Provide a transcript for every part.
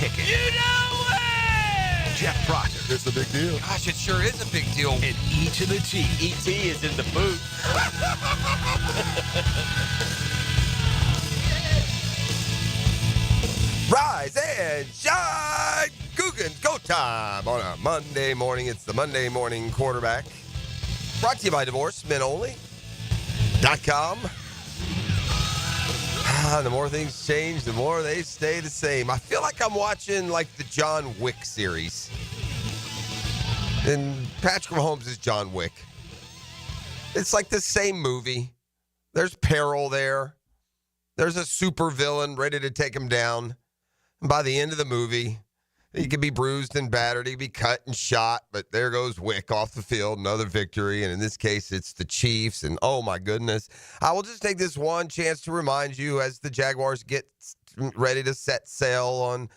Hicken. You know it! Jeff Proctor. It's a big deal. Gosh, it sure is a big deal. And E to the T. E.T. is in the booth. Rise and shine, Googans, go time on a Monday morning. It's the Monday Morning Quarterback. Brought to you by DivorceMenOnly.com. The more things change, the more they stay the same. I feel like I'm watching like the John Wick series. And Patrick Mahomes is John Wick. It's like the same movie. There's peril there. There's a super villain ready to take him down. And by the end of the movie, he could be bruised and battered. He could be cut and shot. But there goes Wick off the field, another victory. And in this case, it's the Chiefs. And oh, my goodness. I will just take this one chance to remind you as the Jaguars get ready to set sail on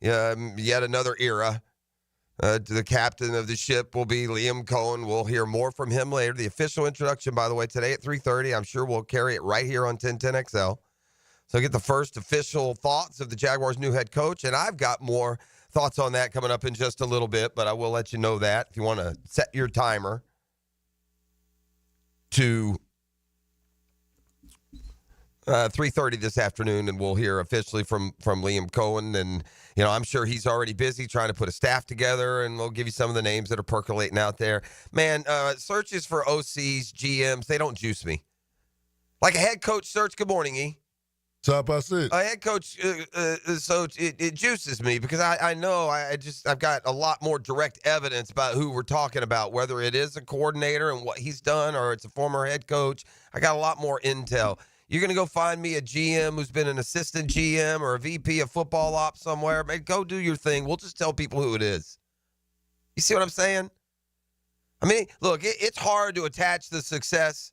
yet another era. The captain of the ship will be Liam Coen. We'll hear more from him later. The official introduction, by the way, today at 3:30. I'm sure we'll carry it right here on 1010XL. So get the first official thoughts of the Jaguars' new head coach. And I've got more thoughts on that coming up in just a little bit, but I will let you know that if you want to set your timer to 3:30 this afternoon, and we'll hear officially from Liam Cohen. And, I'm sure he's already busy trying to put a staff together, and we'll give you some of the names that are percolating out there. Man, searches for OCs, GMs, they don't juice me. Like a head coach search, good morning, E. A head coach, so it juices me because I know I've got a lot more direct evidence about who we're talking about, whether it is a coordinator and what he's done or it's a former head coach. I got a lot more intel. You're going to go find me a GM who's been an assistant GM or a VP of football ops somewhere. Man, go do your thing. We'll just tell people who it is. You see what I'm saying? I mean, look, it's hard to attach the success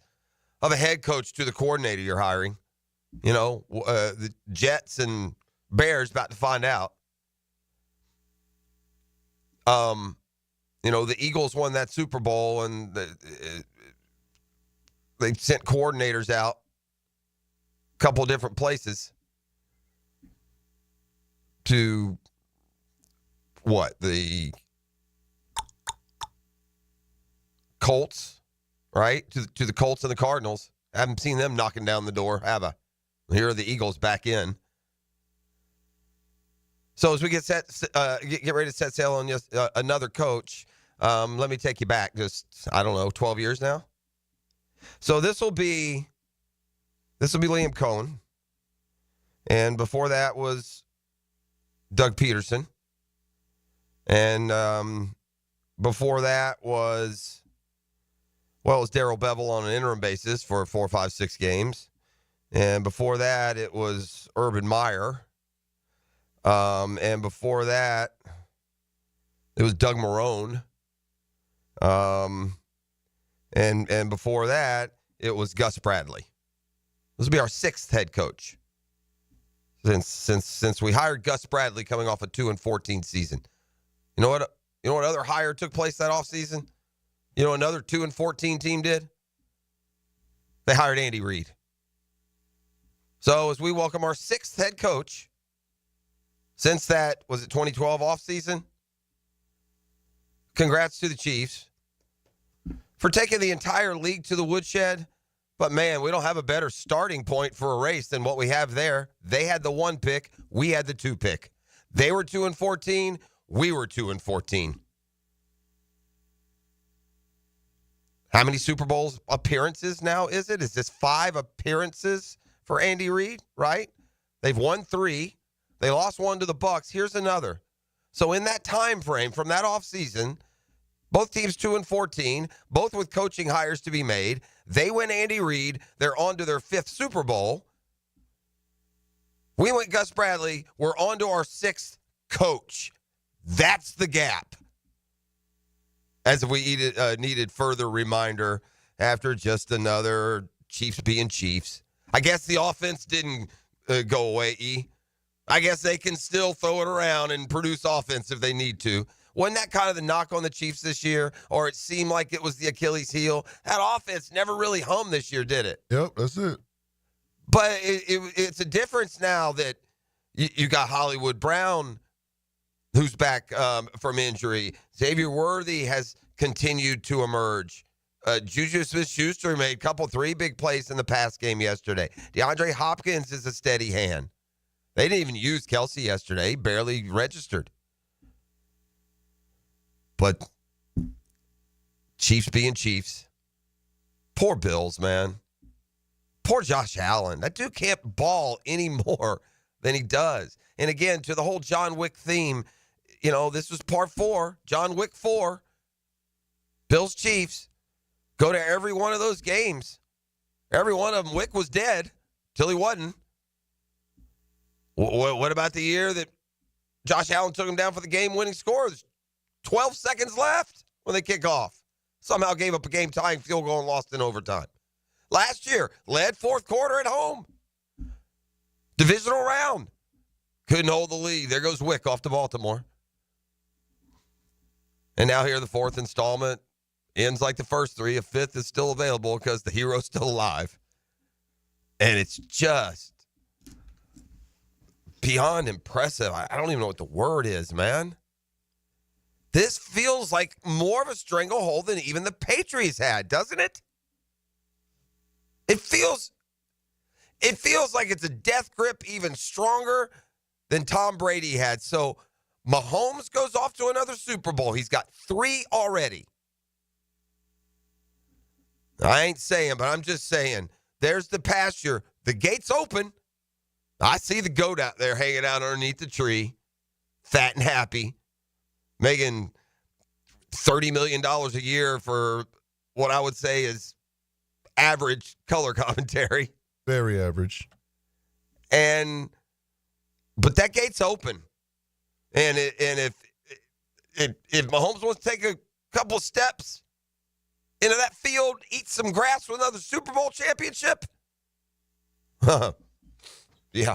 of a head coach to the coordinator you're hiring. The Jets and Bears about to find out. The Eagles won that Super Bowl, and they sent coordinators out a couple different places to the Colts, right? To the Colts and the Cardinals. I haven't seen them knocking down the door, have I? Here are the Eagles back in. So as we get ready to set sail on just another coach, let me take you back just, 12 years now. So this will be Liam Cohen. And before that was Doug Peterson. And before that was Darrell Bevell on an interim basis for 4, 5, 6 games. And before that, it was Urban Meyer. And before that, it was Doug Marrone. And before that, it was Gus Bradley. This will be our 6th head coach since we hired Gus Bradley coming off a 2-14 season. You know what other hire took place that offseason? You know another 2-14 team did? They hired Andy Reid. So as we welcome our 6th head coach since that, was it 2012 offseason? Congrats to the Chiefs for taking the entire league to the woodshed. But, man, we don't have a better starting point for a race than what we have there. They had the 1 pick. We had the 2 pick. They were 2-14. We were 2-14. How many Super Bowl appearances now is it? Is this 5 appearances for Andy Reid, right? They've won 3. They lost 1 to the Bucs. Here's another. So in that time frame from that offseason, both teams 2-14, both with coaching hires to be made. They win Andy Reid. They're on to their 5th Super Bowl. We went Gus Bradley. We're on to our 6th coach. That's the gap. As if we needed further reminder after just another Chiefs being Chiefs. I guess the offense didn't go away, E. I guess they can still throw it around and produce offense if they need to. Wasn't that kind of the knock on the Chiefs this year? Or it seemed like it was the Achilles heel? That offense never really hummed this year, did it? Yep, that's it. But it's a difference now that you got Hollywood Brown who's back from injury. Xavier Worthy has continued to emerge. Juju Smith-Schuster made a couple, 3 big plays in the pass game yesterday. DeAndre Hopkins is a steady hand. They didn't even use Kelsey yesterday. He barely registered. But Chiefs being Chiefs. Poor Bills, man. Poor Josh Allen. That dude can't ball any more than he does. And again, to the whole John Wick theme, this was part 4, John Wick 4. Bills Chiefs. Go to every one of those games. Every one of them, Wick was dead till he wasn't. What about the year that Josh Allen took him down for the game-winning score? There's 12 seconds left when they kick off. Somehow gave up a game-tying field goal and lost in overtime. Last year, led fourth quarter at home. Divisional round. Couldn't hold the lead. There goes Wick off to Baltimore. And now here, the 4th installment. Ends like the first 3. A 5th is still available because the hero's still alive. And it's just beyond impressive. I don't even know what the word is, man. This feels like more of a stranglehold than even the Patriots had, doesn't it? It feels like it's a death grip even stronger than Tom Brady had. So Mahomes goes off to another Super Bowl. He's got 3 already. I ain't saying, but I'm just saying, there's the pasture. The gate's open. I see the goat out there hanging out underneath the tree, fat and happy, making $30 million a year for what I would say is average color commentary. Very average. But that gate's open. And if Mahomes wants to take a couple of steps into that field, eat some grass for another Super Bowl championship. Yeah.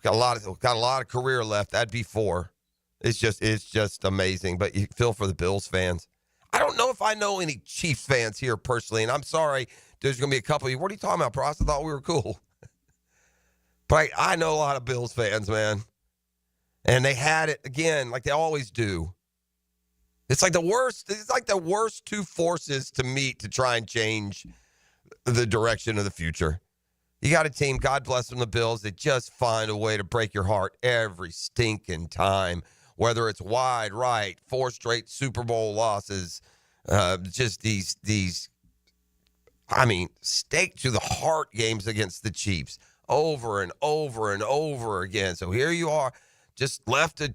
Got a lot of career left. That'd be 4. It's just amazing. But you feel for the Bills fans. I don't know if I know any Chiefs fans here personally, and I'm sorry, there's going to be a couple of you. What are you talking about, Pross? I thought we were cool. But I know a lot of Bills fans, man. And they had it again, like they always do. It's like the worst 2 forces to meet to try and change the direction of the future. You got a team, God bless them, the Bills, that just find a way to break your heart every stinking time. Whether it's wide right, 4 straight Super Bowl losses, just these stake to the heart games against the Chiefs over and over and over again. So here you are, just left to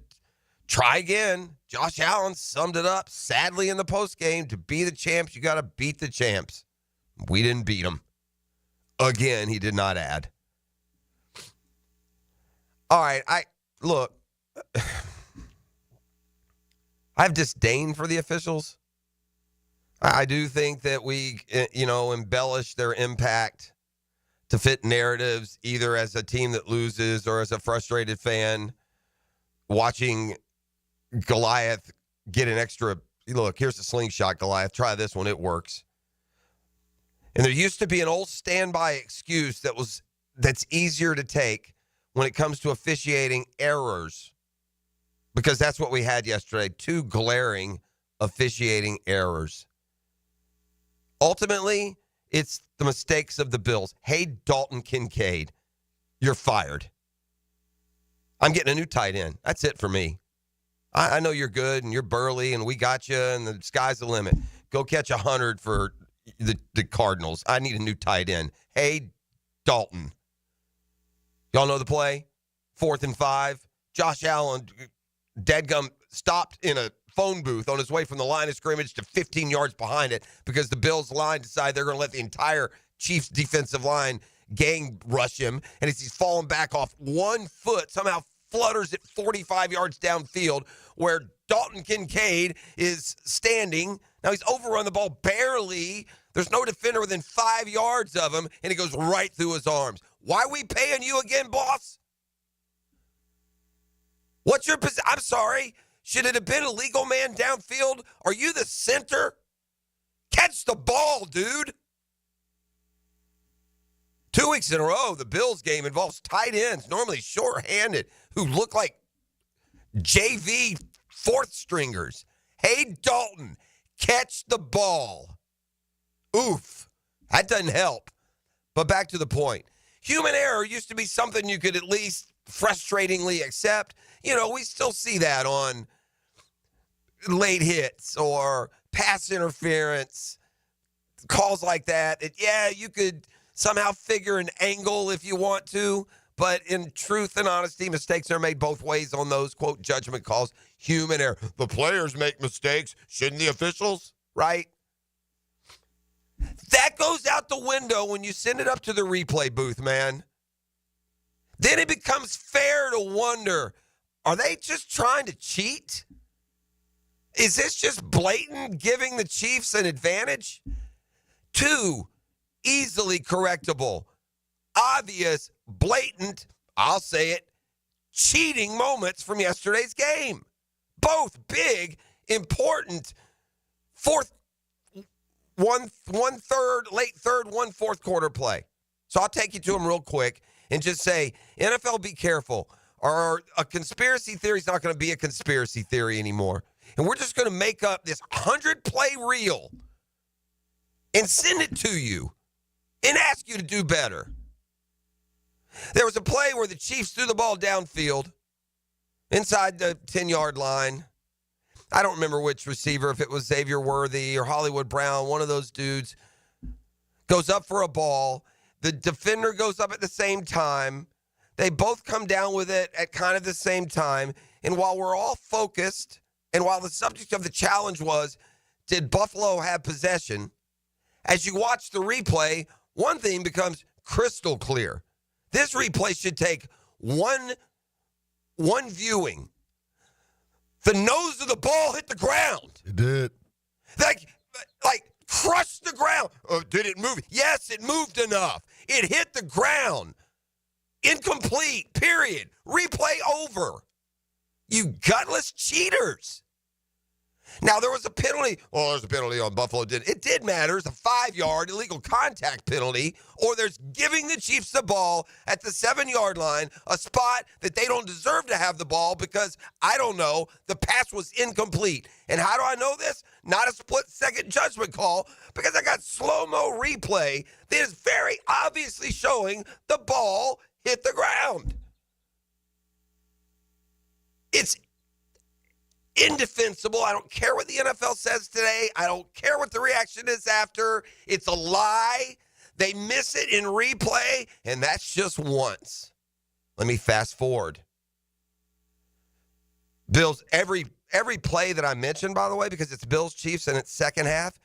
try again. Josh Allen summed it up sadly in the postgame. To be the champs, you got to beat the champs. We didn't beat them. Again, he did not add. All right, I have disdain for the officials. I do think that we, embellish their impact to fit narratives, either as a team that loses or as a frustrated fan watching Goliath get an extra, look, here's the slingshot, Goliath. Try this one. It works. And there used to be an old standby excuse that's easier to take when it comes to officiating errors, because that's what we had yesterday, 2 glaring officiating errors. Ultimately, it's the mistakes of the Bills. Hey, Dalton Kincaid, you're fired. I'm getting a new tight end. That's it for me. I know you're good and you're burly and we got you and the sky's the limit. Go catch 100 for the Cardinals. I need a new tight end. Hey, Dalton. Y'all know the play? 4th and 5. Josh Allen, deadgum, stopped in a phone booth on his way from the line of scrimmage to 15 yards behind it because the Bills line decided they're going to let the entire Chiefs defensive line gang rush him. And as he's falling back off 1 foot, somehow flutters it 45 yards downfield where Dalton Kincaid is standing. Now he's overrun the ball barely. There's no defender within 5 yards of him, and it goes right through his arms. Why are we paying you again, boss? What's your position? I'm sorry. Should it have been a legal man downfield? Are you the center? Catch the ball, dude. 2 weeks in a row, the Bills game involves tight ends, normally short-handed, who look like JV fourth stringers. Hey, Dalton, catch the ball. Oof. That doesn't help. But back to the point. Human error used to be something you could at least frustratingly accept. We still see that on late hits or pass interference, calls like that. You could somehow figure an angle if you want to. But in truth and honesty, mistakes are made both ways on those, quote, judgment calls. Human error. The players make mistakes. Shouldn't the officials? Right? That goes out the window when you send it up to the replay booth, man. Then it becomes fair to wonder, are they just trying to cheat? Is this just blatant giving the Chiefs an advantage? 2, easily correctable, obvious, blatant, I'll say it, cheating moments from yesterday's game. Both big, important, one third, late third, 1 fourth quarter play. So I'll take you to them real quick and just say, NFL, be careful. Or a conspiracy theory is not going to be a conspiracy theory anymore. And we're just going to make up this 100-play reel and send it to you and ask you to do better. There was a play where the Chiefs threw the ball downfield inside the 10-yard line. I don't remember which receiver, if it was Xavier Worthy or Hollywood Brown, one of those dudes goes up for a ball. The defender goes up at the same time. They both come down with it at kind of the same time. And while we're all focused, and while the subject of the challenge was, did Buffalo have possession? As you watch the replay, one thing becomes crystal clear. This replay should take one viewing. The nose of the ball hit the ground. It did. Like crushed the ground. Oh, did it move? Yes, it moved enough. It hit the ground. Incomplete, period. Replay over. You gutless cheaters. Now, there was a penalty. Well, there's a penalty on Buffalo. It did matter. It's a 5-yard illegal contact penalty, or there's giving the Chiefs the ball at the 7-yard line, a spot that they don't deserve to have the ball because, I don't know, the pass was incomplete. And how do I know this? Not a split-second judgment call, because I got slow-mo replay that is very obviously showing the ball hit the ground. It's indefensible. I don't care what the NFL says today. I don't care what the reaction is after. It's a lie. They miss it in replay, and that's just once. Let me fast forward. Bills, every play that I mentioned, by the way, because it's Bills Chiefs and it's second half,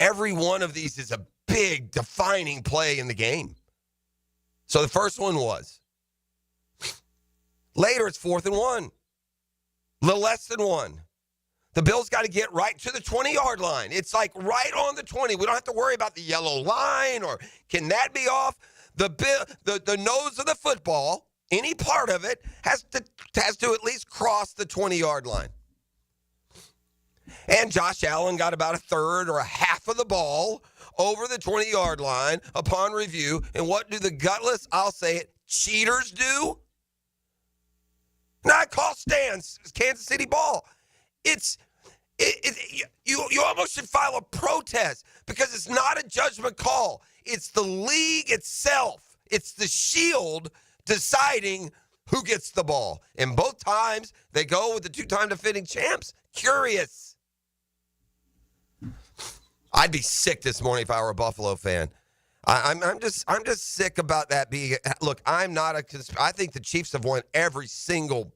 every one of these is a big defining play in the game. So the first one was. Later, it's 4th and 1. A little less than 1. The Bills got to get right to the 20-yard line. It's like right on the 20. We don't have to worry about the yellow line or can that be off. The nose of the football, any part of it, has to at least cross the 20-yard line. And Josh Allen got about a third or a half of the ball over the 20-yard line upon review. And what do the gutless, I'll say it, cheaters do? Not call stands, Kansas City ball. You almost should file a protest because it's not a judgment call. It's the league itself. It's the shield deciding who gets the ball. And both times they go with the 2-time defending champs. Curious. I'd be sick this morning if I were a Buffalo fan. I'm just sick about that being. Look, I'm not I think the Chiefs have won every single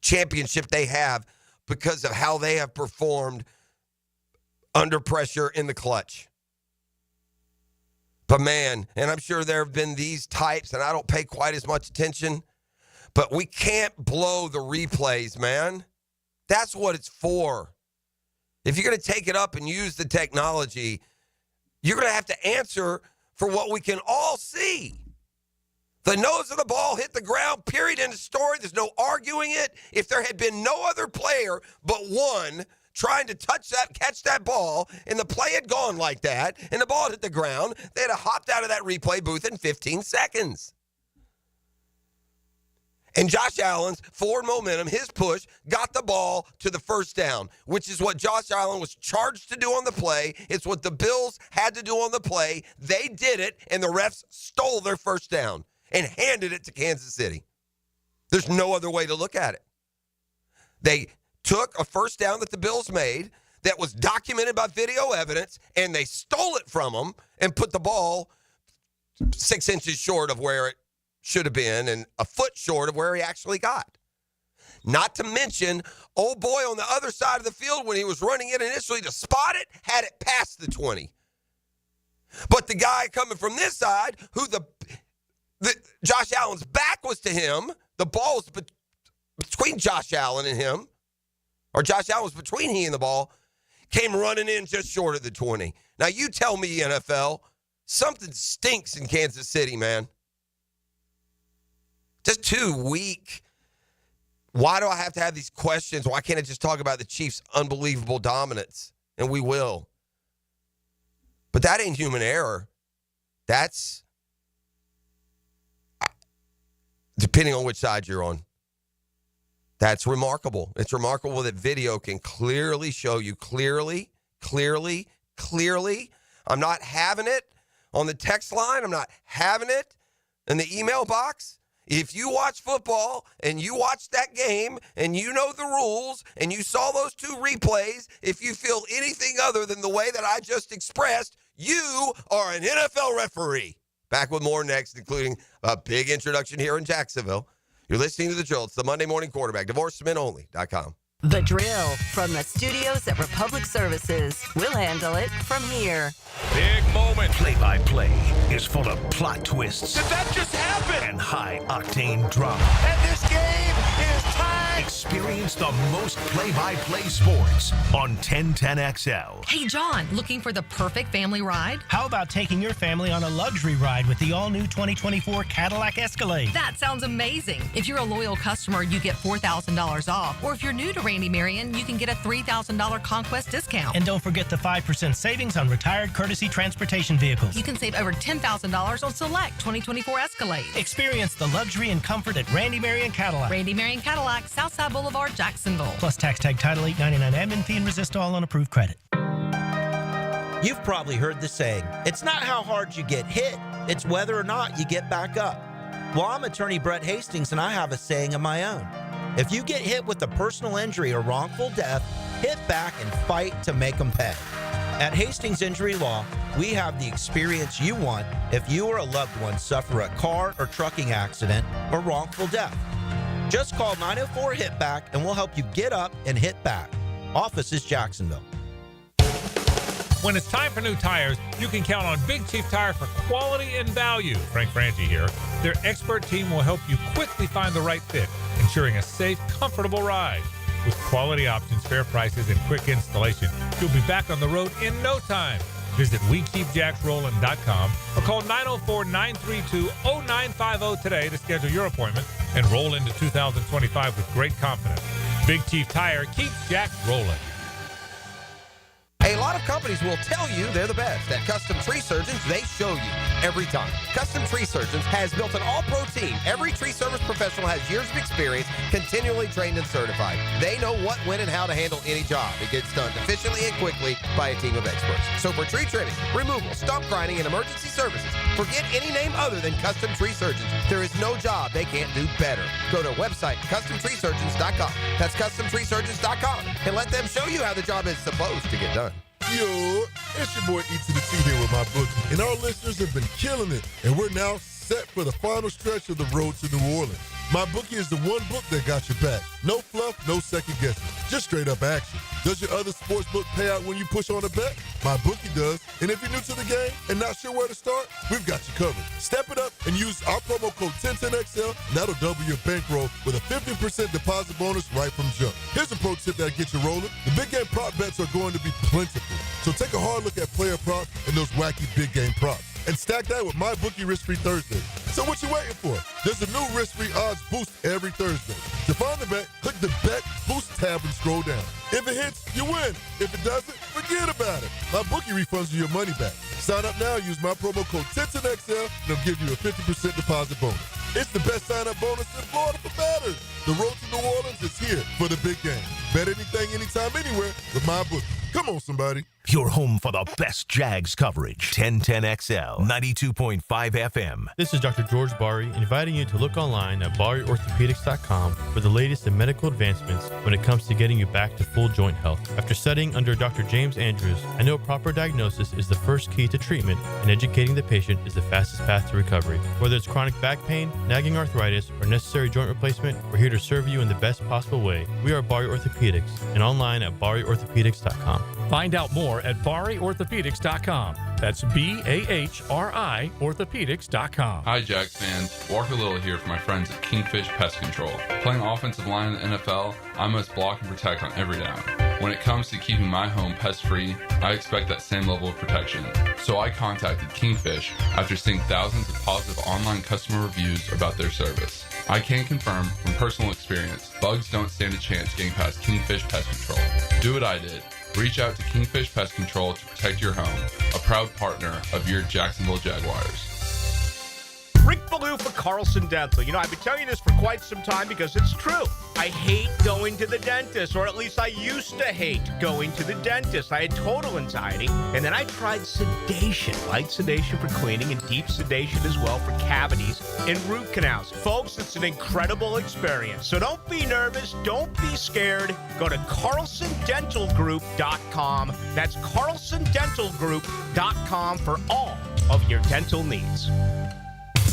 championship they have because of how they have performed under pressure in the clutch. But man, and I'm sure there have been these types, and I don't pay quite as much attention, but we can't blow the replays, man. That's what it's for. If you're going to take it up and use the technology, you're going to have to answer for what we can all see. The nose of the ball hit the ground, period, end of story. There's no arguing it. If there had been no other player but one trying to catch that ball, and the play had gone like that, and the ball hit the ground, they'd have hopped out of that replay booth in 15 seconds. And Josh Allen's forward momentum, his push, got the ball to the first down, which is what Josh Allen was charged to do on the play. It's what the Bills had to do on the play. They did it, and the refs stole their first down and handed it to Kansas City. There's no other way to look at it. They took a first down that the Bills made that was documented by video evidence, and they stole it from them and put the ball 6 inches short of where it should have been and a foot short of where he actually got. Not to mention, old boy on the other side of the field, when he was running it initially to spot it, had it past the 20. But the guy coming from this side, who the Josh Allen's back was to him, the ball was between Josh Allen and him, or Josh Allen was between he and the ball, came running in just short of the 20. Now, you tell me, NFL, something stinks in Kansas City, man. Just too weak. Why do I have to have these questions? Why can't I just talk about the Chiefs' unbelievable dominance? And we will. But that ain't human error. That's, depending on which side you're on. That's remarkable. It's remarkable that video can clearly show you clearly. I'm not having it on the text line. I'm not having it in the email box. If you watch football and you watch that game and you know the rules and you saw those two replays, if you feel anything other than the way that I just expressed, you are an NFL referee. Back with more next, including a big introduction here in Jacksonville. You're listening to The Drill. It's the Monday Morning Quarterback. DivorceMenOnly.com. The Drill from the studios at Republic Services. We'll handle it from here. Big moment. Play-by-play is full of plot twists Did that just happen? and high-octane drama. And this game is tied. Experience the most play-by-play sports on 1010XL. Hey, John, looking for the perfect family ride? How about taking your family on a luxury ride with the all-new 2024 Cadillac Escalade? That sounds amazing. If you're a loyal customer, you get $4,000 off. Or if you're new to Randy Marion, you can get a $3,000 Conquest discount. And don't forget the 5% savings on retired courtesy transportation vehicles. You can save over $10,000 on select 2024 Escalade. Experience the luxury and comfort at Randy Marion Cadillac. Randy Marion Cadillac, Southside Boulevard, Jacksonville. Plus tax tag title $8.99 admin fee and resist all on approved credit. You've probably heard the saying, it's not how hard you get hit, it's whether or not you get back up. Well, I'm attorney Brett Hastings, and I have a saying of my own. If you get hit with a personal injury or wrongful death, hit back and fight to make them pay. At Hastings Injury Law, we have the experience you want if you or a loved one suffer a car or trucking accident or wrongful death. Just call 904-HIT-BACK and we'll help you get up and hit back. Office is Jacksonville. When it's time for new tires, you can count on Big Chief Tire for quality and value. Frank Franchi here. Their expert team will help you quickly find the right fit, ensuring a safe, comfortable ride. With quality options, fair prices, and quick installation, you'll be back on the road in no time. Visit WeKeepJacksRollin.com or call 904-932-0950 today to schedule your appointment and roll into 2025 with great confidence. Big Chief Tire keeps Jack rolling. A lot of companies will tell you they're the best. At Custom Tree Surgeons, they show you every time. Custom Tree Surgeons has built an all-pro team. Every tree service professional has years of experience, continually trained and certified. They know what, when, and how to handle any job. It gets done efficiently and quickly by a team of experts. So for tree trimming, removal, stump grinding, and emergency services, forget any name other than Custom Tree Surgeons. There is no job they can't do better. Go to website CustomTreeSurgeons.com. That's CustomTreeSurgeons.com. And let them show you how the job is supposed to get done. Yo, it's your boy E to the T here with my bookie, and our listeners have been killing it, and we're now set for the final stretch of the road to New Orleans. My bookie is the one book that got your back. No fluff, no second guessing, just straight up action. Does your other sports book pay out when you push on a bet? My bookie does. And if you're new to the game and not sure where to start, we've got you covered. Step it up and use our promo code 1010XL, and that'll double your bankroll with a 15% deposit bonus right from jump. Here's a pro tip that'll get you rolling. The big game prop bets are going to be plentiful. So take a hard look at player props and those wacky big game props. And stack that with my bookie risk-free Thursday. So what you waiting for? There's a new risk-free odds boost every Thursday. To find the bet, click the Bet Boost tab and scroll down. If it hits, you win. If it doesn't, forget about it. My bookie refunds you your money back. Sign up now, use my promo code 1010XL, and they'll give you a 50% deposit bonus. It's the best sign-up bonus in Florida for bettors. The road to New Orleans is here for the big game. Bet anything, anytime, anywhere with MyBookie. Come on, somebody. Your home for the best Jags coverage. 1010XL, 92.5 FM. This is Dr. George Bari inviting you to look online at bariorthopedics.com for the latest in medical advancements when it comes to getting you back to full joint health. After studying under Dr. James Andrews, I know proper diagnosis is the first key to treatment, and educating the patient is the fastest path to recovery. Whether it's chronic back pain, nagging arthritis, or necessary joint replacement, we're here to serve you in the best possible way. We are Bari Orthopedics and online at bariorthopedics.com. Find out more at bariorthopedics.com. That's BAHRI orthopedics.com. Hi, Jags fans. Walker Little here for my friends at Kingfish Pest Control. Playing offensive line in the NFL, I must block and protect on every down. When it comes to keeping my home pest-free, I expect that same level of protection. So I contacted Kingfish after seeing thousands of positive online customer reviews about their service. I can confirm from personal experience, bugs don't stand a chance getting past Kingfish Pest Control. Do what I did. Reach out to Kingfish Pest Control to protect your home, a proud partner of your Jacksonville Jaguars. Rick Ballou for Carlson Dental. You know, I've been telling you this for quite some time because it's true. I hate going to the dentist, or at least I used to hate going to the dentist. I had total anxiety, and then I tried sedation, light sedation for cleaning and deep sedation as well for cavities and root canals. Folks, it's an incredible experience. So don't be nervous. Don't be scared. Go to carlsondentalgroup.com. That's carlsondentalgroup.com for all of your dental needs.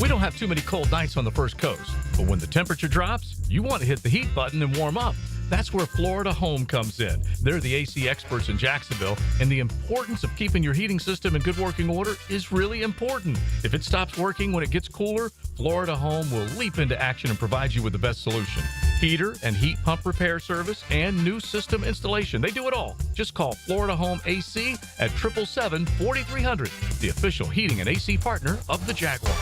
We don't have too many cold nights on the First Coast, but when the temperature drops, you want to hit the heat button and warm up. That's where Florida Home comes in. They're the AC experts in Jacksonville, and the importance of keeping your heating system in good working order is really important. If it stops working when it gets cooler, Florida Home will leap into action and provide you with the best solution. Heater and heat pump repair service and new system installation. They do it all. Just call Florida Home AC at 777-4300, the official heating and AC partner of the Jaguars.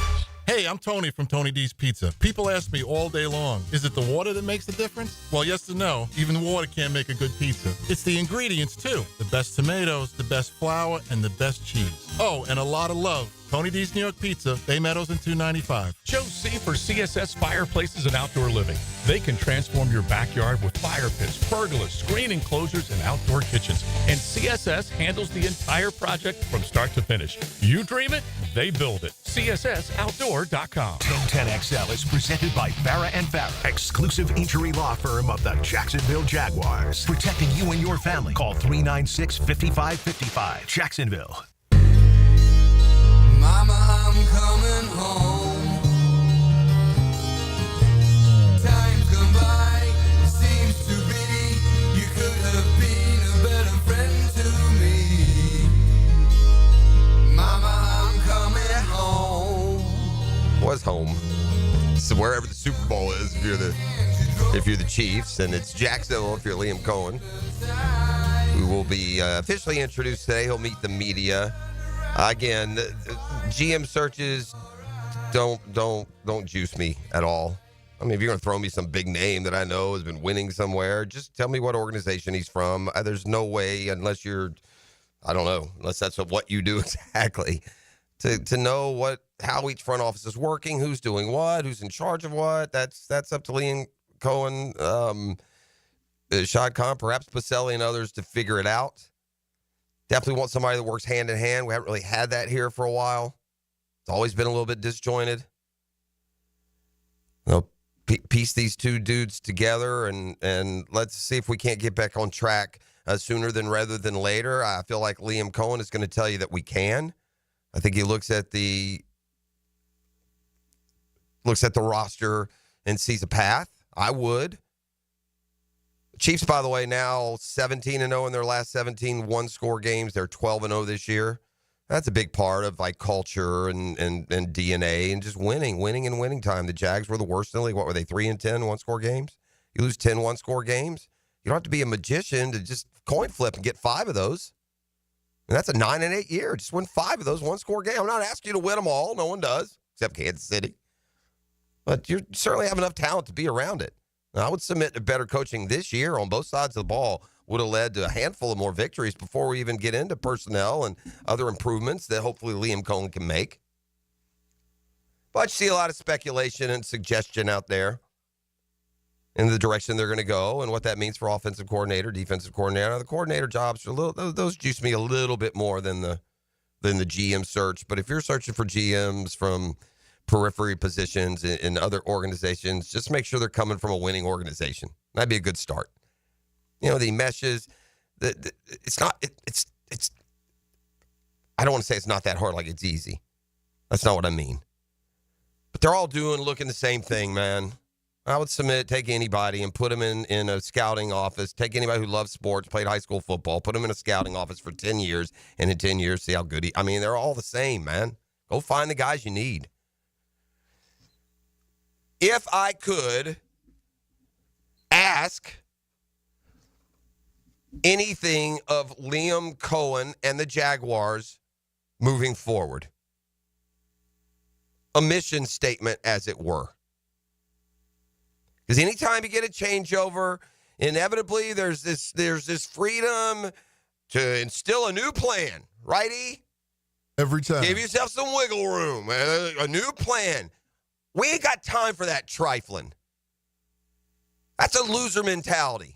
Hey, I'm Tony from Tony D's Pizza. People ask me all day long, is it the water that makes the difference? Well, yes and no. Even water can't make a good pizza. It's the ingredients, too. The best tomatoes, the best flour, and the best cheese. Oh, and a lot of love. Tony D's New York Pizza, Bay Meadows and 295. Joe C for CSS Fireplaces and Outdoor Living. They can transform your backyard with fire pits, pergolas, screen enclosures, and outdoor kitchens. And CSS handles the entire project from start to finish. You dream it, they build it. CSSOutdoor.com. 1010XL is presented by Farah and Farah, exclusive injury law firm of the Jacksonville Jaguars. Protecting you and your family. Call 396-5555. Jacksonville. Mama, I'm coming home. Time's gone by, it seems to be. You could have been a better friend to me. Mama, I'm coming home. Was home. So wherever the Super Bowl is, if you're the Chiefs, and it's Jacksonville if you're Liam Cohen, who will be officially introduced today. He'll meet the media. Again, GM searches don't juice me at all. I mean, if you're going to throw me some big name that I know has been winning somewhere, just tell me what organization he's from. There's no way, unless that's what you do exactly, to know how each front office is working, who's doing what, who's in charge of what. That's up to Liam Cohen, Shad Khan, perhaps Boselli and others to figure it out. Definitely want somebody that works hand in hand. We haven't really had that here for a while. It's always been a little bit disjointed. Piece these two dudes together and let's see if we can't get back on track sooner rather than later. I feel like Liam Cohen is going to tell you that we can. I think he looks at the roster and sees a path. I would. Chiefs, by the way, now 17-0 in their last 17 one-score games. They're 12-0 this year. That's a big part of culture and DNA and just winning time. The Jags were the worst in the league. What were they, 3-10 one-score games? You lose 10 one-score games. You don't have to be a magician to just coin flip and get 5 of those. And that's a 9-8 year. Just win 5 of those one-score games. I'm not asking you to win them all. No one does, except Kansas City. But you certainly have enough talent to be around it. Now, I would submit to better coaching this year on both sides of the ball would have led to a handful of more victories before we even get into personnel and other improvements that hopefully Liam Cohen can make. But you see a lot of speculation and suggestion out there in the direction they're going to go and what that means for offensive coordinator, defensive coordinator. The coordinator jobs are those juice me a little bit more than the GM search. But if you're searching for GMs from periphery positions in other organizations, just make sure they're coming from a winning organization. That'd be a good start. The meshes. It's not. It's. I don't want to say it's not that hard. Like it's easy. That's not what I mean. But they're all looking the same thing, man. I would take anybody and put them in a scouting office. Take anybody who loves sports, played high school football, put them in a scouting office for 10 years, and in 10 years, see how good they're all the same, man. Go find the guys you need. If I could ask anything of Liam Cohen and the Jaguars moving forward, a mission statement, as it were. Because anytime you get a changeover, inevitably there's this freedom to instill a new plan, righty? Every time. Give yourself some wiggle room, a new plan. We ain't got time for that trifling. That's a loser mentality.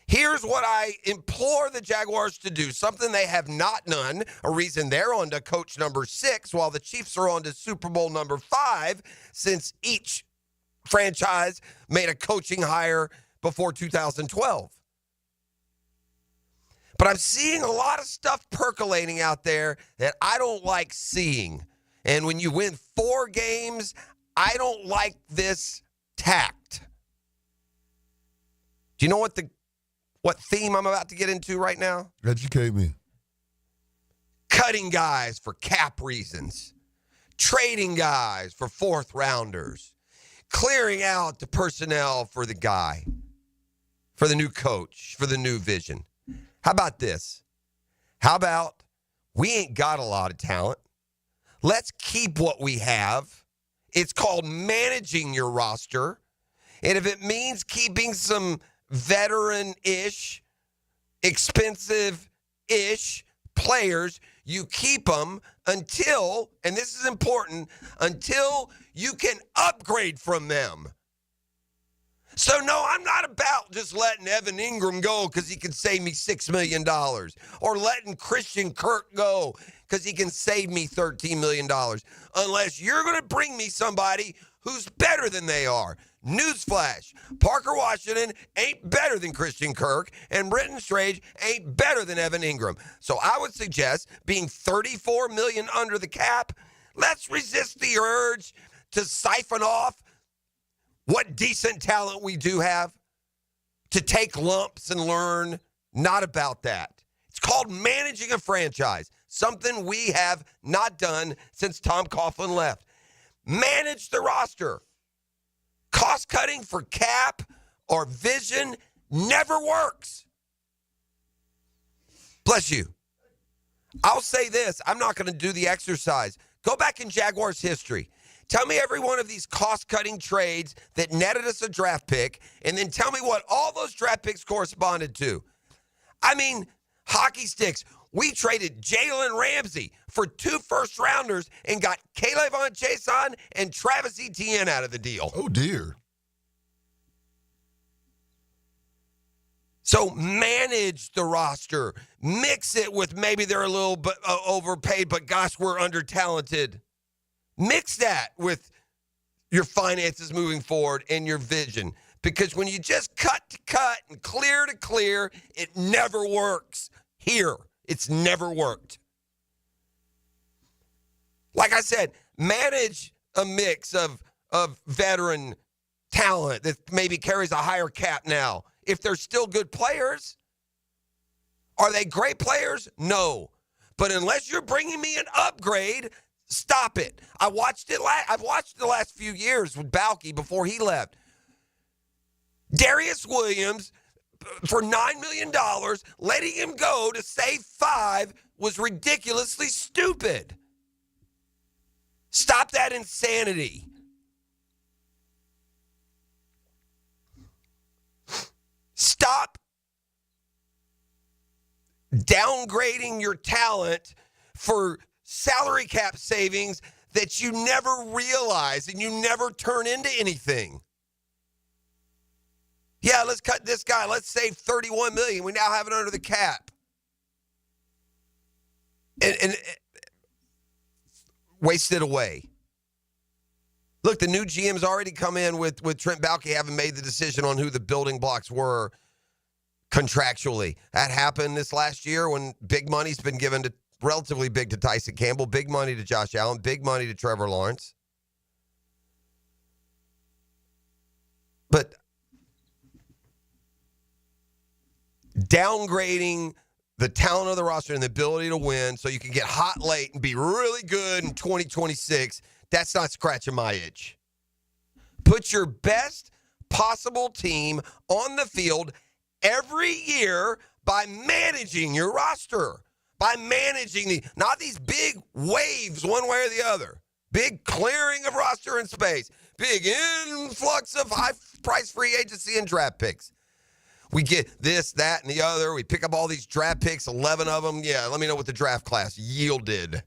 Here's what I implore the Jaguars to do, something they have not done, a reason they're on to coach number 6 while the Chiefs are on to Super Bowl number 5 since each franchise made a coaching hire before 2012. But I'm seeing a lot of stuff percolating out there that I don't like seeing. And when you win 4 games, I don't like this tact. Do you know what theme I'm about to get into right now? Educate me. Cutting guys for cap reasons. Trading guys for 4th rounders. Clearing out the personnel for the guy. For the new coach. For the new vision. How about this? How about we ain't got a lot of talent. Let's keep what we have. It's called managing your roster. And if it means keeping some veteran-ish, expensive-ish players, you keep them until, and this is important, until you can upgrade from them. So, no, I'm not about just letting Evan Ingram go because he can save me $6 million or letting Christian Kirk go because he can save me $13 million unless you're going to bring me somebody who's better than they are. Newsflash, Parker Washington ain't better than Christian Kirk, and Brenton Strange ain't better than Evan Ingram. So I would suggest, being $34 million under the cap, let's resist the urge to siphon off what decent talent we do have, to take lumps and learn. Not about that. It's called managing a franchise, something we have not done since Tom Coughlin left. Manage the roster. Cost cutting for cap or vision never works. Bless you. I'll say this. I'm not going to do the exercise. Go back in Jaguars history. Tell me every one of these cost-cutting trades that netted us a draft pick, and then tell me what all those draft picks corresponded to. I mean, hockey sticks. We traded Jalen Ramsey for 2 first-rounders and got Caleb Von Jason and Travis Etienne out of the deal. Oh, dear. So manage the roster. Mix it with maybe they're a little bit overpaid, but gosh, we're under-talented. Mix that with your finances moving forward and your vision. Because when you just cut to cut and clear to clear, it never works. Here, it's never worked. Like I said, manage a mix of veteran talent that maybe carries a higher cap now. If they're still good players, are they great players? No. But unless you're bringing me an upgrade, stop it. I've watched the last few years with Balky before he left. Darius Williams, for $9 million, letting him go to save $5 was ridiculously stupid. Stop that insanity. Stop downgrading your talent for salary cap savings that you never realize and you never turn into anything. Yeah, let's cut this guy. Let's save $31 million. We now have it under the cap. And waste it away. Look, the new GM's already come in with Trent Baalke having made the decision on who the building blocks were contractually. That happened this last year when big money's been given to relatively big to Tyson Campbell, big money to Josh Allen, big money to Trevor Lawrence. But downgrading the talent of the roster and the ability to win so you can get hot late and be really good in 2026, that's not scratching my itch. Put your best possible team on the field every year by managing your roster, by managing not these big waves one way or the other, big clearing of roster and space, big influx of high-price free agency and draft picks. We get this, that, and the other. We pick up all these draft picks, 11 of them. Yeah, let me know what the draft class yielded.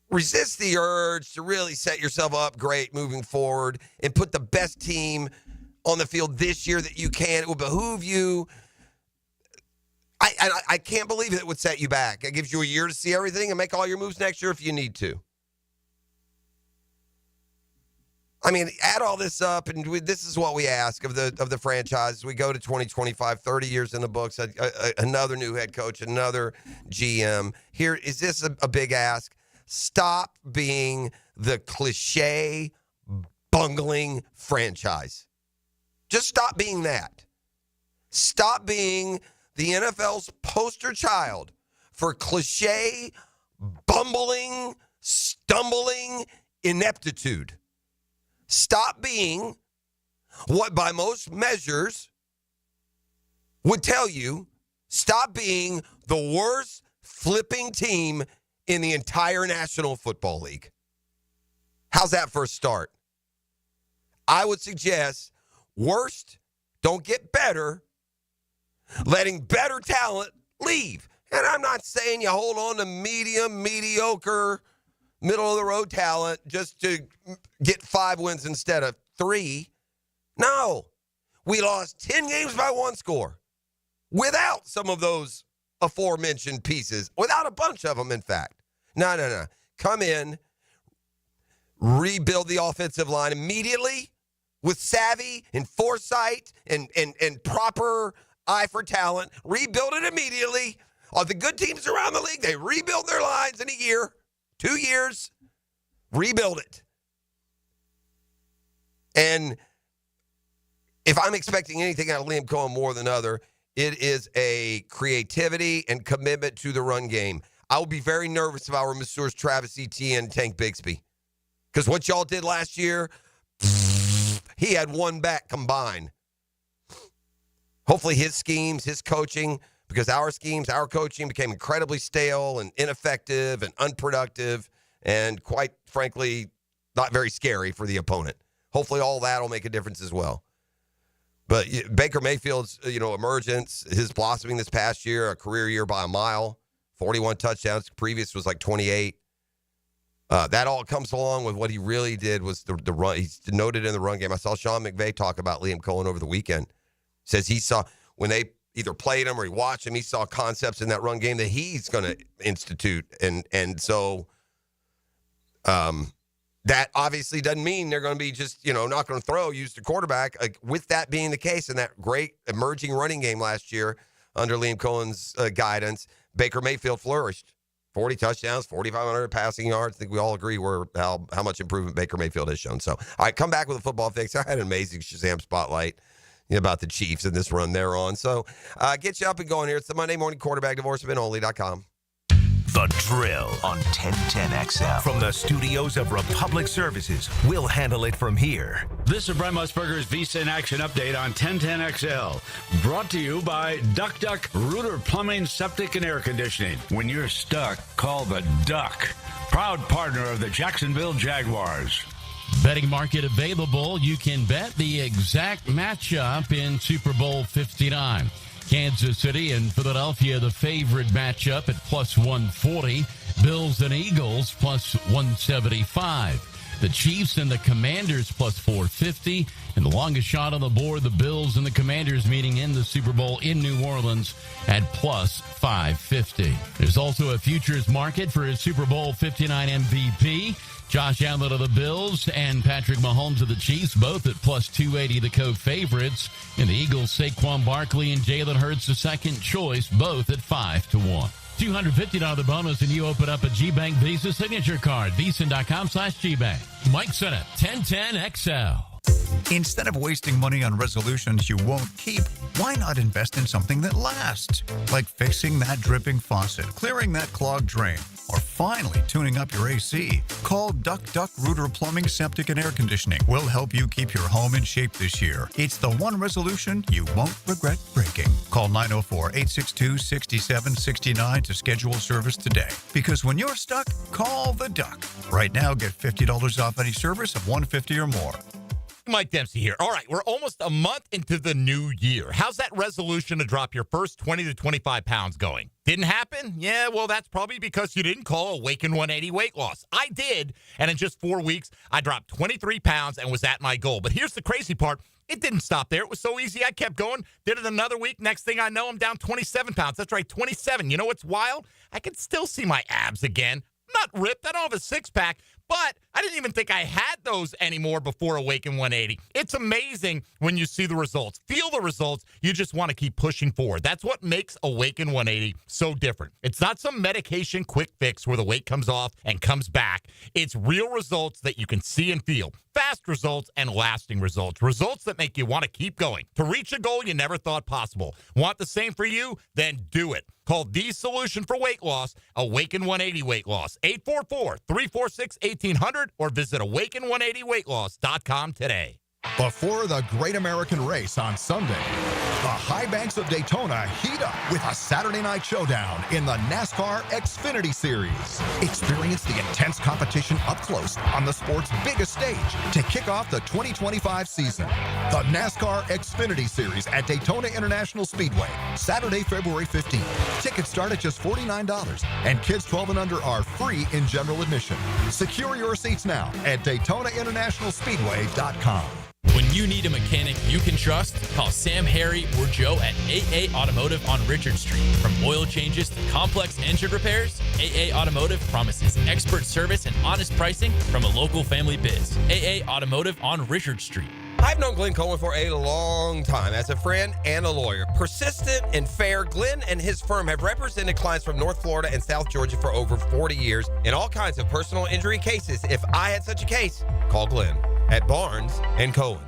Resist the urge to really set yourself up great moving forward and put the best team on the field this year that you can. It will behoove you. I can't believe it would set you back. It gives you a year to see everything and make all your moves next year if you need to. I mean, add all this up, and this is what we ask of the franchise. We go to 2025, 30 years in the books, another new head coach, another GM. Here, is this a big ask? Stop being the cliche, bungling franchise. Just stop being that. Stop being the NFL's poster child for cliche, bumbling, stumbling ineptitude. Stop being what by most measures would tell you, stop being the worst flipping team in the entire National Football League. How's that for a start? I would suggest worst, don't get better, letting better talent leave. And I'm not saying you hold on to medium, mediocre, middle-of-the-road talent just to get 5 wins instead of 3. No. We lost 10 games by 1 score without some of those aforementioned pieces, without a bunch of them, in fact. No. Come in, rebuild the offensive line immediately with savvy and foresight and proper eye for talent. Rebuild it immediately. All the good teams around the league, they rebuild their lines in a year. 2 years, rebuild it. And if I'm expecting anything out of Liam Coen more than other, it is a creativity and commitment to the run game. I would be very nervous if I were Messrs. Travis Etienne and Tank Bigsby. Because what y'all did last year, he had 1 back combined. Hopefully his schemes, his coaching, because our schemes, our coaching became incredibly stale and ineffective and unproductive and, quite frankly, not very scary for the opponent. Hopefully all that will make a difference as well. But Baker Mayfield's, emergence, his blossoming this past year, a career year by a mile, 41 touchdowns. Previous was like 28. That all comes along with what he really did was the run. He's noted in the run game. I saw Sean McVay talk about Liam Cohen over the weekend. Says he saw when they either played him or he watched him, he saw concepts in that run game that he's going to institute. And so that obviously doesn't mean they're going to be just, not going to throw, use the quarterback. With that being the case in that great emerging running game last year under Liam Cohen's guidance, Baker Mayfield flourished. 40 touchdowns, 4,500 passing yards. I think we all agree how much improvement Baker Mayfield has shown. So, all right, come back with a football fix. I had an amazing Shazam spotlight about the Chiefs and this run they're on. So get you up and going here. It's the Monday Morning Quarterback, divorcementonly.com. The Drill on 1010XL. From the studios of Republic Services, we'll handle it from here. This is Brent Musburger's Visa in Action update on 1010XL. Brought to you by Duck Duck Rooter Plumbing, Septic, and Air Conditioning. When you're stuck, call the Duck. Proud partner of the Jacksonville Jaguars. Betting market available. You can bet the exact matchup in Super Bowl 59. Kansas City and Philadelphia, the favorite matchup at plus 140. Bills and Eagles plus 175. The Chiefs and the Commanders plus 450. And the longest shot on the board, the Bills and the Commanders meeting in the Super Bowl in New Orleans at plus 550. There's also a futures market for his Super Bowl 59 MVP. Josh Allen of the Bills and Patrick Mahomes of the Chiefs, both at plus 280, the co-favorites. And the Eagles, Saquon Barkley and Jalen Hurts, the second choice, both at 5-1. $250 bonus, and you open up a GBank Visa signature card. Visa.com/GBank. Mike Sennett, 1010XL. Instead of wasting money on resolutions you won't keep, why not invest in something that lasts? Like fixing that dripping faucet, clearing that clogged drain, or finally tuning up your AC. Call Duck Rooter Plumbing, Septic, and Air Conditioning. We'll help you keep your home in shape this year. It's the one resolution you won't regret breaking. Call 904-862-6769 to schedule service today. Because when you're stuck, call the Duck. Right now, get $50 off any service of $150 or more. Mike Dempsey here. All right, we're almost a month into the new year. How's that resolution to drop your first 20 to 25 pounds going? Didn't happen? Yeah, well, that's probably because you didn't call Awaken 180 weight loss. I did, and in just 4 weeks, I dropped 23 pounds and was at my goal. But here's the crazy part. It didn't stop there. It was so easy. I kept going, did it another week. Next thing I know, I'm down 27 pounds. That's right, 27. You know what's wild? I can still see my abs again. I'm not ripped. I don't have a six-pack. But I didn't even think I had those anymore before Awaken 180. It's amazing when you see the results. Feel the results. You just want to keep pushing forward. That's what makes Awaken 180 so different. It's not some medication quick fix where the weight comes off and comes back. It's real results that you can see and feel. Fast results and lasting results. Results that make you want to keep going. To reach a goal you never thought possible. Want the same for you? Then do it. Call the solution for weight loss, Awaken 180 Weight Loss, 844-346-1800, or visit awaken180weightloss.com today. Before the Great American Race on Sunday, the high banks of Daytona heat up with a Saturday night showdown in the NASCAR Xfinity Series. Experience the intense competition up close on the sport's biggest stage to kick off the 2025 season. The NASCAR Xfinity Series at Daytona International Speedway, Saturday, February 15th. Tickets start at just $49, and kids 12 and under are free in general admission. Secure your seats now at DaytonaInternationalSpeedway.com. When you need a mechanic you can trust, call Sam, Harry, or Joe at AA Automotive on Richard Street. From oil changes to complex engine repairs, AA Automotive promises expert service and honest pricing from a local family biz. AA Automotive on Richard Street. I've known Glenn Cohen for a long time as a friend and a lawyer. Persistent and fair, Glenn and his firm have represented clients from North Florida and South Georgia for over 40 years in all kinds of personal injury cases. If I had such a case, call Glenn at Barnes & Cohen.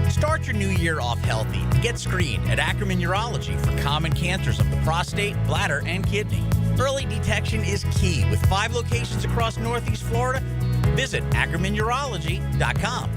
Start your new year off healthy. Get screened at Ackerman Urology for common cancers of the prostate, bladder, and kidney. Early detection is key with 5 locations across Northeast Florida. Visit AckermanUrology.com.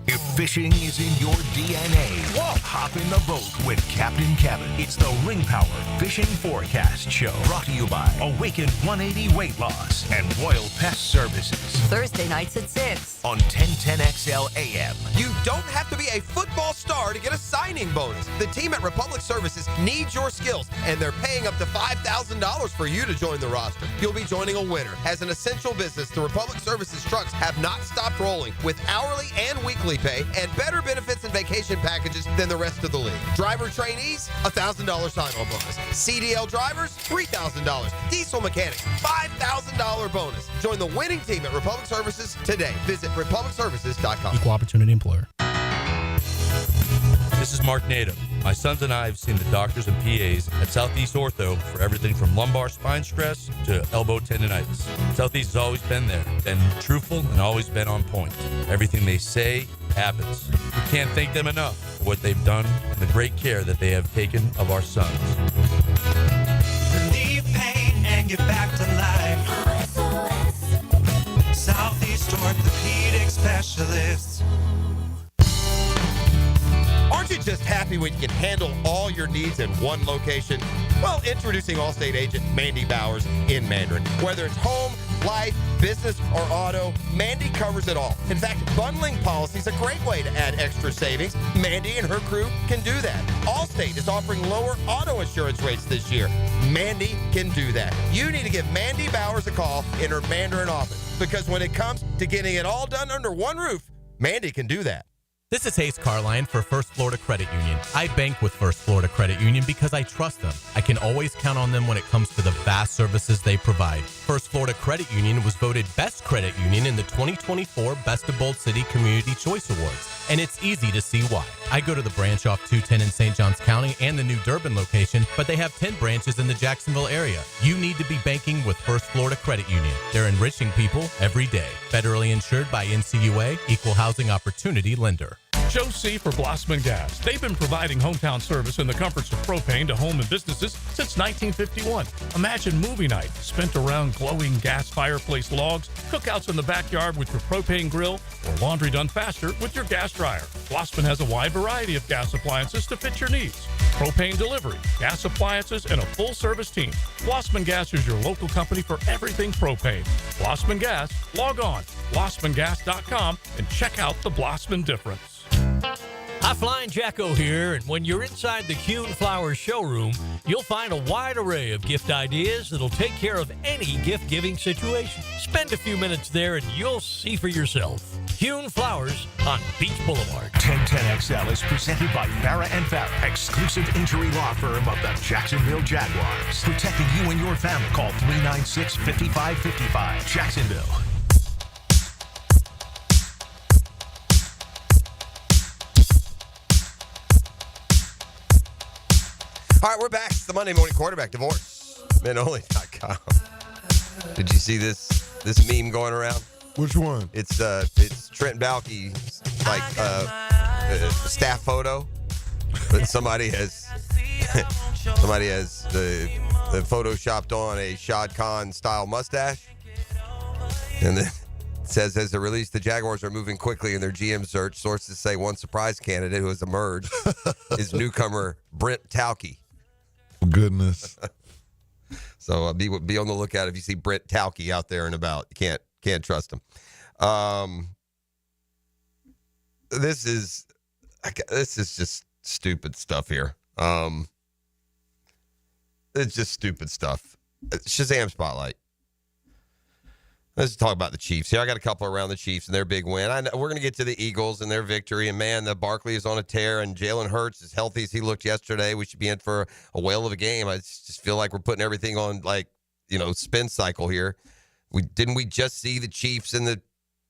If fishing is in your DNA, hop in the boat with Captain Kevin. It's the Ring Power Fishing Forecast Show, brought to you by Awaken 180 Weight Loss and Royal Pest Services. Thursday nights at 6 on 1010XL AM. You don't have to be a football star to get a signing bonus. The team at Republic Services needs your skills, and they're paying up to $5,000 for you to join the roster. You'll be joining a winner. As an essential business, the Republic Services trucks have not stopped rolling with hourly and weekly pay and better benefits and vacation packages than the rest of the league. Driver trainees, $1,000 sign-on bonus. CDL drivers, $3,000. Diesel mechanics, $5,000 bonus. Join the winning team at Republic Services today. Visit republicservices.com. Equal opportunity employer. This is Mark Nato. My sons and I have seen the doctors and PAs at Southeast Ortho for everything from lumbar spine stress to elbow tendonitis. Southeast has always been there, been truthful, and always been on point. Everything they say happens. We can't thank them enough for what they've done and the great care that they have taken of our sons. Relieve pain and get back to life. Southeast Orthopedic Specialists. Aren't you just happy when you can handle all your needs in one location? Well, introducing Allstate agent Mandy Bowers in Mandarin. Whether it's home, life, business, or auto, Mandy covers it all. In fact, bundling policy is a great way to add extra savings. Mandy and her crew can do that. Allstate is offering lower auto insurance rates this year. Mandy can do that. You need to give Mandy Bowers a call in her Mandarin office, because when it comes to getting it all done under one roof, Mandy can do that. This is Hayes Carline for First Florida Credit Union. I bank with First Florida Credit Union because I trust them. I can always count on them when it comes to the vast services they provide. First Florida Credit Union was voted Best Credit Union in the 2024 Best of Bold City Community Choice Awards, and it's easy to see why. I go to the branch off 210 in St. Johns County and the new Durbin location, but they have 10 branches in the Jacksonville area. You need to be banking with First Florida Credit Union. They're enriching people every day. Federally insured by NCUA, Equal Housing Opportunity Lender. Joe C. for Blossman Gas. They've been providing hometown service and the comforts of propane to home and businesses since 1951. Imagine movie night spent around glowing gas fireplace logs, cookouts in the backyard with your propane grill, or laundry done faster with your gas dryer. Blossman has a wide variety of gas appliances to fit your needs. Propane delivery, gas appliances, and a full service team. Blossman Gas is your local company for everything propane. Blossman Gas, log on, blossmangas.com, and check out the Blossman difference. Hi, Flying Jacko here, and when you're inside the Kuhn Flowers showroom, you'll find a wide array of gift ideas that'll take care of any gift-giving situation. Spend a few minutes there and you'll see for yourself. Kuhn Flowers on Beach Boulevard. 1010XL is presented by Farrah & Farrah, exclusive injury law firm of the Jacksonville Jaguars. Protecting you and your family. Call 396-5555. Jacksonville. All right, we're back. It's the Monday Morning Quarterback Divorce. MenOnly.com. Did you see this meme going around? Which one? It's Trent Baalke's staff photo, but somebody has the photoshopped on a Shad Khan style mustache, and then it says, as they release, the Jaguars are moving quickly in their GM search. Sources say one surprise candidate who has emerged is newcomer Brent Tauke. Goodness. So be on the lookout if you see Brent Tauke out there and about. You can't trust him. This is just stupid stuff here. It's just stupid stuff. Shazam Spotlight. Let's talk about the Chiefs here. I got a couple around the Chiefs and their big win. I know we're going to get to the Eagles and their victory. And, man, the Barkley is on a tear, and Jalen Hurts, as healthy as he looked yesterday, we should be in for a whale of a game. I just feel like we're putting everything on, spin cycle here. Didn't we just see the Chiefs and the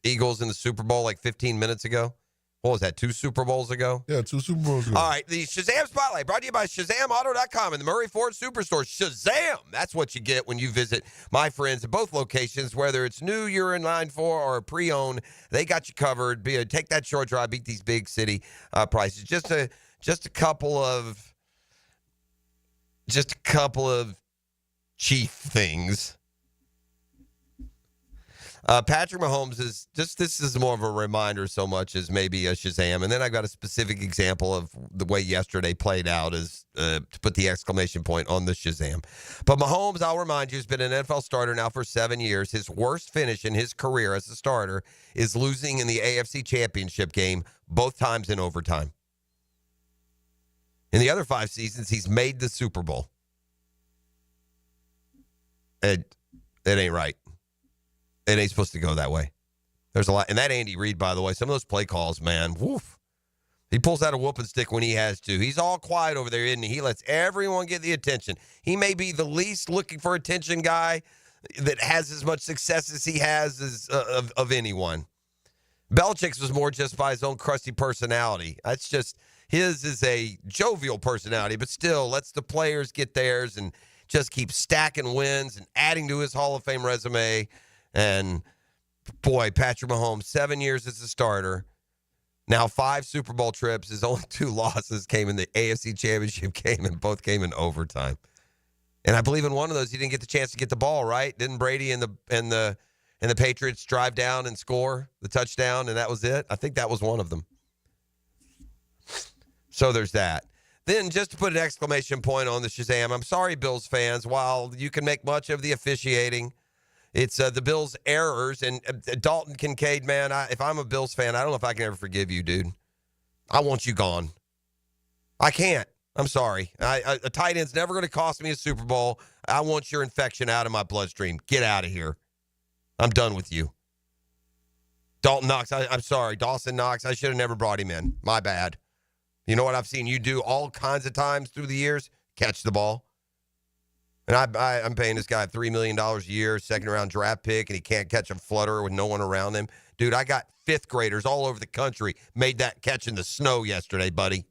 Eagles in the Super Bowl like 15 minutes ago? What was that, 2 Super Bowls ago? Yeah, 2 Super Bowls ago. All right, the Shazam Spotlight brought to you by ShazamAuto.com and the Murray Ford Superstore. Shazam! That's what you get when you visit my friends at both locations, whether it's new you're in line for or pre-owned. They got you covered. Take that short drive, beat these big city prices. Just a couple of Chief things. Patrick Mahomes this is more of a reminder so much as maybe a Shazam. And then I got a specific example of the way yesterday played out as to put the exclamation point on the Shazam. But Mahomes, I'll remind you, has been an NFL starter now for 7 years. His worst finish in his career as a starter is losing in the AFC Championship game, both times in overtime. In the other 5 seasons, he's made the Super Bowl. It ain't right. It ain't supposed to go that way. There's a lot. And that Andy Reid, by the way, some of those play calls, man, woof. He pulls out a whooping stick when he has to. He's all quiet over there, isn't he? He lets everyone get the attention. He may be the least looking for attention guy that has as much success as he has of anyone. Belichick's was more just by his own crusty personality. That's just, his is a jovial personality, but still lets the players get theirs and just keep stacking wins and adding to his Hall of Fame resume. And, boy, Patrick Mahomes, 7 years as a starter, now 5 Super Bowl trips. His only 2 losses came in the AFC Championship game, and both came in overtime. And I believe in one of those, he didn't get the chance to get the ball, right? Didn't Brady and the Patriots drive down and score the touchdown, and that was it? I think that was one of them. So there's that. Then, just to put an exclamation point on the Shazam, I'm sorry, Bills fans, while you can make much of the officiating, It's the Bills' errors. And Dalton Kincaid, man, if I'm a Bills fan, I don't know if I can ever forgive you, dude. I want you gone. I can't. I'm sorry. A tight end's never going to cost me a Super Bowl. I want your infection out of my bloodstream. Get out of here. I'm done with you. Dalton Knox, I'm sorry. Dawson Knox, I should have never brought him in. My bad. You know what I've seen you do all kinds of times through the years? Catch the ball. And I'm paying this guy $3 million a year, second-round draft pick, and he can't catch a flutter with no one around him. Dude, I got fifth graders all over the country made that catch in the snow yesterday, buddy.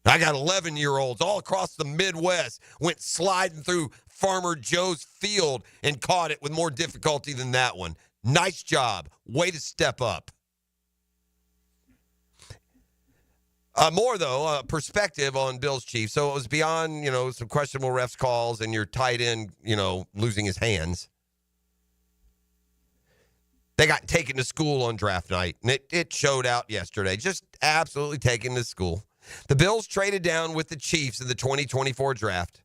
I got 11-year-olds all across the Midwest went sliding through Farmer Joe's field and caught it with more difficulty than that one. Nice job. Way to step up. More, though, perspective on Bills Chiefs. So it was beyond, some questionable refs calls and your tight end, losing his hands. They got taken to school on draft night, and it showed out yesterday. Just absolutely taken to school. The Bills traded down with the Chiefs in the 2024 draft.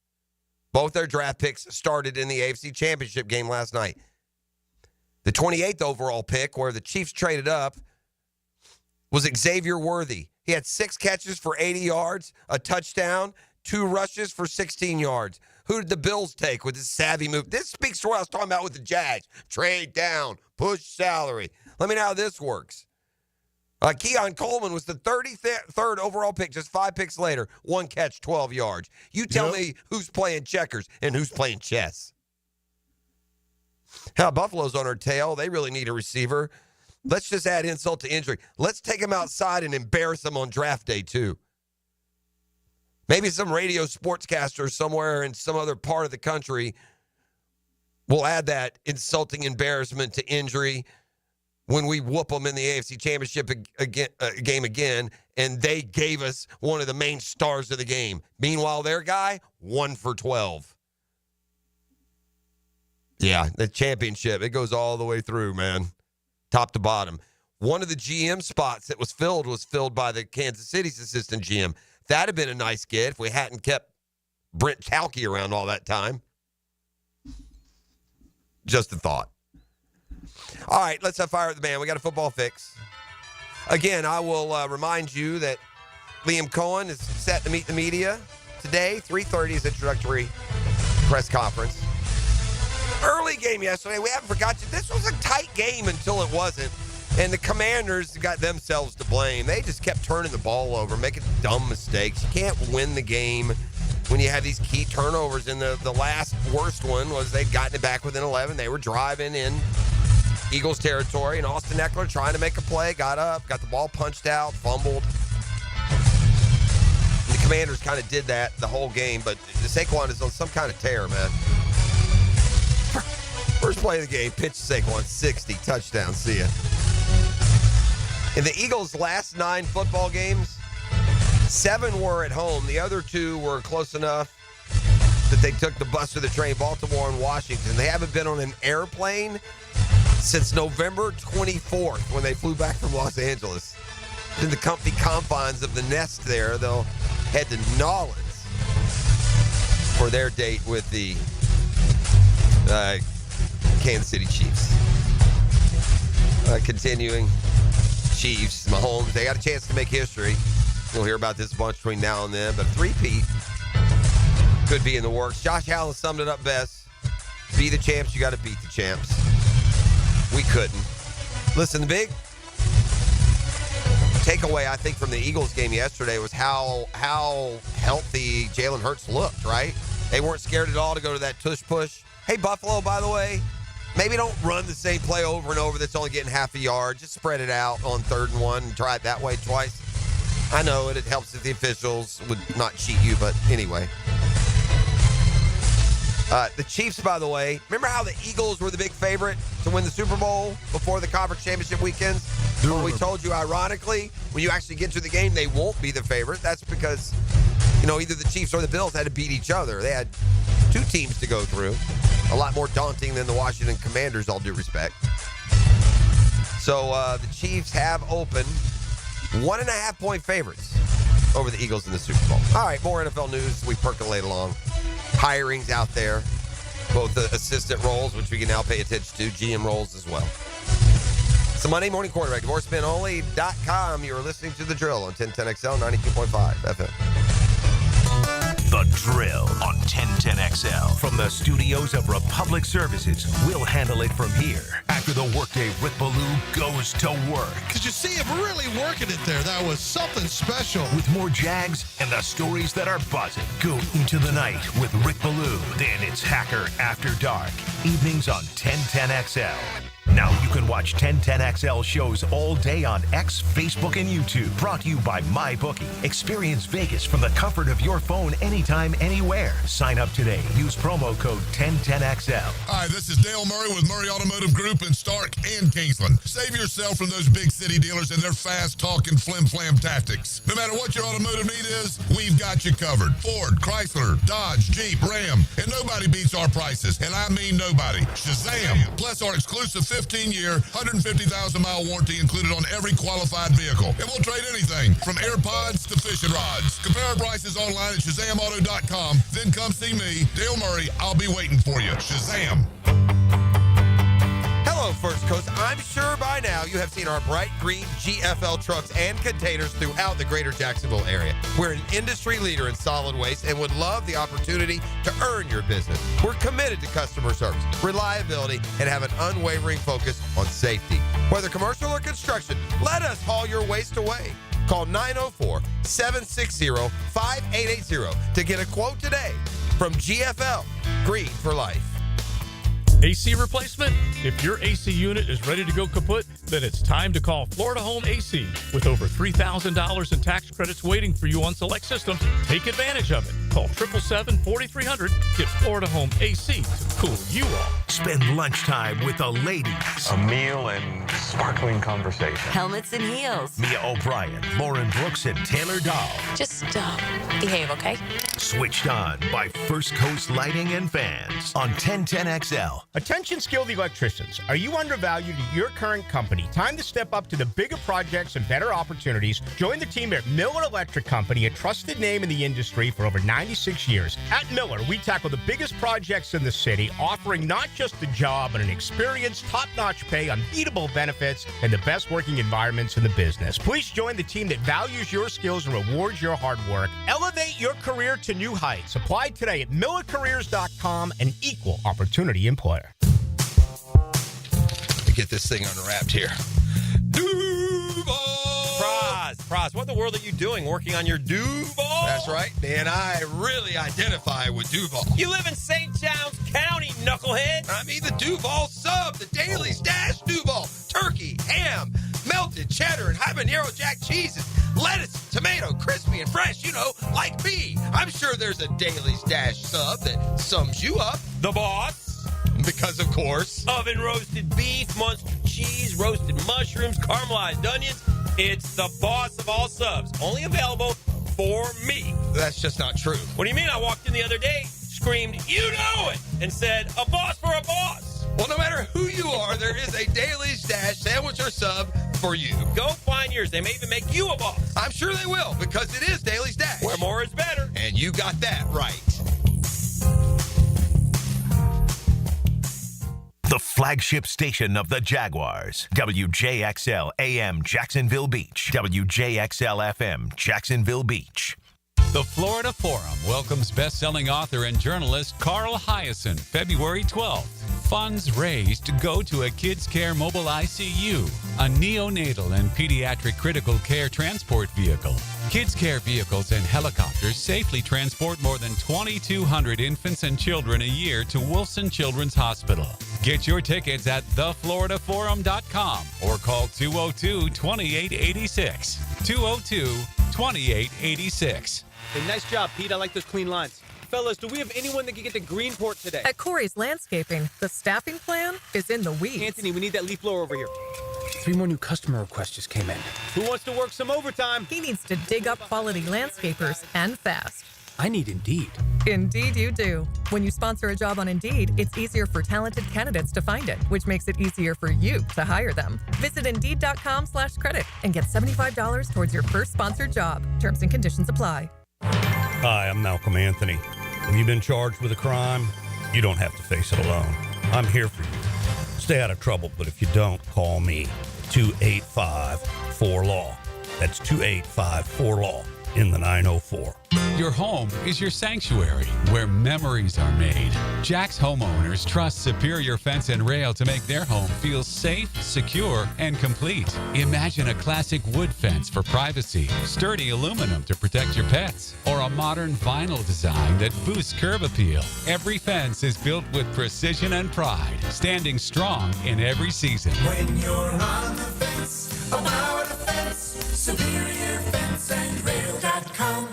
Both their draft picks started in the AFC Championship game last night. The 28th overall pick, where the Chiefs traded up, was Xavier Worthy. He had 6 catches for 80 yards, a touchdown, 2 rushes for 16 yards. Who did the Bills take with this savvy move? This speaks to what I was talking about with the Jags. Trade down, push salary. Let me know how this works. Keon Coleman was the 33rd overall pick, just 5 picks later. 1 catch, 12 yards. You tell me who's playing checkers and who's playing chess. Hell, Buffalo's on our tail. They really need a receiver. Let's just add insult to injury. Let's take him outside and embarrass him on draft day, too. Maybe some radio sportscaster somewhere in some other part of the country will add that insulting embarrassment to injury when we whoop them in the AFC Championship game again, and they gave us one of the main stars of the game. Meanwhile, their guy, 1 for 12. Yeah, the championship, it goes all the way through, man. Top to bottom. One of the GM spots that was filled by the Kansas City's assistant GM. That'd have been a nice get if we hadn't kept Brent Talkey around all that time. Just a thought. All right, let's fire at the band. We got a football fix. Again, I will remind you that Liam Cohen is set to meet the media today. 3:30 is introductory press conference. Early game yesterday. We haven't forgot you. This was a tight game until it wasn't. And the Commanders got themselves to blame. They just kept turning the ball over, making dumb mistakes. You can't win the game when you have these key turnovers. And the last worst one was they'd gotten it back within 11. They were driving in Eagles territory, and Austin Eckler trying to make a play, got up, got the ball punched out, fumbled. And the Commanders kind of did that the whole game, but Saquon is on some kind of tear, man. First play of the game, pitch Saquon, 60, touchdown, see ya. In the Eagles' last 9 football games, 7 were at home. The other 2 were close enough that they took the bus or the train, Baltimore and Washington. They haven't been on an airplane since November 24th when they flew back from Los Angeles. In the comfy confines of the nest there, they'll head to Nolens for their date with the Kansas City Chiefs. Continuing, Chiefs, Mahomes, they got a chance to make history. We'll hear about this a bunch between now and then, but a three-peat could be in the works. Josh Allen summed it up best. Be the champs, you got to beat the champs. We couldn't. Listen, the big takeaway, I think, from the Eagles game yesterday was how healthy Jalen Hurts looked, right? They weren't scared at all to go to that tush-push. Hey, Buffalo, by the way, maybe don't run the same play over and over that's only getting half a yard. Just spread it out on 3rd and 1 and try it that way twice. I know it helps if the officials would not cheat you, but anyway. The Chiefs, by the way, remember how the Eagles were the big favorite to win the Super Bowl before the conference championship weekends? Well, we told you, ironically, when you actually get to the game, they won't be the favorite. That's because, either the Chiefs or the Bills had to beat each other. They had 2 teams to go through. A lot more daunting than the Washington Commanders, all due respect. So the Chiefs have opened 1.5-point favorites over the Eagles in the Super Bowl. All right, more NFL news. We percolate along. Hirings out there. both the assistant roles, which we can now pay attention to, GM roles as well. It's the Monday Morning Quarterback, DivorceManOnly.com. You're listening to The Drill on 1010XL 92.5 FM. The Drill on 1010XL. From the studios of Republic Services, we'll handle it from here. After the workday, Rick Ballou goes to work. Did you see him really working it there? That was something special. With more Jags and the stories that are buzzing. Go into the night with Rick Ballou. Then it's Hacker After Dark. Evenings on 1010XL. Now you can watch 1010XL shows all day on X, Facebook, and YouTube. Brought to you by MyBookie. Experience Vegas from the comfort of your phone anytime, anywhere. Sign up today. Use promo code 1010XL. Hi, this is Dale Murray with Murray Automotive Group in Stark and Kingsland. Save yourself from those big city dealers and their fast-talking flim-flam tactics. No matter what your automotive need is, we've got you covered. Ford, Chrysler, Dodge, Jeep, Ram, and nobody beats our prices. And I mean nobody. Shazam! Plus our exclusive 15-year, 150,000-mile warranty included on every qualified vehicle. And we'll trade anything from AirPods to fishing rods. Compare our prices online at ShazamAuto.com. Then come see me, Dale Murray. I'll be waiting for you. Shazam! Hello, First Coast. I'm sure by now you have seen our bright green GFL trucks and containers throughout the greater Jacksonville area. We're an industry leader in solid waste and would love the opportunity to earn your business. We're committed to customer service, reliability, and have an unwavering focus on safety. Whether commercial or construction, let us haul your waste away. Call 904-760-5880 to get a quote today from GFL, Green for Life. AC replacement? If your AC unit is ready to go kaput, then it's time to call Florida Home AC. With over $3,000 in tax credits waiting for you on select systems, take advantage of it. Call 777-4300. Get Florida Home AC to cool you off. Spend lunchtime with the ladies. A meal and sparkling conversation. Helmets and heels. Mia O'Brien, Lauren Brooks, and Taylor Dahl. Just behave, okay? Switched on by First Coast Lighting and Fans on 1010XL. Attention skilled electricians. Are you undervalued at your current company? Time to step up to the bigger projects and better opportunities. Join the team at Miller Electric Company, a trusted name in the industry for over 96 years. At Miller, we tackle the biggest projects in the city, offering not just the job, but an experienced, top-notch pay, unbeatable benefits, and the best working environments in the business. Please join the team that values your skills and rewards your hard work. Elevate your career to new heights. Apply today at millercareers.com, an equal opportunity employer. Get this thing unwrapped here. Praz, what in the world are you doing working on your Duval? That's right, man. I really identify with Duval. You live in St. John's County, knucklehead. I mean the Duval sub, the Dailies Dash Duval. Turkey, ham, melted cheddar, and habanero jack cheeses. Lettuce, tomato, crispy and fresh, like me. I'm sure there's a Dailies Dash sub that sums you up. The boss. Because, of course, oven roasted beef, Munster cheese, roasted mushrooms, caramelized onions. It's the boss of all subs. Only available for me. That's just not true. What do you mean? I walked in the other day, screamed, "You know it!" and said, "A boss for a boss." Well, no matter who you are, there is a Dailies Dash sandwich or sub for you. Go find yours. They may even make you a boss. I'm sure they will, because it is Dailies Dash. Where more is better. And you got that right. The flagship station of the Jaguars. WJXL AM Jacksonville Beach. WJXL FM Jacksonville Beach. The Florida Forum welcomes best-selling author and journalist Carl Hyacin, February 12th. Funds raised go to a Kids Care Mobile ICU, a neonatal and pediatric critical care transport vehicle. Kids Care vehicles and helicopters safely transport more than 2,200 infants and children a year to Wilson Children's Hospital. Get your tickets at thefloridaforum.com or call 202-2886. 202-2886. Hey, nice job, Pete. I like those clean lines. Fellas, do we have anyone that can get to Greenport today? At Corey's Landscaping, the staffing plan is in the weeds. Anthony, we need that leaf blower over here. 3 more new customer requests just came in. Who wants to work some overtime? He needs to dig up quality landscapers and fast. I need Indeed. Indeed you do. When you sponsor a job on Indeed, it's easier for talented candidates to find it, which makes it easier for you to hire them. Visit Indeed.com/credit and get $75 towards your first sponsored job. Terms and conditions apply. Hi, I'm Malcolm Anthony. Have you been charged with a crime? You don't have to face it alone. I'm here for you. Stay out of trouble, but if you don't, call me. 285-4LAW. That's 285-4LAW in the 904. Your home is your sanctuary where memories are made. Jack's homeowners trust Superior Fence and Rail to make their home feel safe, secure, and complete. Imagine a classic wood fence for privacy, sturdy aluminum to protect your pets, or a modern vinyl design that boosts curb appeal. Every fence is built with precision and pride, standing strong in every season. When you're on the fence, about a fence, SuperiorFenceandRail.com.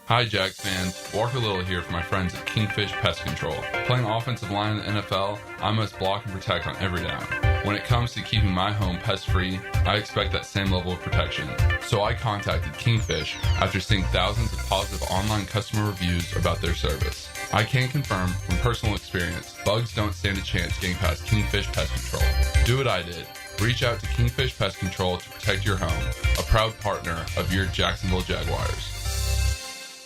Hi, Jags fans. Walker Little here for my friends at Kingfish Pest Control. Playing offensive line in the NFL, I must block and protect on every down. When it comes to keeping my home pest-free, I expect that same level of protection. So I contacted Kingfish after seeing thousands of positive online customer reviews about their service. I can confirm from personal experience, bugs don't stand a chance getting past Kingfish Pest Control. Do what I did. Reach out to Kingfish Pest Control to protect your home, a proud partner of your Jacksonville Jaguars.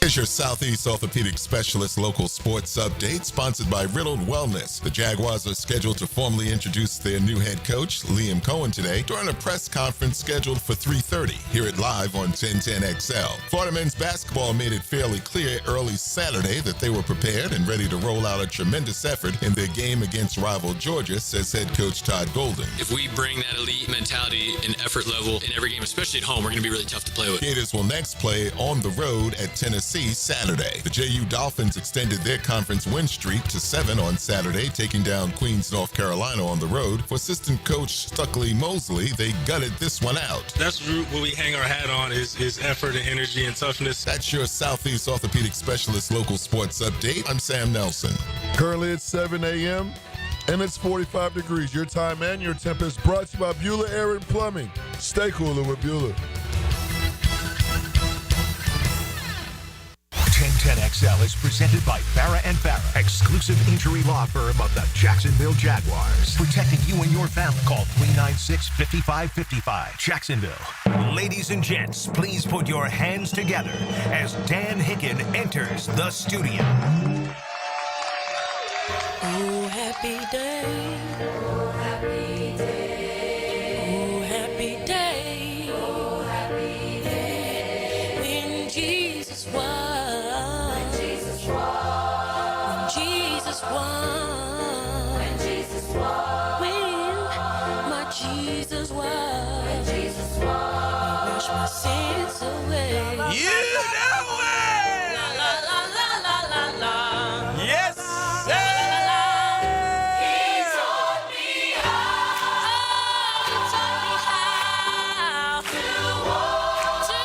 Here's your Southeast Orthopedic Specialist local sports update, sponsored by Riddle Wellness. The Jaguars are scheduled to formally introduce their new head coach, Liam Cohen, today during a press conference scheduled for 3:30. Hear it live on 1010XL. Florida men's basketball made it fairly clear early Saturday that they were prepared and ready to roll out a tremendous effort in their game against rival Georgia, says head coach Todd Golden. If we bring that elite mentality and effort level in every game, especially at home, we're going to be really tough to play with. Gators will next play on the road at Tennessee Saturday. The JU Dolphins extended their conference win streak to 7 on Saturday, taking down Queens, North Carolina on the road. For assistant coach Stuckley Mosley, they gutted this one out. That's what we hang our hat on is effort and energy and toughness. That's your Southeast Orthopedic Specialist local sports update. I'm Sam Nelson. Currently it's 7 a.m. and it's 45 degrees. Your time and your temp is brought to you by Beulah Air and Plumbing. Stay cooler with Beulah. 1010XL is presented by Farrah & Farrah, exclusive injury law firm of the Jacksonville Jaguars. Protecting you and your family. Call 396-5555. Jacksonville. Ladies and gents, please put your hands together as Dan Hicken enters the studio. Oh, happy day. Oh, happy day. Oh, happy day. Oh, happy day. When Jesus was. When Jesus was, when my Jesus was, when Jesus was, wash my sins away. You know it! La la la la la la la. Yes, sir! He taught me how. He taught me how to walk, to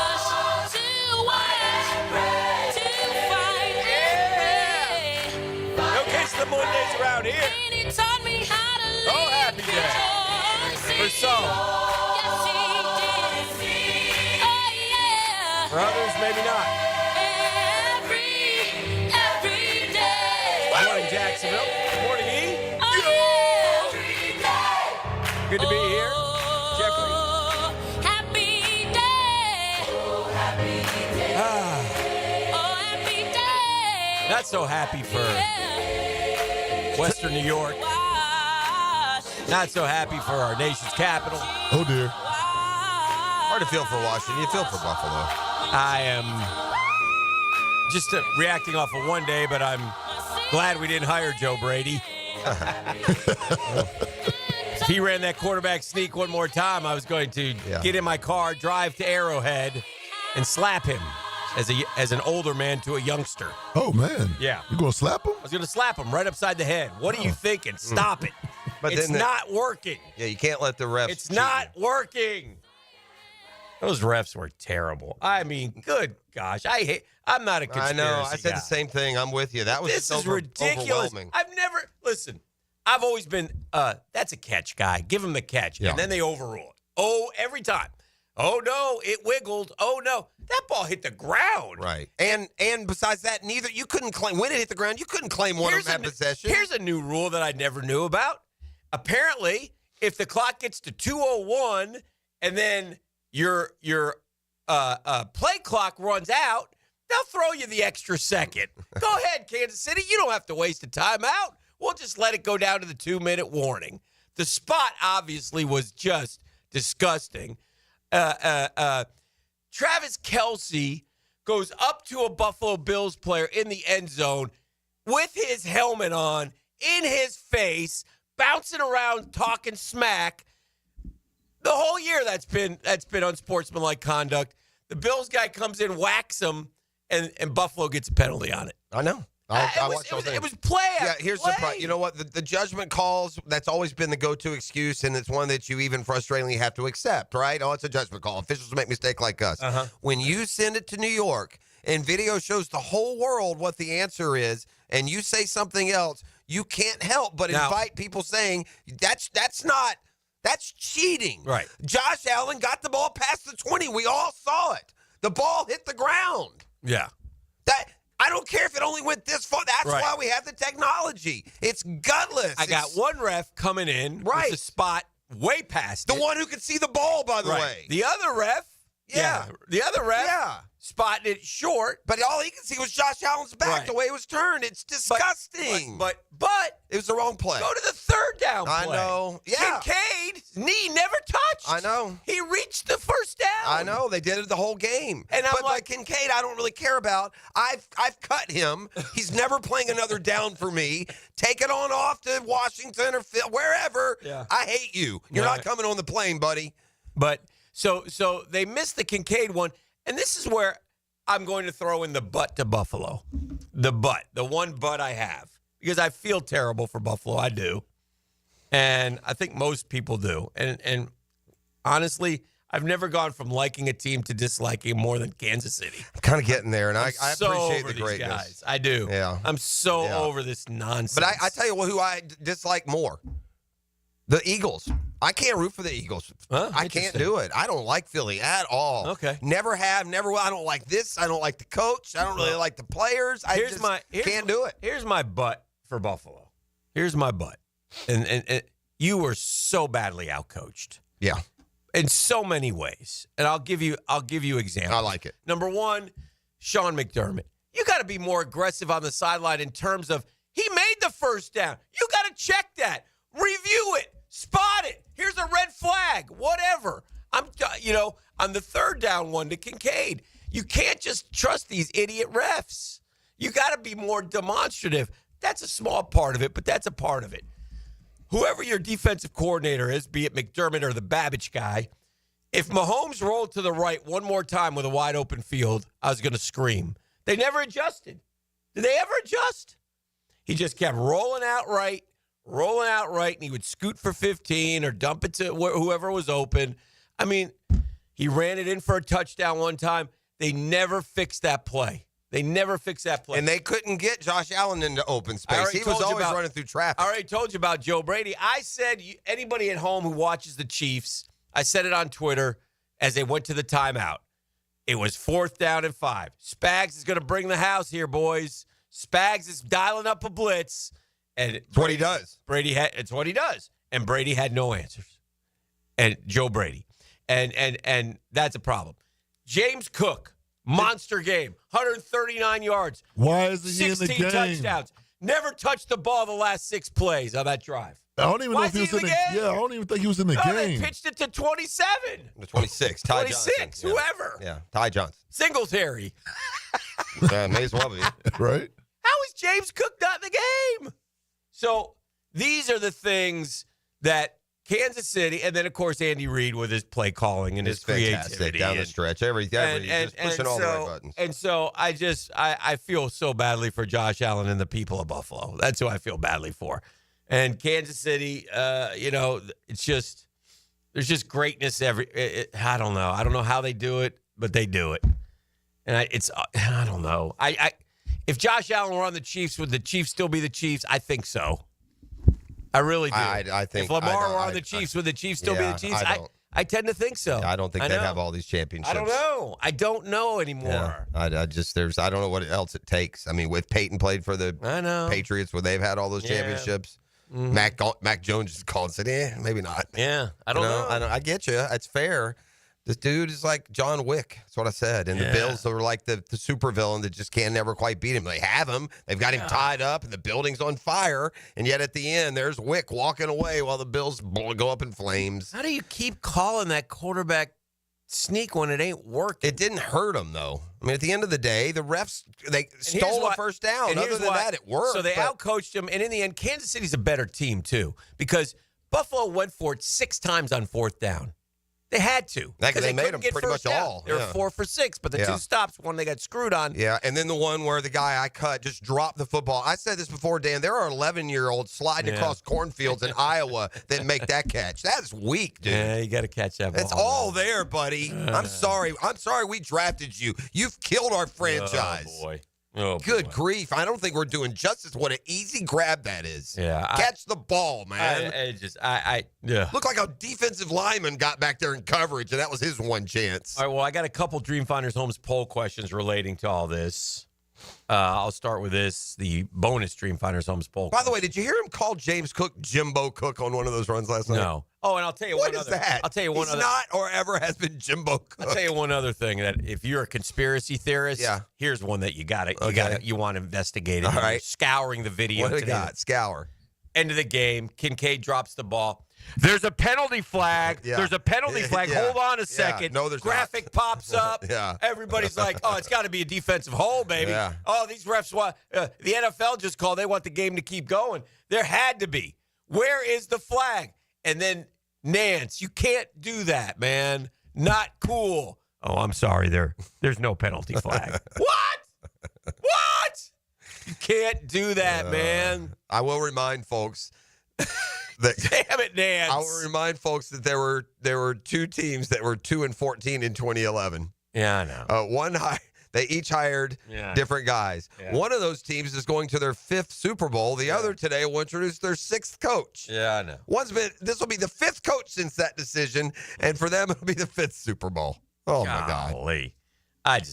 wash, to fight. The Mondays around here. And he taught me how to live. Oh, happy day. For some. Yes, he did. Oh, yeah. For others, maybe not. Every day. Good morning, Jacksonville. Good morning, E. Oh, yeah. Every day. Good to be here. Jeffrey. Happy day. Oh, happy day. Oh, happy day. Not so happy for Western New York. Not so happy for our nation's capital. Oh, dear. Hard to feel for Washington. You feel for Buffalo. I am just reacting off of one day, but I'm glad we didn't hire Joe Brady. If he ran that quarterback sneak one more time, I was going to get in my car, drive to Arrowhead, and slap him as an older man to a youngster. Oh, man. Yeah. You going to slap him? I was going to slap him right upside the head. What are you thinking? Stop it. But it's not working. Yeah, you can't let the refs. It's not working. Those refs were terrible. I mean, good gosh. I'm not a conspiracy I know. I said guy. the same thing. I'm with you. That was This just is ridiculous. overwhelming. I've always been, that's a catch guy. Give him the catch. Yeah. And then they overrule it. Oh, every time. Oh, no, it wiggled. Oh, no. That ball hit the ground. Right. And besides that, you couldn't claim, when it hit the ground, you couldn't claim one of them had possession. Here's a new rule that I never knew about. Apparently, if the clock gets to 2:01 and then your play clock runs out, they'll throw you the extra second. Go ahead, Kansas City. You don't have to waste a timeout. We'll just let it go down to the 2-minute warning. The spot obviously was just disgusting. Travis Kelce goes up to a Buffalo Bills player in the end zone with his helmet on, in his face, bouncing around, talking smack. The whole year that's been unsportsmanlike conduct. The Bills guy comes in, whacks him, and Buffalo gets a penalty on it. I know. It was play. Yeah, here's the problem. You know what? The judgment calls, that's always been the go-to excuse, and it's one that you even frustratingly have to accept, right? Oh, it's a judgment call. Officials make mistakes like us. When you send it to New York and video shows the whole world what the answer is, and you say something else, you can't help but invite people saying, that's cheating. Right. Josh Allen got the ball past the 20. We all saw it. The ball hit the ground. Yeah. I don't care if it only went this far. That's why we have the technology. It's gutless. I got one ref coming in with the spot way past the one who could see the ball, by the way. The other ref, spotted it short. But all he could see was Josh Allen's back, the way it was turned. It's disgusting. But it was the wrong play. Go to the third down play. I know. Yeah. Kincaid's knee never touched. I know. He reached the first down. I know. They did it the whole game. And but Kincaid, I don't really care about. I've cut him. He's never playing another down for me. Take it on off to Washington or wherever. Yeah. I hate you. You're not coming on the plane, buddy. But so they missed the Kincaid one. And this is where I'm going to throw in the butt to Buffalo. The one butt I have. Because I feel terrible for Buffalo. I do. And I think most people do. And honestly, I've never gone from liking a team to disliking more than Kansas City. I'm kind of getting there, and I appreciate over the greatness. These guys. I do. Yeah. I'm so over this nonsense. But I tell you who I dislike more. The Eagles. I can't root for the Eagles. I can't do it. I don't like Philly at all. Okay. Never have, never will. I don't like this. I don't like the coach. I don't really like the players. I can't do it. Here's my butt for Buffalo. Here's my butt. And you were so badly outcoached. Yeah. In so many ways. And I'll give you examples. I like it. Number one, Sean McDermott. You got to be more aggressive on the sideline in terms of he made the first down. You got to check that. Review it. Spot it. Here's a red flag. Whatever. On the third down one to Kincaid, you can't just trust these idiot refs. You got to be more demonstrative. That's a small part of it, but that's a part of it. Whoever your defensive coordinator is, be it McDermott or the Babbage guy, if Mahomes rolled to the right one more time with a wide open field, I was going to scream. They never adjusted. Did they ever adjust? He just kept rolling out right, and he would scoot for 15 or dump it to whoever was open. I mean, he ran it in for a touchdown one time. They never fixed that play. And they couldn't get Josh Allen into open space. He was always running through traffic. I already told you about Joe Brady. I said, anybody at home who watches the Chiefs, I said it on Twitter as they went to the timeout. It was 4th down and 5. Spags is going to bring the house here, boys. Spags is dialing up a blitz. And it's what he does. It's what he does. And Brady had no answers. And Joe Brady. And that's a problem. James Cook, monster game, 139 yards. Why isn't he in the game? 16 touchdowns. Never touched the ball the last 6 plays on that drive. I don't even know if he was in the game. Yeah, I don't even think he was in the game. They pitched it to 27. The 26. Ty 26, Johnson. whoever. Yeah, Ty Johnson. Singletary. May as well be. Right? How is James Cook not in the game? So these are the things that Kansas City, and then, of course, Andy Reid with his play calling and his creativity. Down the stretch. He's just pushing all the right buttons. And so I feel so badly for Josh Allen and the people of Buffalo. That's who I feel badly for. And Kansas City, it's just, there's just greatness I don't know. I don't know how they do it, but they do it. And I don't know. If Josh Allen were on the Chiefs, would the Chiefs still be the Chiefs? I think so. I really do. I think if Lamar were on the Chiefs, would the Chiefs still be the Chiefs? I tend to think so. I don't think they'd have all these championships. I don't know anymore. Yeah, I don't know what else it takes. I mean, with Peyton played for the Patriots, where they've had all those championships. Mm-hmm. Mac Jones just called and said, maybe not. Yeah, I don't know. I get you. It's fair. This dude is like John Wick. That's what I said. And the Bills are like the supervillain that just can never quite beat him. They have him. They've got him tied up, and the building's on fire. And yet at the end, there's Wick walking away while the Bills go up in flames. How do you keep calling that quarterback sneak when it ain't working? It didn't hurt him, though. I mean, at the end of the day, the refs, they stole a first down. Other than that, it worked. So they outcoached him. And in the end, Kansas City's a better team, too, because Buffalo went for it 6 times on 4th down. They had to. Because they made them pretty much all. They were 4 for 6, but the 2 stops, one they got screwed on. Yeah, and then the one where the guy I cut just dropped the football. I said this before, Dan. There are 11-year-olds sliding across cornfields in Iowa that make that catch. That is weak, dude. Yeah, you got to catch that ball. It's all there, buddy. I'm sorry. I'm sorry we drafted you. You've killed our franchise. Oh, boy. Good grief. I don't think we're doing justice. What an easy grab that is. Yeah. Catch the ball, man. Yeah. Looked like a defensive lineman got back there in coverage, and that was his one chance. All right, well, I got a couple Dream Finders Homes poll questions relating to all this. I'll start with this, the bonus Dream Finders Homes poll. By the way, did you hear him call James Cook Jimbo Cook on one of those runs last night? No. Oh, and I'll tell you what one is other. that? I'll tell you one He's other. not or ever has been Jimbo Cook. I'll tell you one other thing, that if you're a conspiracy theorist, here's one that you want investigated. All right. You're scouring the video. What do we today. got? Scour. End of the game. Kincaid drops the ball. There's a penalty flag. Yeah. There's a penalty flag. Yeah. Hold on a second. No, there's Graphic not. pops up. Yeah. Everybody's like, oh, it's got to be a defensive hold, baby. Yeah. Oh, these refs want the NFL just called. They want the game to keep going. There had to be. Where is the flag? And then Nance, you can't do that, man. Not cool. Oh, I'm sorry. There's no penalty flag. What? You can't do that, man. I will remind folks Damn it, Nance. I will remind folks that there were 2 teams that were 2-14 in 2011. Yeah, I know. They each hired different guys. Yeah. One of those teams is going to their 5th Super Bowl. The other today will introduce their 6th coach. Yeah, I know. This will be the 5th coach since that decision, and for them it'll be the 5th Super Bowl. Oh my God. God.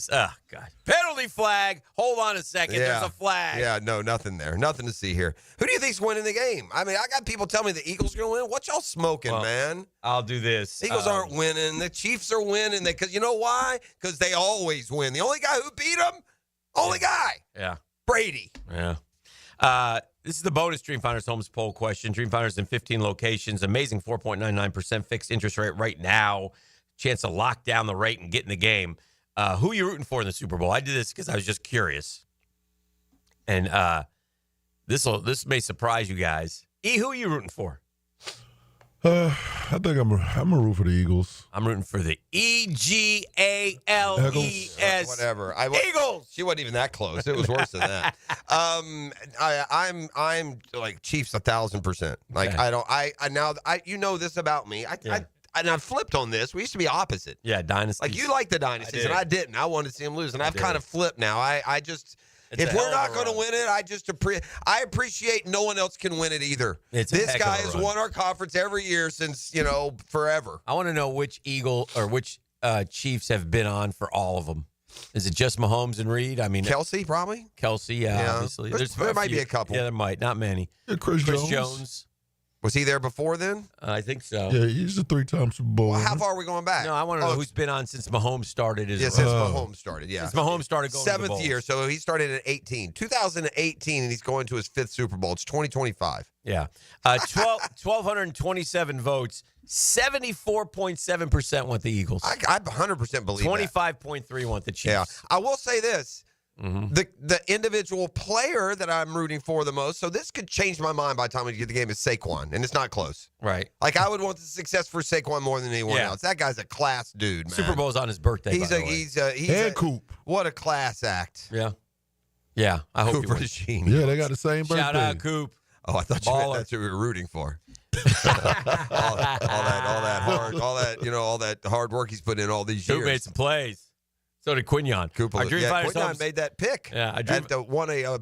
Penalty flag. Hold on a second. Yeah. There's a flag. Yeah, no, nothing there. Nothing to see here. Who do you think's winning the game? I mean, I got people telling me the Eagles are going to win. What y'all smoking, man? I'll do this. Eagles aren't winning. The Chiefs are winning. Because you know why? Because they always win. The only guy who beat them, Yeah. Brady. Yeah. This is the bonus Dream Finders Homes poll question. Dream Finders in 15 locations. Amazing 4.99% fixed interest rate right now. Chance to lock down the rate and get in the game. Who are you rooting for in the Super Bowl? I did this because I was just curious. And this may surprise you guys. Who are you rooting for? I think I'm a root for the Eagles. I'm rooting for the EGALES. Whatever. Eagles. She wasn't even that close. It was worse than that. I'm like Chiefs 1,000%. Like Okay. you know this about me. And I flipped on this. We used to be opposite. Yeah, dynasties. Like you like the dynasties, and I didn't. I wanted to see them lose, and I've kind of flipped now. I just. If we're not going to win it, I appreciate no one else can win it either. This guy has won our conference every year since, forever. I want to know which which Chiefs have been on for all of them. Is it just Mahomes and Reed? I mean, Kelsey, probably. Kelsey, obviously. There might be a couple. Yeah, there might. Not many. Yeah, Chris Jones. Was he there before then? I think so. Yeah, he's a 3-time Super Bowl. Well, how far are we going back? No, I want to know who's been on since Mahomes started. Since Mahomes started, yeah. Since Mahomes started going to the 7th Bowls. year, so he started at 2018, and he's going to his 5th Super Bowl. It's 2025. Yeah. 1,227 votes. 74.7% want the Eagles. I 100% believe 25.3 want the Chiefs. Yeah. I will say this. Mm-hmm. The individual player that I'm rooting for the most, so this could change my mind by the time we get the game, is Saquon, and it's not close. Right. Like, I would want the success for Saquon more than anyone else. That guy's a class dude, man. Super Bowl's on his birthday, by the way. He's Coop. What a class act. Yeah. Yeah. I hope Cooper he Gene. Yeah, they got the same birthday. Shout out, Coop. Oh, I thought that's who we were rooting for. all that hard work he's put in all these years. Coop made some plays. So did Quignon. Quignon made that pick. Yeah, won a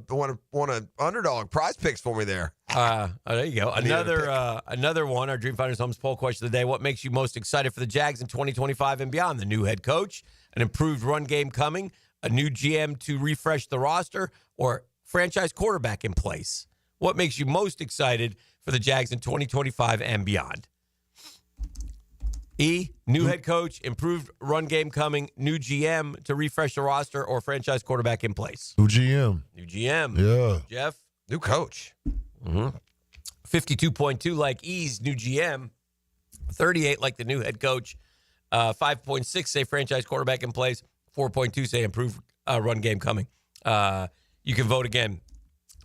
underdog prize picks for me there. There you go. Another one. Our Dream Finders Homes poll question of the day: what makes you most excited for the Jags in 2025 and beyond? The new head coach, an improved run game coming, a new GM to refresh the roster, or franchise quarterback in place? What makes you most excited for the Jags in 2025 and beyond? New head coach, improved run game coming, new GM to refresh the roster, or franchise quarterback in place. New GM. New GM. Yeah. Jeff? New coach. 52.2 like E's new GM. 38 like the new head coach. 5.6 say franchise quarterback in place. 4.2 say improved run game coming. You can vote again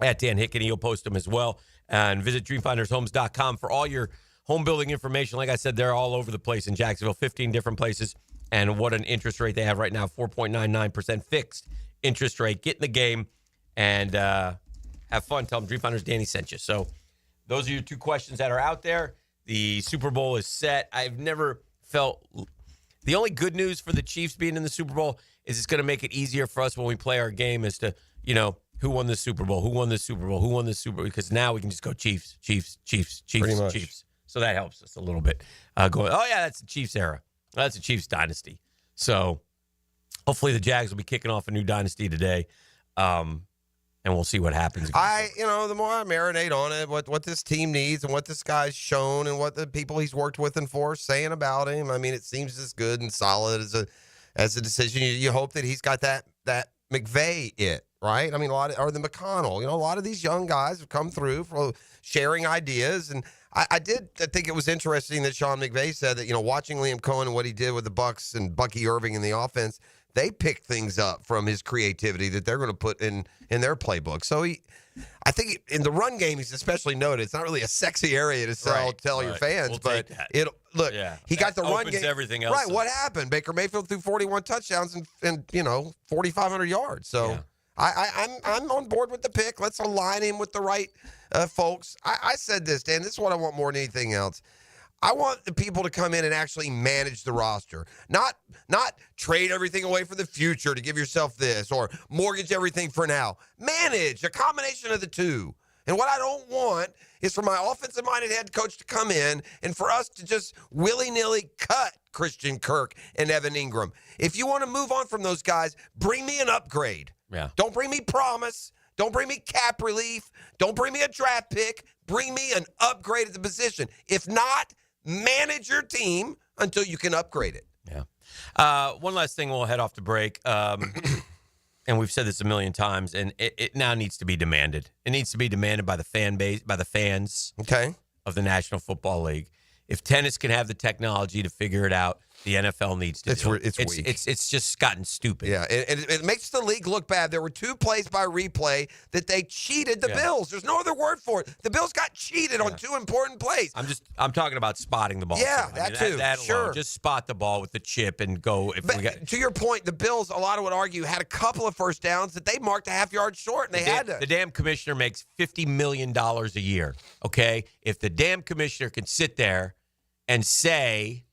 at Dan Hicken. He'll post them as well. And visit dreamfindershomes.com for all your home building information. Like I said, they're all over the place in Jacksonville, 15 different places. And what an interest rate they have right now, 4.99% fixed interest rate. Get in the game and have fun. Tell them Dreamfinders Danny sent you. So those are your two questions that are out there. The Super Bowl is set. I've never felt – the only good news for the Chiefs being in the Super Bowl is it's going to make it easier for us when we play our game as to, who won the Super Bowl, who won the Super Bowl, who won the Super Bowl, because now we can just go Chiefs, Chiefs, Chiefs, Chiefs, Pretty much. Chiefs. So that helps us a little bit. Going, oh, yeah, that's the Chiefs era. That's the Chiefs dynasty. So hopefully the Jags will be kicking off a new dynasty today, and we'll see what happens. The more I marinate on it, what this team needs and what this guy's shown and what the people he's worked with and for are saying about him, I mean, it seems as good and solid as a decision. You hope that he's got that McVay right? I mean, or the McConnell. A lot of these young guys have come through for sharing ideas, and I think it was interesting that Sean McVay said that, watching Liam Cohen and what he did with the Bucs and Bucky Irving in the offense, they picked things up from his creativity that they're going to put in their playbook. So I think in the run game, he's especially noted. It's not really a sexy area to tell your fans, but he got the run game. Everything else. Right. What happened? Baker Mayfield threw 41 touchdowns and 4,500 yards. So. Yeah. I'm on board with the pick. Let's align him with the right folks. I said this, Dan. This is what I want more than anything else. I want the people to come in and actually manage the roster, not trade everything away for the future to give yourself this or mortgage everything for now. Manage, a combination of the two. And what I don't want is for my offensive-minded head coach to come in and for us to just willy-nilly cut Christian Kirk and Evan Ingram. If you want to move on from those guys, bring me an upgrade. Yeah. Don't bring me promise. Don't bring me cap relief. Don't bring me a draft pick. Bring me an upgrade at the position. If not, manage your team until you can upgrade it. Yeah. One last thing, we'll head off to break. And we've said this a million times, and it now needs to be demanded. It needs to be demanded by the fan base, by the fans of the National Football League. If tennis can have the technology to figure it out, the NFL needs to. It's weak. It's just gotten stupid. Yeah, it makes the league look bad. There were two plays by replay that they cheated the Bills. There's no other word for it. The Bills got cheated on two important plays. I'm talking about spotting the ball. Yeah, too. That sure. Alone. Just spot the ball with the chip and go. To your point, the Bills, a lot would argue, had a couple of first downs that they marked a half yard short, and they had to. The damn commissioner makes $50 million a year. Okay, if the damn commissioner can sit there and say,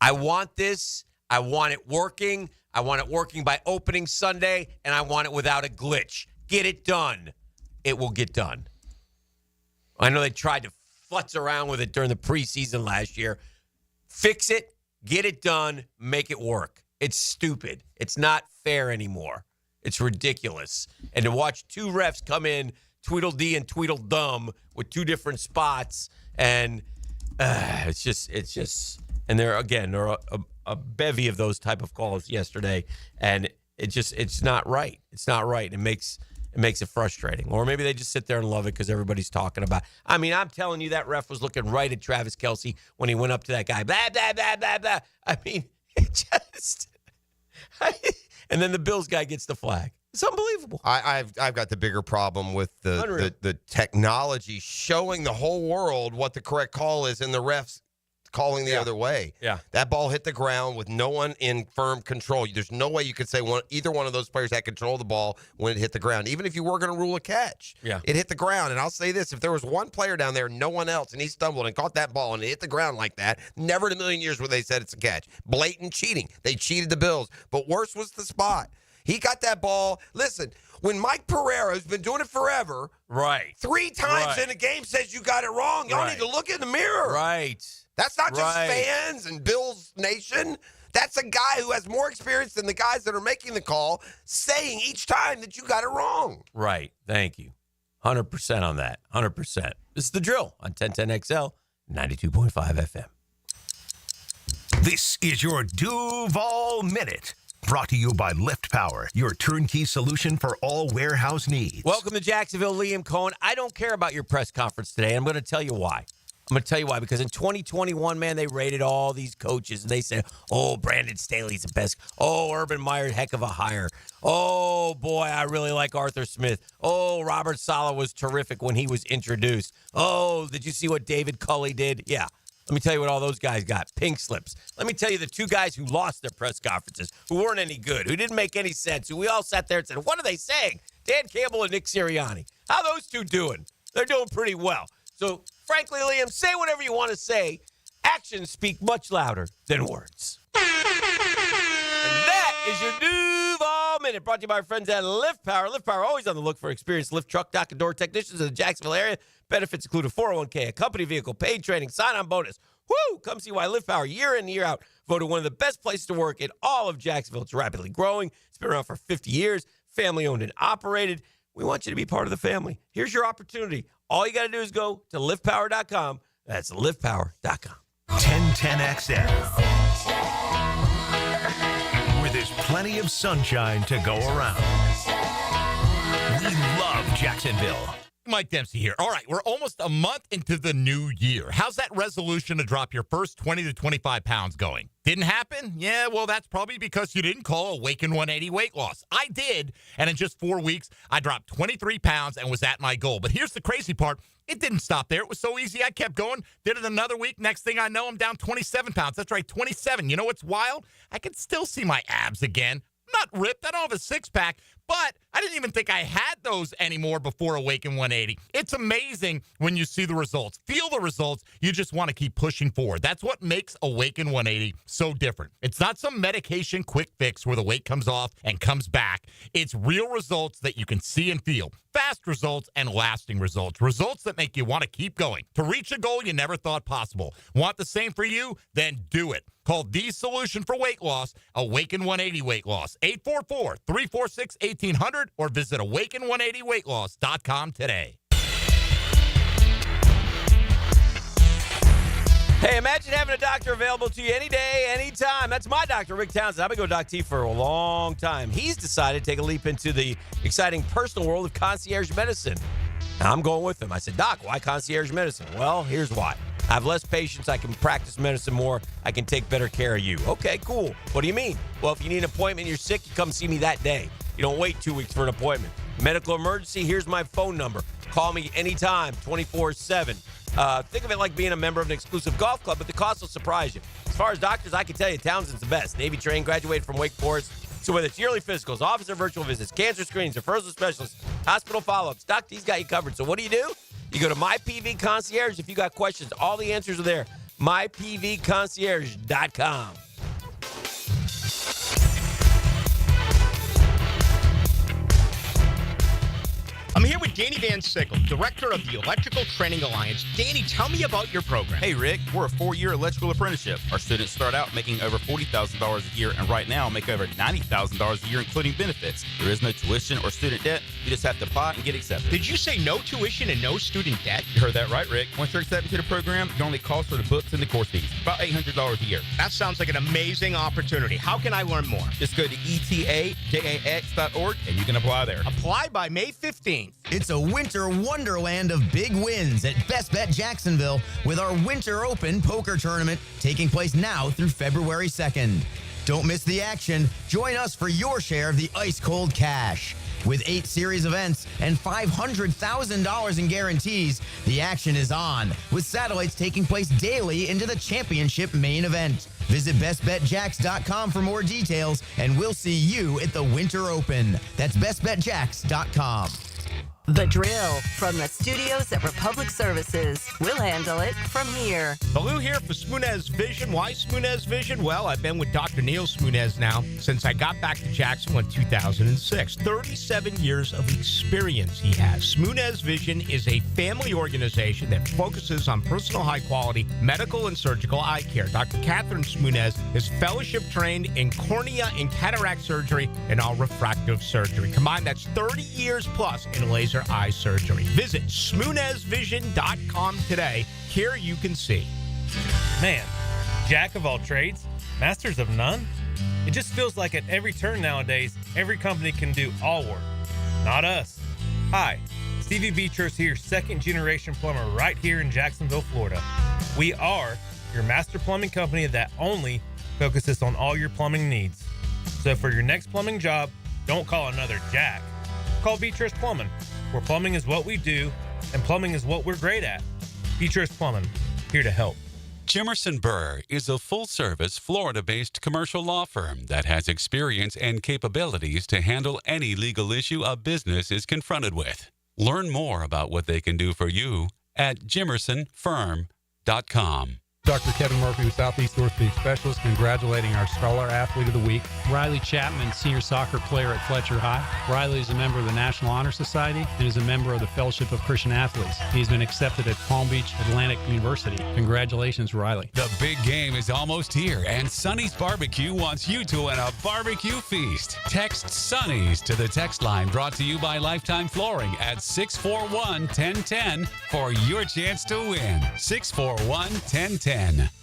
I want this. I want it working. I want it working by opening Sunday, and I want it without a glitch. Get it done. It will get done. I know they tried to futz around with it during the preseason last year. Fix it. Get it done. Make it work. It's stupid. It's not fair anymore. It's ridiculous. And to watch two refs come in, Tweedledee and Tweedledum, with two different spots, and it's just, and there are a bevy of those type of calls yesterday, and it's not right. It's not right. It makes it frustrating. Or maybe they just sit there and love it because everybody's talking about. I mean, I'm telling you, that ref was looking right at Travis Kelce when he went up to that guy. Blah blah blah blah blah. I mean, it just. And then the Bills guy gets the flag. It's unbelievable. I've got the bigger problem with the technology showing the whole world what the correct call is, and the refs calling the other way. Yeah. That ball hit the ground with no one in firm control. There's no way you could say either one of those players had control of the ball when it hit the ground, even if you were going to rule a catch. Yeah. It hit the ground. And I'll say this, if there was one player down there, no one else, and he stumbled and caught that ball and it hit the ground like that, never in a million years would they said it's a catch. Blatant cheating. They cheated the Bills. But worse was the spot. He got that ball. Listen, when Mike Pereira, who's been doing it forever, right, 3 times in a game says you got it wrong, y'all need to look in the mirror. Right. That's not just fans and Bills Nation. That's a guy who has more experience than the guys that are making the call, saying each time that you got it wrong. Right. Thank you. 100% on that. 100%. This is The Drill on 1010XL, 92.5 FM. This is your Duval Minute. Brought to you by Lift Power, your turnkey solution for all warehouse needs. Welcome to Jacksonville, Liam Cohen. I don't care about your press conference today. I'm going to tell you why. Because in 2021, man, they rated all these coaches, and they said, oh, Brandon Staley's the best. Oh, Urban Meyer, heck of a hire. Oh, boy, I really like Arthur Smith. Oh, Robert Saleh was terrific when he was introduced. Oh, did you see what David Culley did? Yeah. Let me tell you what all those guys got. Pink slips. Let me tell you the two guys who lost their press conferences, who weren't any good, who didn't make any sense, who we all sat there and said, what are they saying? Dan Campbell and Nick Sirianni. How are those two doing? They're doing pretty well. So, frankly, Liam, say whatever you want to say. Actions speak much louder than words. And that is your Duval Minute, brought to you by our friends at Lift Power. Lift Power, always on the look for experienced lift truck, dock, and door technicians in the Jacksonville area. Benefits include a 401k, a company vehicle, paid training, sign-on bonus. Woo! Come see why Lift Power, year in and year out, voted one of the best places to work in all of Jacksonville. It's rapidly growing. It's been around for 50 years, family-owned and operated. We want you to be part of the family. Here's your opportunity. All you got to do is go to liftpower.com. That's liftpower.com. 1010XL, where there's plenty of sunshine to go around. We love Jacksonville. Mike Dempsey here. All right, we're almost a month into the new year. How's that resolution to drop your first 20 to 25 pounds going? Didn't happen? Yeah, well, that's probably because you didn't call Awaken 180 weight loss. I did, and in just 4 weeks, I dropped 23 pounds and was at my goal. But here's the crazy part. It didn't stop there. It was so easy. I kept going. Did it another week. Next thing I know, I'm down 27 pounds. That's right, 27. You know what's wild? I can still see my abs again. I'm not ripped. I don't have a six-pack, but I didn't even think I had those anymore before Awaken 180. It's amazing when you see the results. Feel the results. You just want to keep pushing forward. That's what makes Awaken 180 so different. It's not some medication quick fix where the weight comes off and comes back. It's real results that you can see and feel. Fast results and lasting results. Results that make you want to keep going. To reach a goal you never thought possible. Want the same for you? Then do it. Call the solution for weight loss, Awaken 180 Weight Loss, 844-346-1800, or visit awaken180weightloss.com today. Hey, imagine having a doctor available to you any day, anytime. That's my doctor, Rick Townsend. I've been going to Doc T for a long time. He's decided to take a leap into the exciting personal world of concierge medicine. Now, I'm going with him. I said, Doc, why concierge medicine? Well, here's why. I have less patients. I can practice medicine more. I can take better care of you. Okay, cool. What do you mean? Well, if you need an appointment, you're sick, you come see me that day. You don't wait 2 weeks for an appointment. Medical emergency, here's my phone number. Call me anytime, 24/7. Think of it like being a member of an exclusive golf club, but the cost will surprise you. As far as doctors, I can tell you, Townsend's the best. Navy trained, graduated from Wake Forest. So whether it's yearly physicals, office or virtual visits, cancer screenings, referrals to specialists, hospital follow-ups, Doc T's got you covered. So what do? You go to MyPV Concierge. If you got questions, all the answers are there. MyPVConcierge.com. I'm here with Danny Van Sickle, director of the Electrical Training Alliance. Danny, tell me about your program. Hey, Rick, we're a 4-year electrical apprenticeship. Our students start out making over $40,000 a year and right now make over $90,000 a year, including benefits. There is no tuition or student debt. You just have to apply and get accepted. Did you say no tuition and no student debt? You heard that right, Rick. Once you're accepted to the program, your only cost for the books and the course fees, about $800 a year. That sounds like an amazing opportunity. How can I learn more? Just go to etajax.org and you can apply there. Apply by May 15th. It's a winter wonderland of big wins at Best Bet Jacksonville with our Winter Open Poker Tournament taking place now through February 2nd. Don't miss the action. Join us for your share of the ice-cold cash. With 8 series events and $500,000 in guarantees, the action is on, with satellites taking place daily into the championship main event. Visit bestbetjax.com for more details, and we'll see you at the Winter Open. That's bestbetjax.com. The Drill from the studios at Republic Services. We'll handle it from here. Baloo here for Smunez Vision. Why Smunez Vision? Well, I've been with Dr. Neil Smunez now since I got back to Jacksonville in 2006. 37 years of experience he has. Smunez Vision is a family organization that focuses on personal high-quality medical and surgical eye care. Dr. Catherine Smunez is fellowship trained in cornea and cataract surgery and all refractive surgery. Combined, that's 30 years plus in laser eye surgery. Visit smunezvision.com today. Here you can see. Man, jack of all trades, Masters of none? It just feels like at every turn nowadays, every company can do all work. Not us. Hi, Stevie Beachurst here, second-generation plumber right here in Jacksonville, Florida. We are your master plumbing company that only focuses on all your plumbing needs. So for your next plumbing job, don't call another Jack. Call Beachurst Plumbing, where plumbing is what we do and plumbing is what we're great at. Beachurst Plumbing, here to help. Jimerson Burr is a full-service, Florida-based commercial law firm that has experience and capabilities to handle any legal issue a business is confronted with. Learn more about what they can do for you at jimersonfirm.com. Dr. Kevin Murphy with Southeast Orthopedic Specialist, congratulating our Scholar Athlete of the Week. Riley Chapman, senior soccer player at Fletcher High. Riley is a member of the National Honor Society and is a member of the Fellowship of Christian Athletes. He's been accepted at Palm Beach Atlantic University. Congratulations, Riley. The big game is almost here, and Sonny's Barbecue wants you to win a barbecue feast. Text Sonny's to the text line brought to you by Lifetime Flooring at 641-1010 for your chance to win. 641-1010.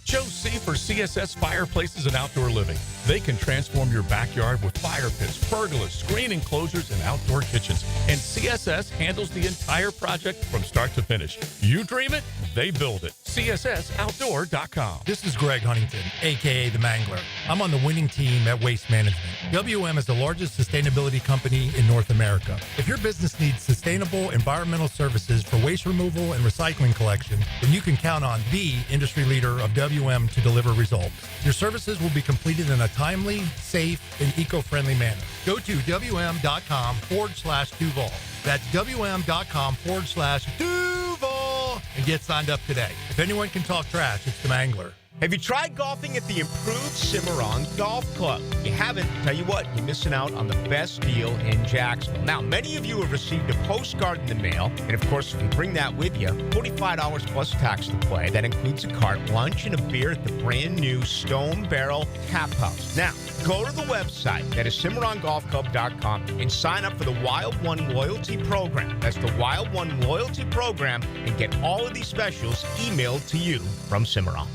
Choose C for CSS Fireplaces and Outdoor Living. They can transform your backyard with fire pits, pergolas, screen enclosures, and outdoor kitchens. And CSS handles the entire project from start to finish. You dream it, they build it. CSSOutdoor.com. This is Greg Huntington, a.k.a. The Mangler. I'm on the winning team at Waste Management. WM is the largest sustainability company in North America. If your business needs sustainable environmental services for waste removal and recycling collection, then you can count on the industry leader of WM to deliver results. Your services will be completed in a timely, safe, and eco-friendly manner. Go to WM.com/Duval. That's WM.com/Duval and get signed up today. If anyone can talk trash, it's the Mangler. Have you tried golfing at the improved Cimarron Golf Club? If you haven't, tell you what, you're missing out on the best deal in Jacksonville. Now, many of you have received a postcard in the mail, and of course, if you bring that with you, $45 plus tax to play. That includes a cart, lunch, and a beer at the brand new Stone Barrel Tap House. Now, go to the website, that is CimarronGolfClub.com, and sign up for the Wild One Loyalty Program. That's the Wild One Loyalty Program, and get all of these specials emailed to you from Cimarron.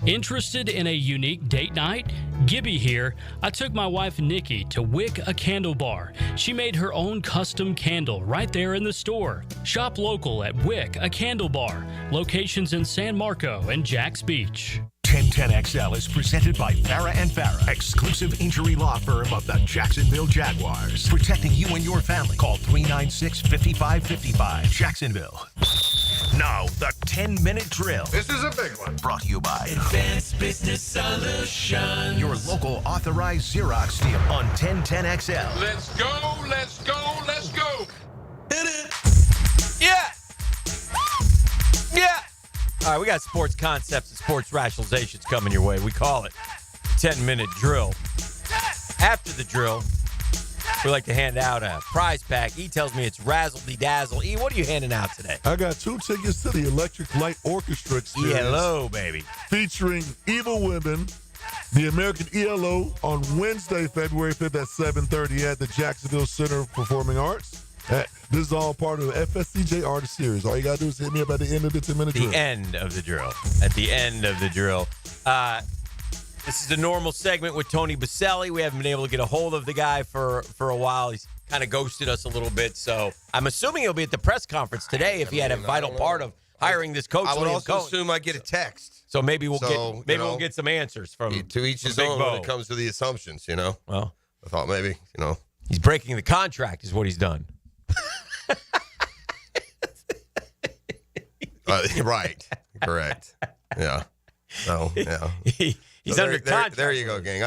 Interested in a unique date night? Gibby here. I took my wife Nikki to Wick a Candle Bar. She made her own custom candle right there in the store. Shop local at Wick a Candle Bar. Locations in San Marco and Jax Beach. 1010XL is presented by Farah & Farah, exclusive injury law firm of the Jacksonville Jaguars. Protecting you and your family. Call 396-5555. Jacksonville. Now, the 10-minute drill. This is a big one. Brought to you by Advanced Business Solutions. your local authorized Xerox deal on 1010XL. Let's go, let's go, let's go. Hit it. Yeah. Yeah. All right, we got sports concepts and sports rationalizations coming your way. We call it 10-minute drill. After the drill, we like to hand out a prize pack. E tells me it's razzle-de-dazzle. E, what are you handing out today? I got 2 tickets to the Electric Light Orchestra experience. ELO, baby. Featuring Evil Women, the American ELO, on Wednesday, February 5th at 7:30 at the Jacksonville Center of Performing Arts. This is all part of the FSCJ Artist Series. All you got to do is hit me up at the end of the 10-minute drill. The end of the drill. At the end of the drill. This is the normal segment with Tony Boselli. We haven't been able to get a hold of the guy for a while. He's kind of ghosted us a little bit. So I'm assuming he'll be at the press conference today if he had a vital part of hiring this coach. I would Liam also Cohen. assume I get a text. So maybe we'll get some answers from to each his Big own Bo. when it comes to the assumptions, you know? Well, I thought maybe, he's breaking the contract is what he's done. Right. Correct. Yeah. So, yeah. He's So under contract. There you go, gang.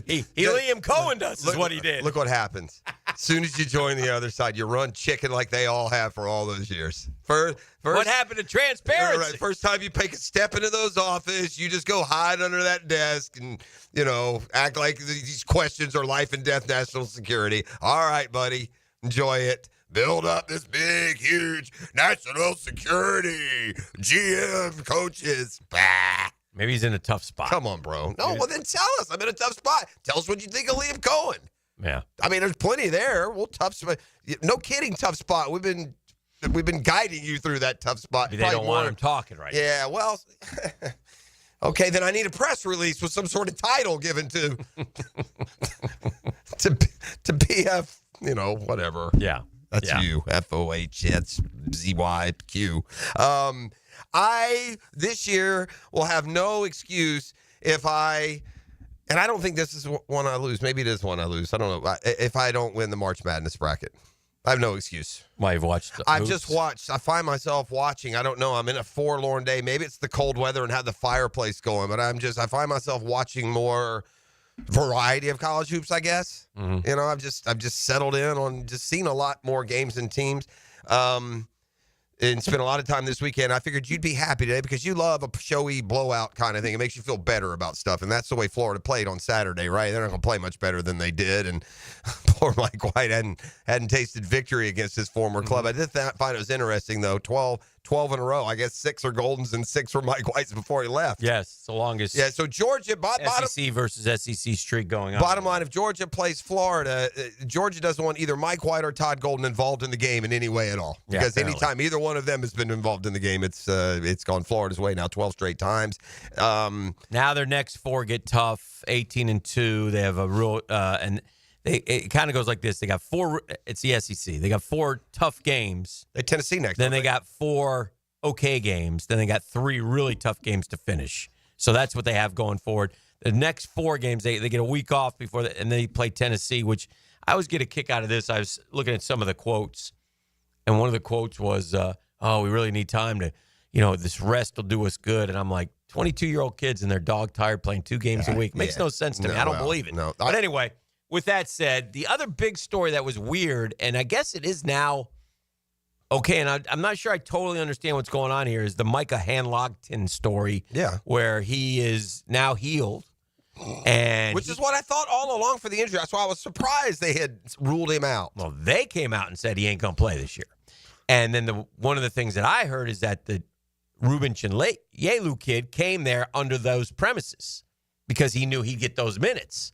He Liam Cohen us is what he did. Look what happens. As soon as you join the other side, you run chicken like they all have for all those years. First, what happened to transparency? Right, first time you take a step into those office, you just go hide under that desk and, act like these questions are life and death national security. All right, buddy. Enjoy it. Build up this big, huge national security. GM, coaches. Bah. Maybe he's in a tough spot. Come on, bro. No, well, then tell us. I'm in a tough spot. Tell us what you think of Liam Cohen. Yeah. I mean, there's plenty there. Tough spot. No kidding, tough spot. We've been guiding you through that tough spot. Maybe they don't want him talking right now. Yeah, well, Okay, then I need a press release with some sort of title given to to BF, whatever. Yeah. That's you. FOH. That's ZYQ. I, this year, will have no excuse if I, and I don't think this is one I lose. Maybe it is one I lose. I don't know. If I don't win the March Madness bracket. I have no excuse. Why, you've watched the I've hoops? just watched. I find myself watching. I don't know. I'm in a forlorn day. Maybe it's the cold weather and have the fireplace going, but I find myself watching more variety of college hoops, I guess. Mm-hmm. I've just settled in on just seeing a lot more games and teams. And spent a lot of time this weekend. I figured you'd be happy today because you love a showy blowout kind of thing. It makes you feel better about stuff, and that's the way Florida played on Saturday, right? They're not going to play much better than they did, and poor Mike White hadn't tasted victory against his former club. I did find it was interesting, though, 12 in a row. I guess 6 are Goldens and 6 were Mike White's before he left. Yes, it's the longest. Yeah, so Georgia, SEC versus SEC streak going on. Bottom line, if Georgia plays Florida, Georgia doesn't want either Mike White or Todd Golden involved in the game in any way at all. Yeah, because apparently. anytime either one of them has been involved in the game, it's gone Florida's way now 12 straight times. Now their next 4 get tough, 18-2. They have a real and it kind of goes like this. They got 4. It's the SEC. They got 4 tough games. They Tennessee next. Then they got 4 okay games. Then they got 3 really tough games to finish. So that's what they have going forward. The next 4 games, they get a week off before and they play Tennessee, which I always get a kick out of this. I was looking at some of the quotes, and one of the quotes was, "Oh, we really need time to, this rest will do us good." And I'm like, 22-year-old kids and they're dog tired playing 2 games a week makes no sense to me. I don't believe it. No. But anyway, with that said, the other big story that was weird, and I guess it is now okay, and I'm not sure I totally understand what's going on here, is the Micah Hanlogton story. Yeah. Where he is now healed. And Which is what I thought all along for the injury. That's why I was surprised they had ruled him out. Well, they came out and said he ain't going to play this year. And then one of the things that I heard is that the Ruben Chinyalu kid came there under those premises because he knew he'd get those minutes.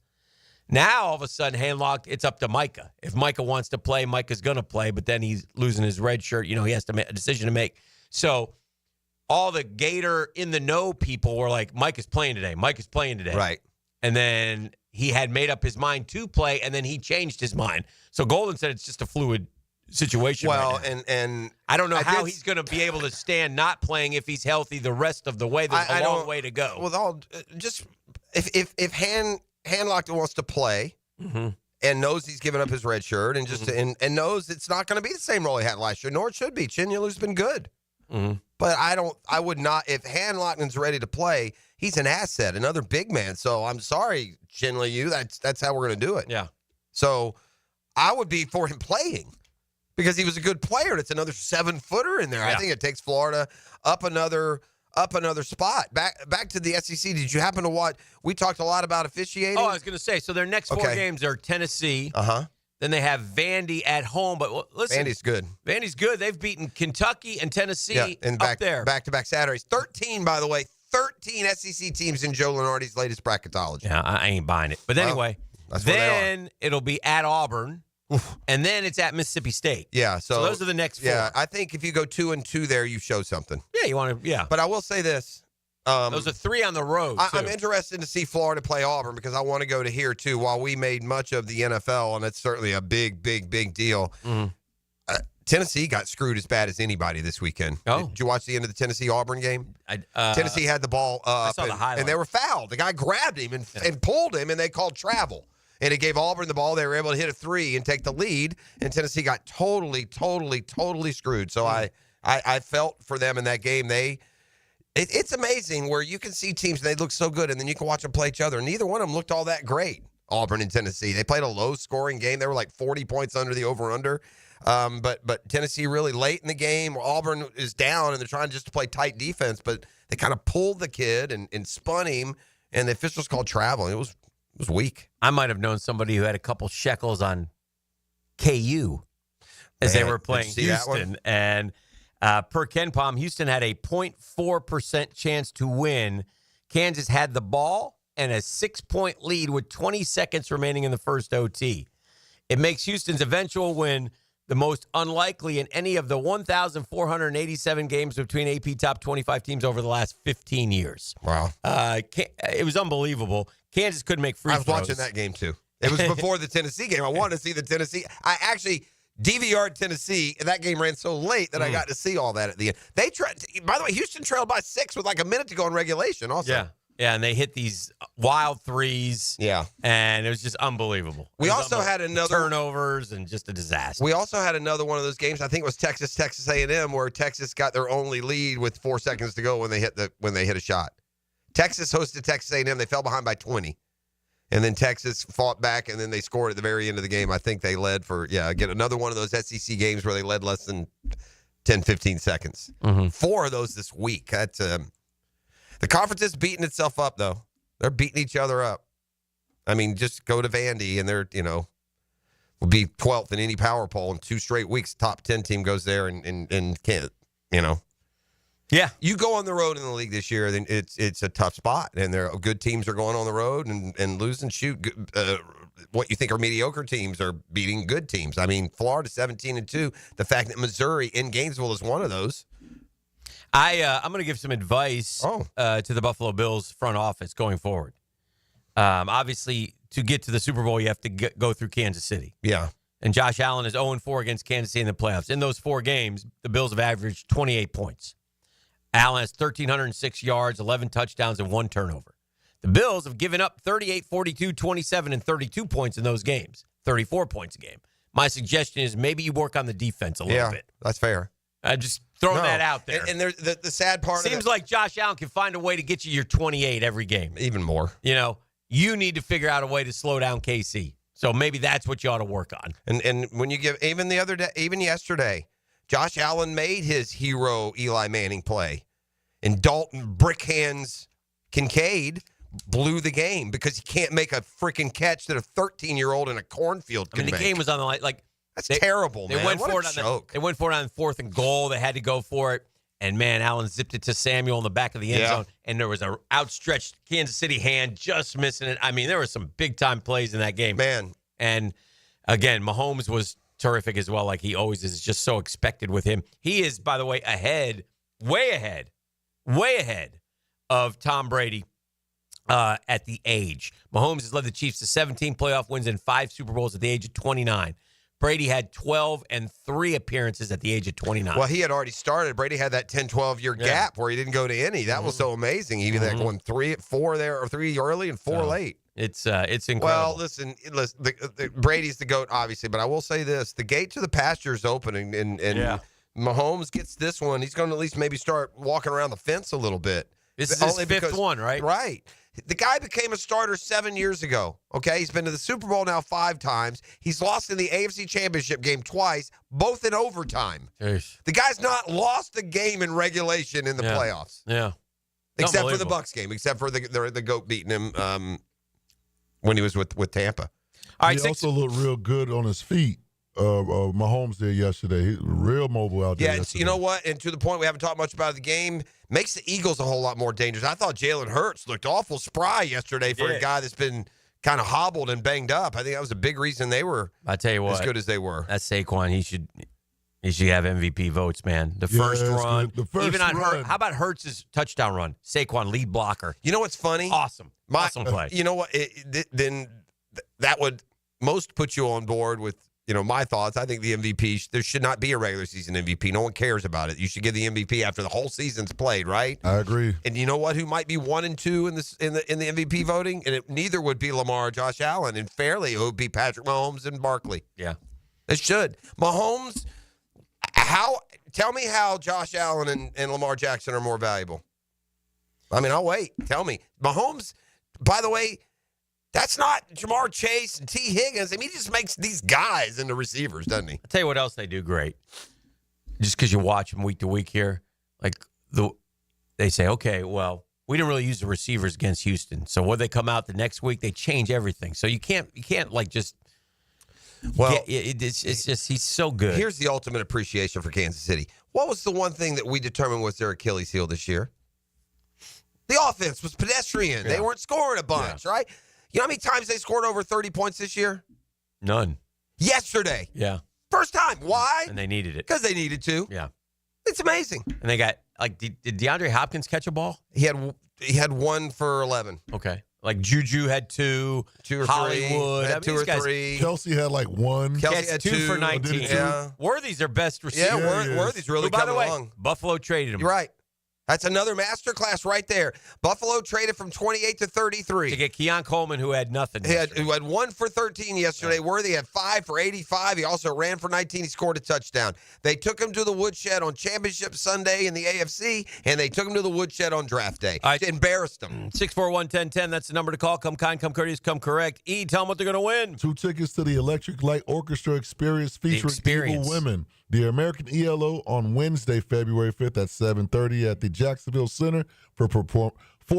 Now, all of a sudden, it's up to Micah. If Micah wants to play, Micah's going to play, but then he's losing his red shirt. He has to make a decision to make. So all the Gator in the know people were like, Micah's playing today. Micah's playing today. Right. And then he had made up his mind to play, and then he changed his mind. So Golden said it's just a fluid situation. Well, right now. and I don't know how he's going to be able to stand not playing if he's healthy the rest of the way. There's a long way to go. With all, just if Hanlockton wants to play and knows he's given up his red shirt and just and knows it's not going to be the same role he had last year, nor it should be. Chinyalu's been good. But I would not, if Hanlockton's ready to play, he's an asset, another big man. So I'm sorry, Chinyalu, that's how we're going to do it. Yeah. So I would be for him playing because he was a good player. And it's another 7-footer in there. Yeah. I think it takes Florida up another spot. Back to the SEC. Did you happen to watch? We talked a lot about officiating. Oh, I was going to say, so their next 4 games are Tennessee. Then they have Vandy at home. But listen, Vandy's good. Vandy's good. They've beaten Kentucky and Tennessee up there. Back-to-back Saturdays. 13, by the way. 13 SEC teams in Joe Lunardi's latest bracketology. Yeah, I ain't buying it. But anyway, then it'll be at Auburn. And then it's at Mississippi State. Yeah, so those are the next 4. Yeah, I think if you go 2-2 there, you show something. Yeah, you want to. Yeah, but I will say this: those are 3 on the road. I'm interested to see Florida play Auburn because I want to go to here too. While we made much of the NFL, and it's certainly a big deal. Tennessee got screwed as bad as anybody this weekend. Oh. Did you watch the end of the Tennessee-Auburn game? Tennessee had the ball up, I saw the highlight. and they were fouled. The guy grabbed him and pulled him, and they called travel. And it gave Auburn the ball. They were able to hit a 3 and take the lead, and Tennessee got totally screwed. So I felt for them in that game. It's amazing where you can see teams, and they look so good, and then you can watch them play each other, and neither one of them looked all that great, Auburn and Tennessee. They played a low-scoring game. They were like 40 points under the over-under. But Tennessee really late in the game. Auburn is down, and they're trying just to play tight defense, but they kind of pulled the kid and spun him, and the officials called travel. It was weak. I might have known somebody who had a couple shekels on KU as they were playing Houston. And per Ken Palm, Houston had a 0.4% chance to win. Kansas had the ball and a 6-point lead with 20 seconds remaining in the first OT. It makes Houston's eventual win the most unlikely in any of the 1,487 games between AP top 25 teams over the last 15 years. Wow. It was unbelievable. Kansas couldn't make free throws. I was watching that game, too. It was before the Tennessee game. I wanted to see the Tennessee. I actually DVR'd Tennessee, and that game ran so late that I got to see all that at the end. They tried. By the way, Houston trailed by 6 with like a minute to go in regulation also. Yeah, and they hit these wild threes. Yeah. And it was just unbelievable. We also had another turnovers and just a disaster. We also had another one of those games. I think it was Texas A&M, where Texas got their only lead with 4 seconds to go when they hit a shot. Texas hosted Texas A&M. They fell behind by 20. And then Texas fought back, and then they scored at the very end of the game. I think they led for, again, another one of those SEC games where they led less than 10, 15 seconds. 4 of those this week. That's the conference is beating itself up, though. They're beating each other up. I mean, just go to Vandy, and they're, will be 12th in any power poll in 2 straight weeks. Top 10 team goes there and can't, Yeah. You go on the road in the league this year, then it's a tough spot, and there are good teams are going on the road and losing. What you think are mediocre teams are beating good teams. I mean, Florida 17-2. The fact that Missouri in Gainesville is one of those. I'm going to give some advice to the Buffalo Bills front office going forward. Obviously, to get to the Super Bowl, you have to go through Kansas City. Yeah. And Josh Allen is 0-4 against Kansas City in the playoffs. In those 4 games, the Bills have averaged 28 points. Allen has 1,306 yards, 11 touchdowns, and 1 turnover. The Bills have given up 38, 42, 27, and 32 points in those games, 34 points a game. My suggestion is maybe you work on the defense a little bit. That's fair. Just throwing that out there. And there's the sad part Seems like Josh Allen can find a way to get you your 28 every game. Even more. You need to figure out a way to slow down KC. So maybe that's what you ought to work on. And when you give, even the other day, even yesterday, Josh Allen made his hero Eli Manning play. And Dalton Brickhands Kincaid blew the game because he can't make a freaking catch that a 13-year-old in a cornfield can make. The game was on the line. That's terrible, man. They went what for a it joke. They went for it on 4th and goal. They had to go for it. And, man, Allen zipped it to Samuel in the back of the end zone. And there was an outstretched Kansas City hand just missing it. I mean, there were some big-time plays in that game. Man. And, again, Mahomes was terrific as well, like he always is. Just so expected with him. He is, by the way, way ahead of Tom Brady at the age. Mahomes has led the Chiefs to 17 playoff wins and 5 Super Bowls at the age of 29. Brady had 12 and 3 appearances at the age of 29. Well, he had already started. Brady had that 10, 12-year gap where he didn't go to any. That was so amazing. He had going 3 there, or 3 early and 4 late. It's incredible. Well, listen, Brady's the GOAT, obviously, but I will say this. The gate to the pasture is opening, and Mahomes gets this one. He's going to at least maybe start walking around the fence a little bit. This is his 5th one, right? Right. The guy became a starter 7 years ago, okay? He's been to the Super Bowl now 5 times. He's lost in the AFC Championship game twice, both in overtime. Jeez. The guy's not lost a game in regulation in the playoffs. Yeah. Except for the Bucs game, except for the GOAT beating him when he was with Tampa. All right, he also looked real good on his feet. Mahomes did yesterday. He was real mobile out there. Yeah, you know what? And to the point we haven't talked much about the game, makes the Eagles a whole lot more dangerous. I thought Jalen Hurts looked awful spry yesterday for a guy that's been kind of hobbled and banged up. I think that was a big reason they were as good as they were. That's Saquon. He should have MVP votes, man. The first run. Even on Hurts. How about Hurts' touchdown run? Saquon, lead blocker. You know what's funny? Awesome play. You know what? Then that would most put you on board with my thoughts. I think the MVP, there should not be a regular season MVP. No one cares about it. You should give the MVP after the whole season's played, right? I agree. And you know what? Who might be 1 and 2 in the MVP voting? And neither would be Lamar or Josh Allen. And fairly, it would be Patrick Mahomes and Barkley. Yeah. It should. Mahomes, tell me how Josh Allen and Lamar Jackson are more valuable. I mean, I'll wait. Tell me. Mahomes, by the way, that's not Jamar Chase and T. Higgins. I mean, he just makes these guys into receivers, doesn't he? I'll tell you what else they do great. Just because you watch them week to week here, they say, okay, well, we didn't really use the receivers against Houston. So when they come out the next week, they change everything. So you can't just. Well, it's just he's so good. Here's the ultimate appreciation for Kansas City. What was the one thing that we determined was their Achilles heel this year? The offense was pedestrian. Yeah. They weren't scoring a bunch, right? You know how many times they scored over 30 points this year? None. Yesterday. Yeah. For First time. Why? And they needed it. Because they needed to. Yeah. It's amazing. And they got, like, did DeAndre Hopkins catch a ball? He had 1 for 11. Okay. Like Juju had 2 or Hollywood 3. Had 2 or 3. Kelsey had like 1. Kelsey had 2 for 19. Yeah. Worthy's their best receiver. Yeah, Worthy's really Who, by coming the way, along. Buffalo traded him. You're right. That's another masterclass right there. Buffalo traded from 28 to 33. To get Keon Coleman, who had nothing. Who had 1 for 13 yesterday. Yeah. Worthy had 5 for 85. He also ran for 19. He scored a touchdown. They took him to the woodshed on Championship Sunday in the AFC, and they took him to the woodshed on draft day. Embarrassed him. 641-1010. That's the number to call. Come kind, come courteous, come correct. Tell them what they're going to win. 2 tickets to the Electric Light Orchestra Experience featuring Evil Women. The American ELO on Wednesday, February 5th at 7:30 at the Jacksonville Center for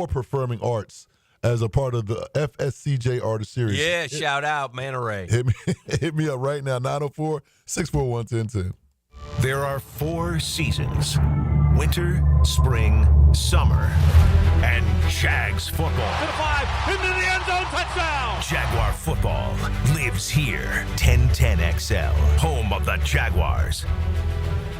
Performing Arts as a part of the FSCJ Artist Series. Yeah, shout out, Manta Ray. Hit me up right now, 904-641-1010. There are 4 seasons: winter, spring, summer, and Jags football. To the 5, into the end zone, touchdown! Jaguar football lives here. 1010XL, home of the Jaguars.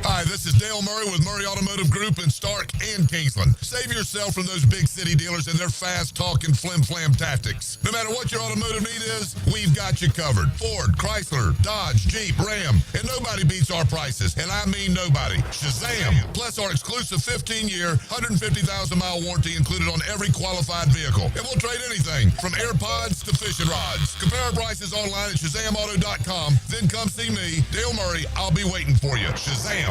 Hi, this is Dale Murray with Murray Automotive Group in Stark and Kingsland. Save yourself from those big city dealers and their fast-talking flim-flam tactics. No matter what your automotive need is, we've got you covered. Ford, Chrysler, Dodge, Jeep, Ram, and nobody beats our prices, and I mean nobody. Shazam! Plus our exclusive 15-year, 150,000-mile warranty included on every qualified vehicle. And we'll trade anything from AirPods to fishing rods. Compare our prices online at ShazamAuto.com. Then come see me, Dale Murray. I'll be waiting for you. Shazam!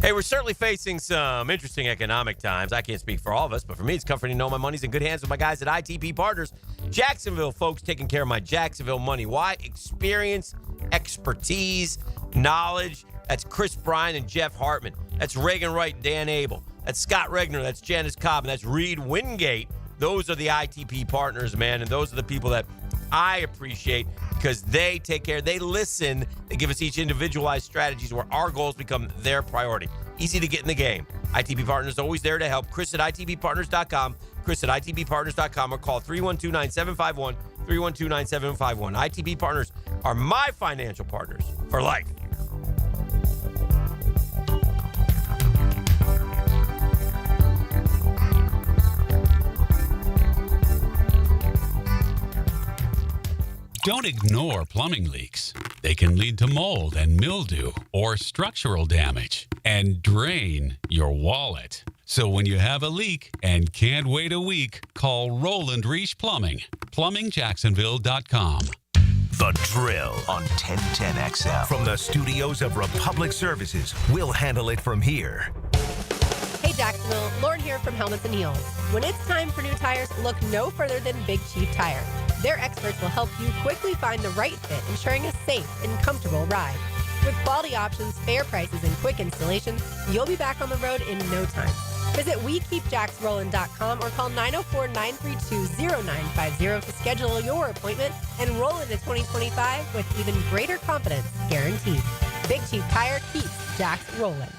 Hey, we're certainly facing some interesting economic times. I can't speak for all of us, but for me, it's comforting to know my money's in good hands with my guys at ITP Partners. Jacksonville folks taking care of my Jacksonville money. Why? Experience, expertise, knowledge. That's Chris Bryan and Jeff Hartman. That's Reagan Wright and Dan Abel. That's Scott Regner. That's Janice Cobb. And that's Reed Wingate. Those are the ITP Partners, man, and those are the people that I appreciate because they take care, they listen, they give us each individualized strategies where our goals become their priority. Easy to get in the game. ITP Partners always there to help. Chris at ITPPartners.com, Chris at ITPPartners.com, or call 312-9751, 312-9751. ITP Partners are my financial partners for life. Don't ignore plumbing leaks. They can lead to mold and mildew or structural damage and drain your wallet. So when you have a leak and can't wait a week, call Roland Reich Plumbing. PlumbingJacksonville.com. The Drill on 1010XL. From the studios of Republic Services, we'll handle it from here. Hey Jacksonville, Lauren here from Helmets and Heels. When it's time for new tires, look no further than Big Chief Tire. Their experts will help you quickly find the right fit, ensuring a safe and comfortable ride. With quality options, fair prices, and quick installation, you'll be back on the road in no time. Visit WeKeepJacksRollin.com or call 904-932-0950 to schedule your appointment and roll into 2025 with even greater confidence, guaranteed. Big Chief Tire keeps Jacks rolling.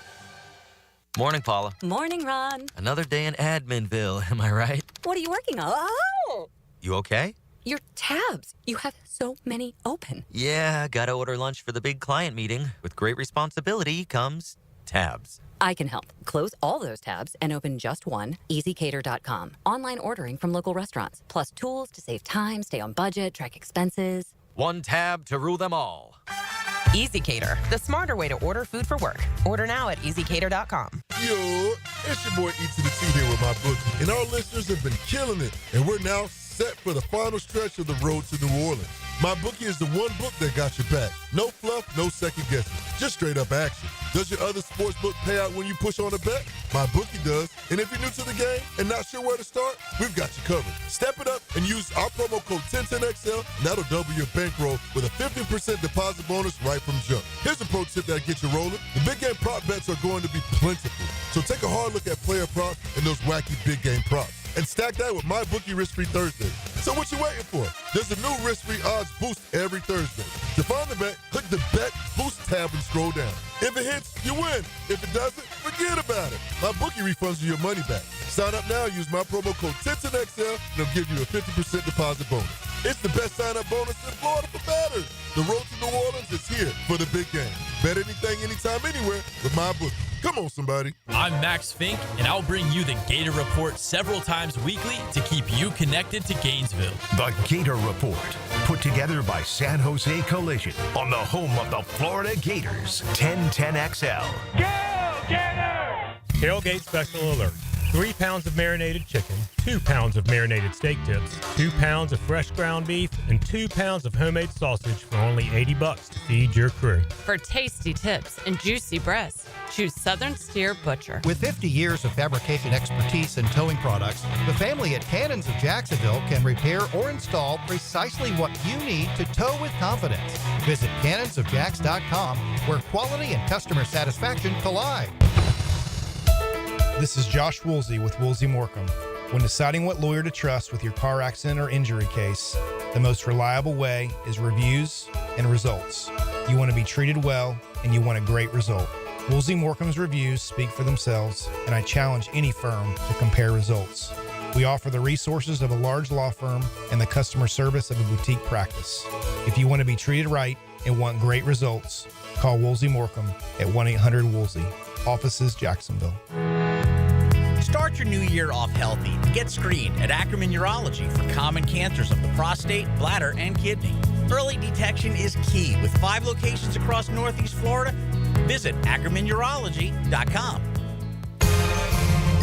Morning, Paula. Morning, Ron. Another day in Adminville, am I right? What are you working on? Oh! You okay? Your tabs. You have so many open. Yeah, gotta order lunch for the big client meeting. With great responsibility comes tabs. I can help. Close all those tabs and open just one, EasyCater.com. Online ordering from local restaurants, plus tools to save time, stay on budget, track expenses. One tab to rule them all. EasyCater, the smarter way to order food for work. Order now at EasyCater.com. Yo, it's your boy E to the T here with my book, and our listeners have been killing it, and we're now set for the final stretch of the road to New Orleans. My bookie is the one book that got your back. No fluff, no second guessing, just straight up action. Does your other sports book pay out when you push on a bet? My bookie does. And if you're new to the game and not sure where to start, we've got you covered. Step it up and use our promo code 1010XL, and that'll double your bankroll with a 50% deposit bonus right from jump. Here's a pro tip that'll get you rolling. The big game prop bets are going to be plentiful. So take a hard look at player props and those wacky big game props. And stack that with MyBookie Risk-Free Thursday. So what you waiting for? There's a new risk-free odds boost every Thursday. To find the bet, click the Bet Boost tab and scroll down. If it hits, you win. If it doesn't, forget about it. MyBookie refunds you your money back. Sign up now, use my promo code 1010XL, and they'll give you a 50% deposit bonus. It's the best sign-up bonus in Florida for bettors. The road to New Orleans is here for the big game. Bet anything, anytime, anywhere with MyBookie. Come on, somebody. I'm Max Fink, and I'll bring you the Gator Report several times weekly to keep you connected to Gainesville. The Gator Report, put together by San Jose Collision on the home of the Florida Gators, 1010XL. Go, Gator! Tailgate special alert. 3 pounds of marinated chicken, 2 pounds of marinated steak tips, 2 pounds of fresh ground beef, and 2 pounds of homemade sausage for only $80 to feed your crew. For tasty tips and juicy breasts, choose Southern Steer Butcher. With 50 years of fabrication expertise and towing products, the family at Cannons of Jacksonville can repair or install precisely what you need to tow with confidence. Visit cannonsofjacks.com, where quality and customer satisfaction collide. This is Josh Woolsey with Woolsey Morecambe. When deciding what lawyer to trust with your car accident or injury case, the most reliable way is reviews and results. You want to be treated well, and you want a great result. Woolsey Morecambe's reviews speak for themselves, and I challenge any firm to compare results. We offer the resources of a large law firm and the customer service of a boutique practice. If you want to be treated right and want great results, call Woolsey Morecambe at 1-800-WOOLSEY. Offices, Jacksonville. Start your new year off healthy and get screened at Ackerman Urology for common cancers of the prostate, bladder, and kidney. Early detection is key with 5 locations across Northeast Florida. Visit AckermanUrology.com.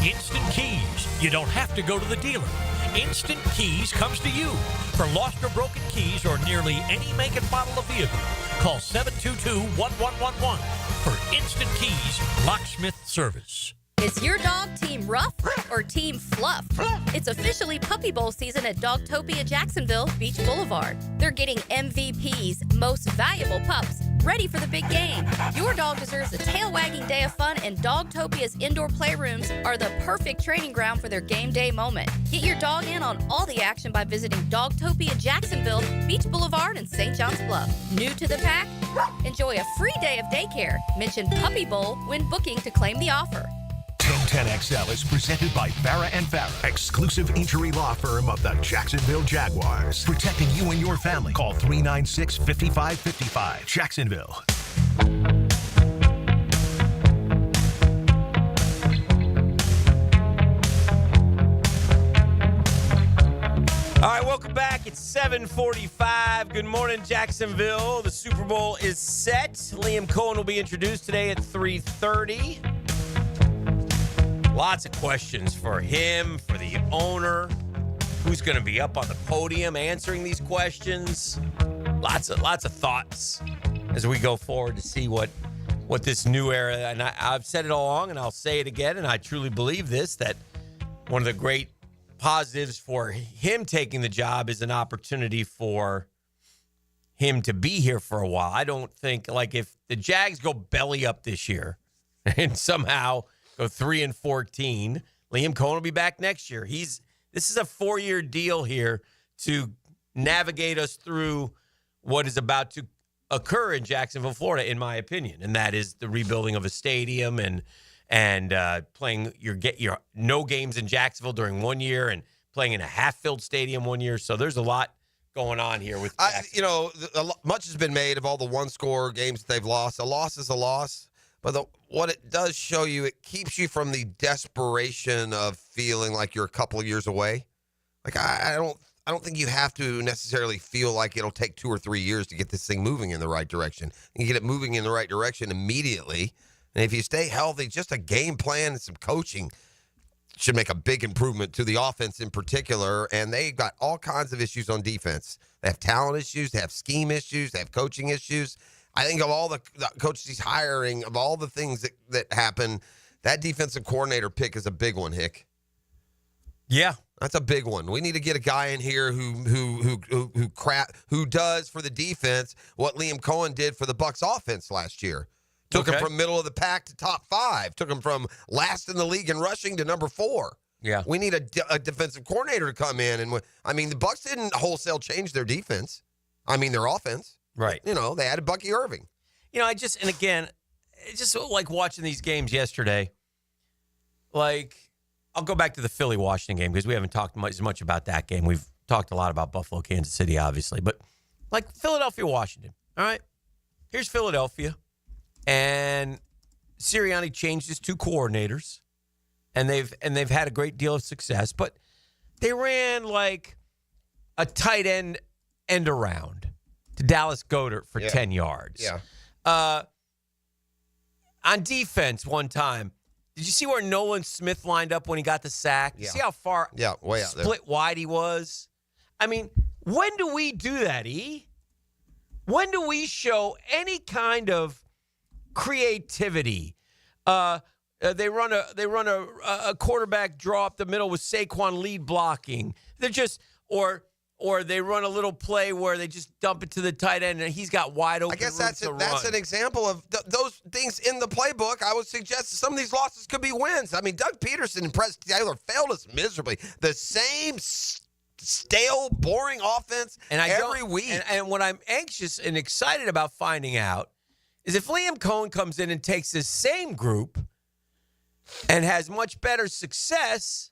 Instant Keys. You don't have to go to the dealer. Instant Keys comes to you. For lost or broken keys or nearly any make and model of vehicle, call 722-1111 for Instant Keys locksmith service. Is your dog Team Rough or Team Fluff? It's officially Puppy Bowl season at Dogtopia Jacksonville Beach Boulevard. They're getting MVPs, most valuable pups, ready for the big game. Your dog deserves a tail-wagging day of fun, and Dogtopia's indoor playrooms are the perfect training ground for their game day moment. Get your dog in on all the action by visiting Dogtopia Jacksonville Beach Boulevard and St. John's Bluff. New to the pack? Enjoy a free day of daycare. Mention Puppy Bowl when booking to claim the offer. 1010XL is presented by Farah & Farah, exclusive injury law firm of the Jacksonville Jaguars. Protecting you and your family. Call 396-5555. Jacksonville. All right, welcome back. It's 7:45. Good morning, Jacksonville. The Super Bowl is set. Liam Cohen will be introduced today at 3:30. Lots of questions for him, for the owner. Who's going to be up on the podium answering these questions? Lots of thoughts as we go forward to see what this new era. And I've said it all along, and I'll say it again. And I truly believe this, that one of the great positives for him taking the job is an opportunity for him to be here for a while. I don't think, like, if the Jags go belly up this year and somehow go 3-14. Liam Cohen will be back next year. This is a 4-year deal here to navigate us through what is about to occur in Jacksonville, Florida, in my opinion, and that is the rebuilding of a stadium and playing your no games in Jacksonville during 1 year and playing in a half-filled stadium 1 year. So there's a lot going on here with much has been made of all the one-score games that they've lost. A loss is a loss. But what it does show you, it keeps you from the desperation of feeling like you're a couple of years away. Like I don't think you have to necessarily feel like it'll take 2 or 3 years to get this thing moving in the right direction. You get it moving in the right direction immediately. And if you stay healthy, just a game plan and some coaching should make a big improvement to the offense in particular. And they've got all kinds of issues on defense. They have talent issues, they have scheme issues, they have coaching issues. I think of all the coaches he's hiring, of all the things that happen, that defensive coordinator pick is a big one, Hick. Yeah, that's a big one. We need to get a guy in here who does for the defense what Liam Cohen did for the Bucs offense last year. Took him from middle of the pack to top 5. Took him from last in the league in rushing to number 4. Yeah, we need a defensive coordinator to come in, and the Bucs didn't wholesale change their defense. Their offense. Right. They added Bucky Irving. It's just like watching these games yesterday. Like, I'll go back to the Philly-Washington game because we haven't talked as much about that game. We've talked a lot about Buffalo, Kansas City, obviously. But, like, Philadelphia-Washington, All right. Here's Philadelphia. And Sirianni changed his 2 coordinators. And they've had a great deal of success. But they ran like a tight end around to Dallas Goedert for 10 yards. Yeah. On defense one time, did you see where Nolan Smith lined up when he got the sack? Yeah. See how far way out there. split wide he was? I mean, when do we do that, E? When do we show any kind of creativity? They run a quarterback draw up the middle with Saquon lead blocking. They're just or they run a little play where they just dump it to the tight end and he's got wide open. I guess that's an example of those things in the playbook. I would suggest that some of these losses could be wins. I mean, Doug Peterson and Preston Taylor failed us miserably. The same stale, boring offense every week. And what I'm anxious and excited about finding out is if Liam Cohen comes in and takes this same group and has much better success,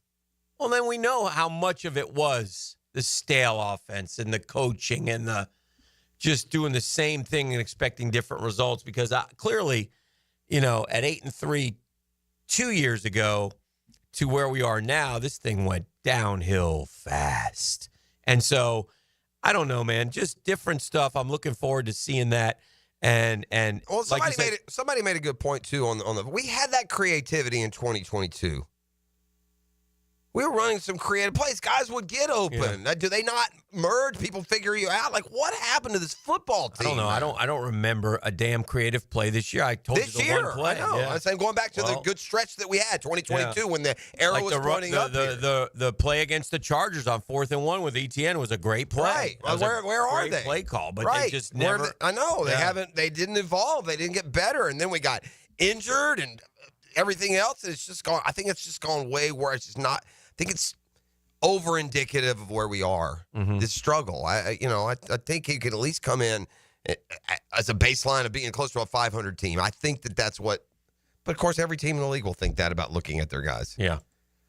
well, then we know how much of it was the stale offense and the coaching and the just doing the same thing and expecting different results. Because clearly, at 8-3 2 years ago to where we are now, this thing went downhill fast. And so, I don't know, man, just different stuff. I'm looking forward to seeing that. And well, somebody made a good point too on the we had that creativity in 2022. We were running some creative plays. Guys would get open. Yeah. Do they not merge? People figure you out. Like, what happened to this football team? I don't know. I don't remember a damn creative play this year. I told you the one play. I know. Yeah. I'm saying going back to the good stretch that we had, 2022, when the arrow was running up. The play against the Chargers on 4th and 1 with ETN was a great play. Right. Where are they? Play call, but they just never. I know. They haven't. They didn't evolve. They didn't get better. And then we got injured and everything else. It's just gone. I think it's just gone way where it's just not. I think it's over indicative of where we are, this struggle. I think he could at least come in as a baseline of being close to a 500 team. I think that's what, but of course every team in the league will think that about looking at their guys. Yeah.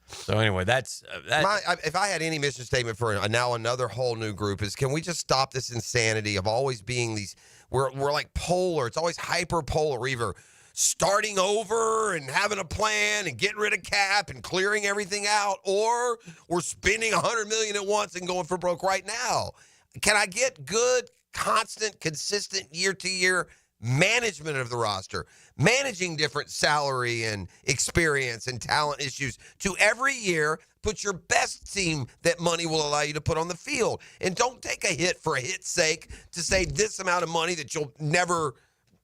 So anyway, that's if I had any mission statement for now another whole new group is, can we just stop this insanity of always being these, we're like polar. It's always hyper polar, either starting over and having a plan and getting rid of cap and clearing everything out, or we're spending $100 million at once and going for broke right now. Can I get good, constant, consistent year-to-year management of the roster, managing different salary and experience and talent issues to every year put your best team that money will allow you to put on the field, and don't take a hit for a hit's sake to say this amount of money that you'll never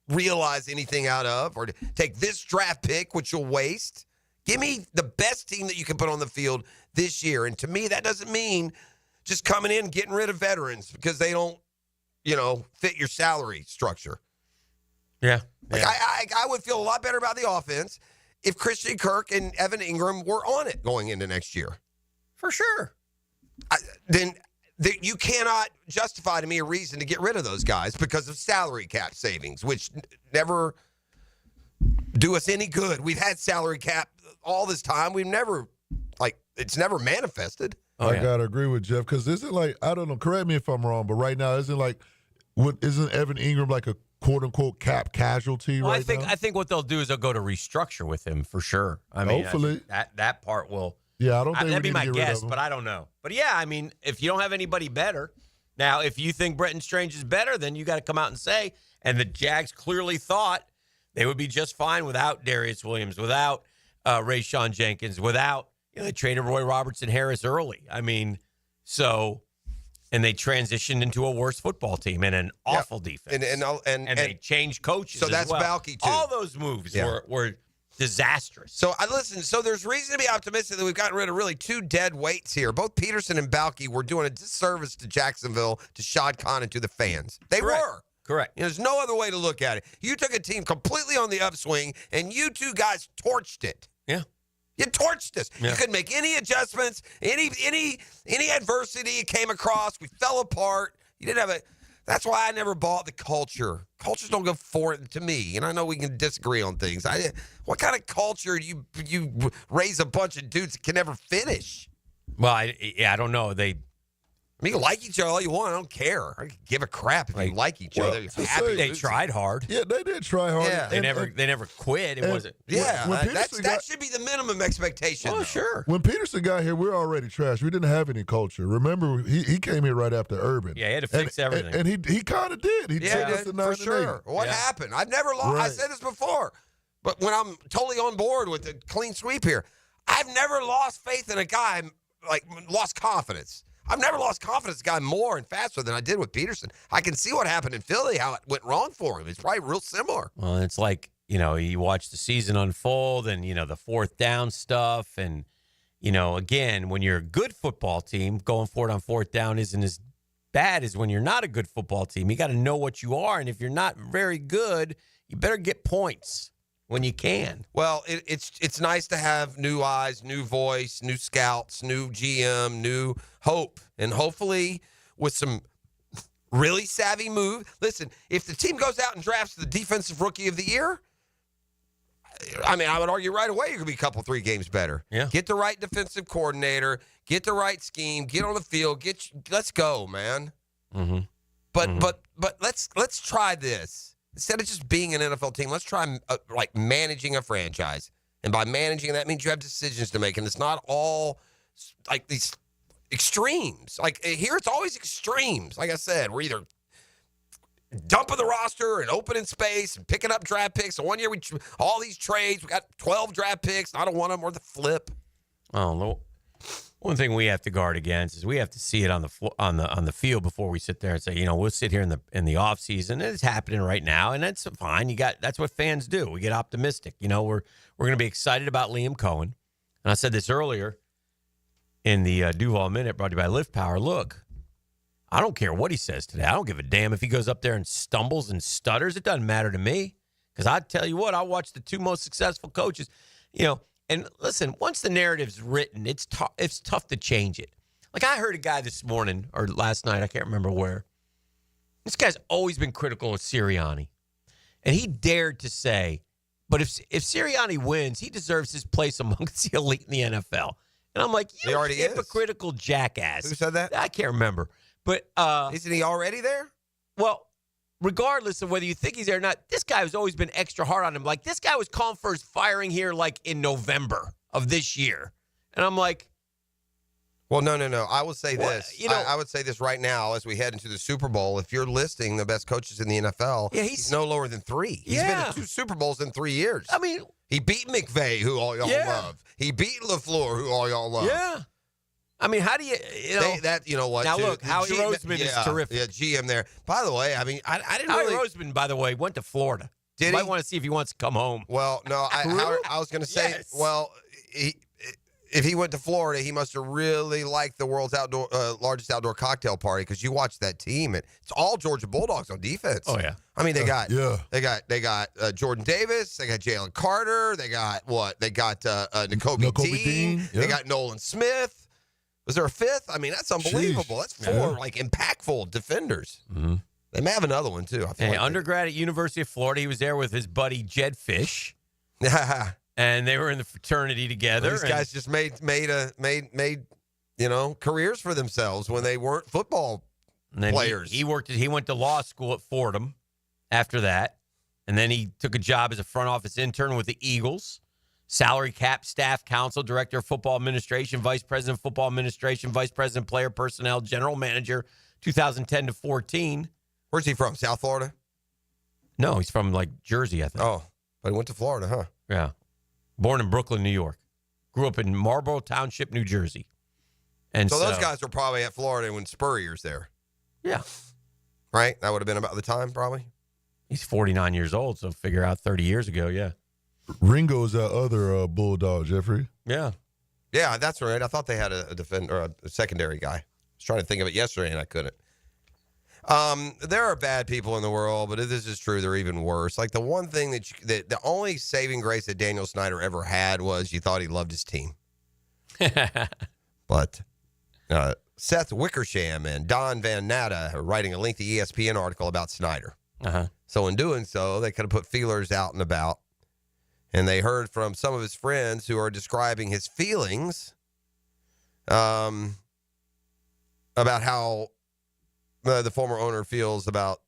realize anything out of, or to take this draft pick, which you'll waste. Give me the best team that you can put on the field this year. And to me, that doesn't mean just coming in and getting rid of veterans because they don't, fit your salary structure. Yeah. Like I would feel a lot better about the offense if Christian Kirk and Evan Ingram were on it going into next year. For sure. Then you cannot justify to me a reason to get rid of those guys because of salary cap savings, which never do us any good. We've had salary cap all this time. We've never, it's never manifested. I got to agree with Jeff, because isn't I don't know, correct me if I'm wrong, but right now, isn't Evan Ingram like a quote-unquote cap casualty now? I think what they'll do is they'll go to restructure with him for sure. I mean, hopefully. That part will. Yeah, I don't think that'd be my guess, but I don't know. But yeah, I mean, if you don't have anybody better, now if you think Brenton Strange is better, then you got to come out and say. And the Jags clearly thought they would be just fine without Darius Williams, without Rayshon Jenkins, without they traded Roy Robertson Harris early. I mean, and they transitioned into a worse football team and an awful defense, and they changed coaches. So that's well. Balky too. All those moves were disastrous. So So there's reason to be optimistic that we've gotten rid of really two dead weights here. Both Peterson and Balky were doing a disservice to Jacksonville, to Shad Khan, and to the fans. They were. Correct. There's no other way to look at it. You took a team completely on the upswing, and you two guys torched it. Yeah. You torched us. Yeah. You couldn't make any adjustments, any adversity you came across. We fell apart. You didn't have That's why I never bought the culture. Cultures don't go forward to me, and I know we can disagree on things. What kind of culture do you raise a bunch of dudes that can never finish? Well, I don't know. I mean, you like each other all you want. I don't care. I could give a crap if you like each other. You're happy. They tried hard. Yeah, they did try hard. Yeah. They never quit. It wasn't. Yeah, when that should be the minimum expectation. Oh, sure. When Peterson got here, we were already trash. We didn't have any culture. Remember, he came here right after Urban. Yeah, he had to fix everything. And he kind of did. He took us to 9 for sure. What happened? I've never lost. I said this before, but when I'm totally on board with the clean sweep here, I've never lost faith in a guy, like lost confidence. I've never lost confidence in a guy more and faster than I did with Peterson. I can see what happened in Philly, how it went wrong for him. It's probably real similar. Well, it's like, you watch the season unfold and, the fourth down stuff. And, again, when you're a good football team, going for it on fourth down isn't as bad as when you're not a good football team. You got to know what you are. And if you're not very good, you better get points when you can. Well, it's nice to have new eyes, new voice, new scouts, new GM, new hope, and hopefully with some really savvy move. Listen, if the team goes out and drafts the defensive rookie of the year, I mean, I would argue right away you're going to be a couple, 3 games better. Yeah. Get the right defensive coordinator, get the right scheme, get on the field, let's go, man. Mm-hmm. But let's try this. Instead of just being an NFL team, let's try managing a franchise. And by managing, that means you have decisions to make. And it's not all like these extremes. Like here, it's always extremes. Like I said, we're either dumping the roster and opening space and picking up draft picks. So one year, all these trades, we got 12 draft picks. I don't want them or the flip. Oh, no. One thing we have to guard against is we have to see it on the field before we sit there and say, we'll sit here in the off season. It's happening right now, and that's fine. That's what fans do. We get optimistic. We're going to be excited about Liam Cohen. And I said this earlier in the Duval Minute brought to you by Lift Power. Look, I don't care what he says today. I don't give a damn if he goes up there and stumbles and stutters. It doesn't matter to me because I tell you what, I watch the 2 most successful coaches, And listen, once the narrative's written, it's tough to change it. Like I heard a guy this morning or last night, I can't remember where. This guy's always been critical of Sirianni. And he dared to say, but if Sirianni wins, he deserves his place amongst the elite in the NFL. And I'm like, you hypocritical jackass. Who said that? I can't remember. But isn't he already there? Well, regardless of whether you think he's there or not, this guy has always been extra hard on him. Like, this guy was calling for his firing here, like, in November of this year. And I'm like... Well, no. I will say this. I would say this right now as we head into the Super Bowl. If you're listing the best coaches in the NFL, he's no lower than 3. He's been to 2 Super Bowls in 3 years. I mean... He beat McVay, who all y'all love. He beat LaFleur, who all y'all love. Yeah. I mean, how do you know what? Now look, Howie Roseman is terrific. Yeah, GM there. By the way, I mean, I didn't Howie really. Roseman, by the way, went to Florida. Did you he? might want to see if he wants to come home. Well, no, I was going to say, if he went to Florida, he must have really liked the world's largest outdoor cocktail party because you watch that team and it's all Georgia Bulldogs on defense. Oh yeah, I mean they got Jordan Davis, they got Jalen Carter, they got Nakobe Dean, they got Nolan Smith. Was there a 5th? I mean that's unbelievable. That's 4 impactful defenders. Mm-hmm. They may have another one too. I feel undergrad at University of Florida, he was there with his buddy Jed Fish. And they were in the fraternity together. These guys just made careers for themselves when they weren't football players. He went to law school at Fordham after that. And then he took a job as a front office intern with the Eagles. Salary cap, staff counsel, director of football administration, vice president of football administration, vice president player personnel, general manager, 2010 to 14. Where's he from? South Florida? No, he's from like Jersey, I think. Oh, but he went to Florida, huh? Yeah. Born in Brooklyn, New York. Grew up in Marlboro Township, New Jersey. And so those guys were probably at Florida when Spurrier's there. Yeah. Right? That would have been about the time, probably. He's 49 years old, so figure out 30 years ago, yeah. Ringo's that other Bulldog, Jeffrey. Yeah. Yeah, that's right. I thought they had a defender or a secondary guy. I was trying to think of it yesterday, and I couldn't. There are bad people in the world, but if this is true, they're even worse. Like the one thing that the only saving grace that Daniel Snyder ever had was you thought he loved his team. But Seth Wickersham and Don Van Natta are writing a lengthy ESPN article about Snyder. Uh-huh. So in doing so, they could have put feelers out and about, and they heard from some of his friends who are describing his feelings about how the former owner feels about,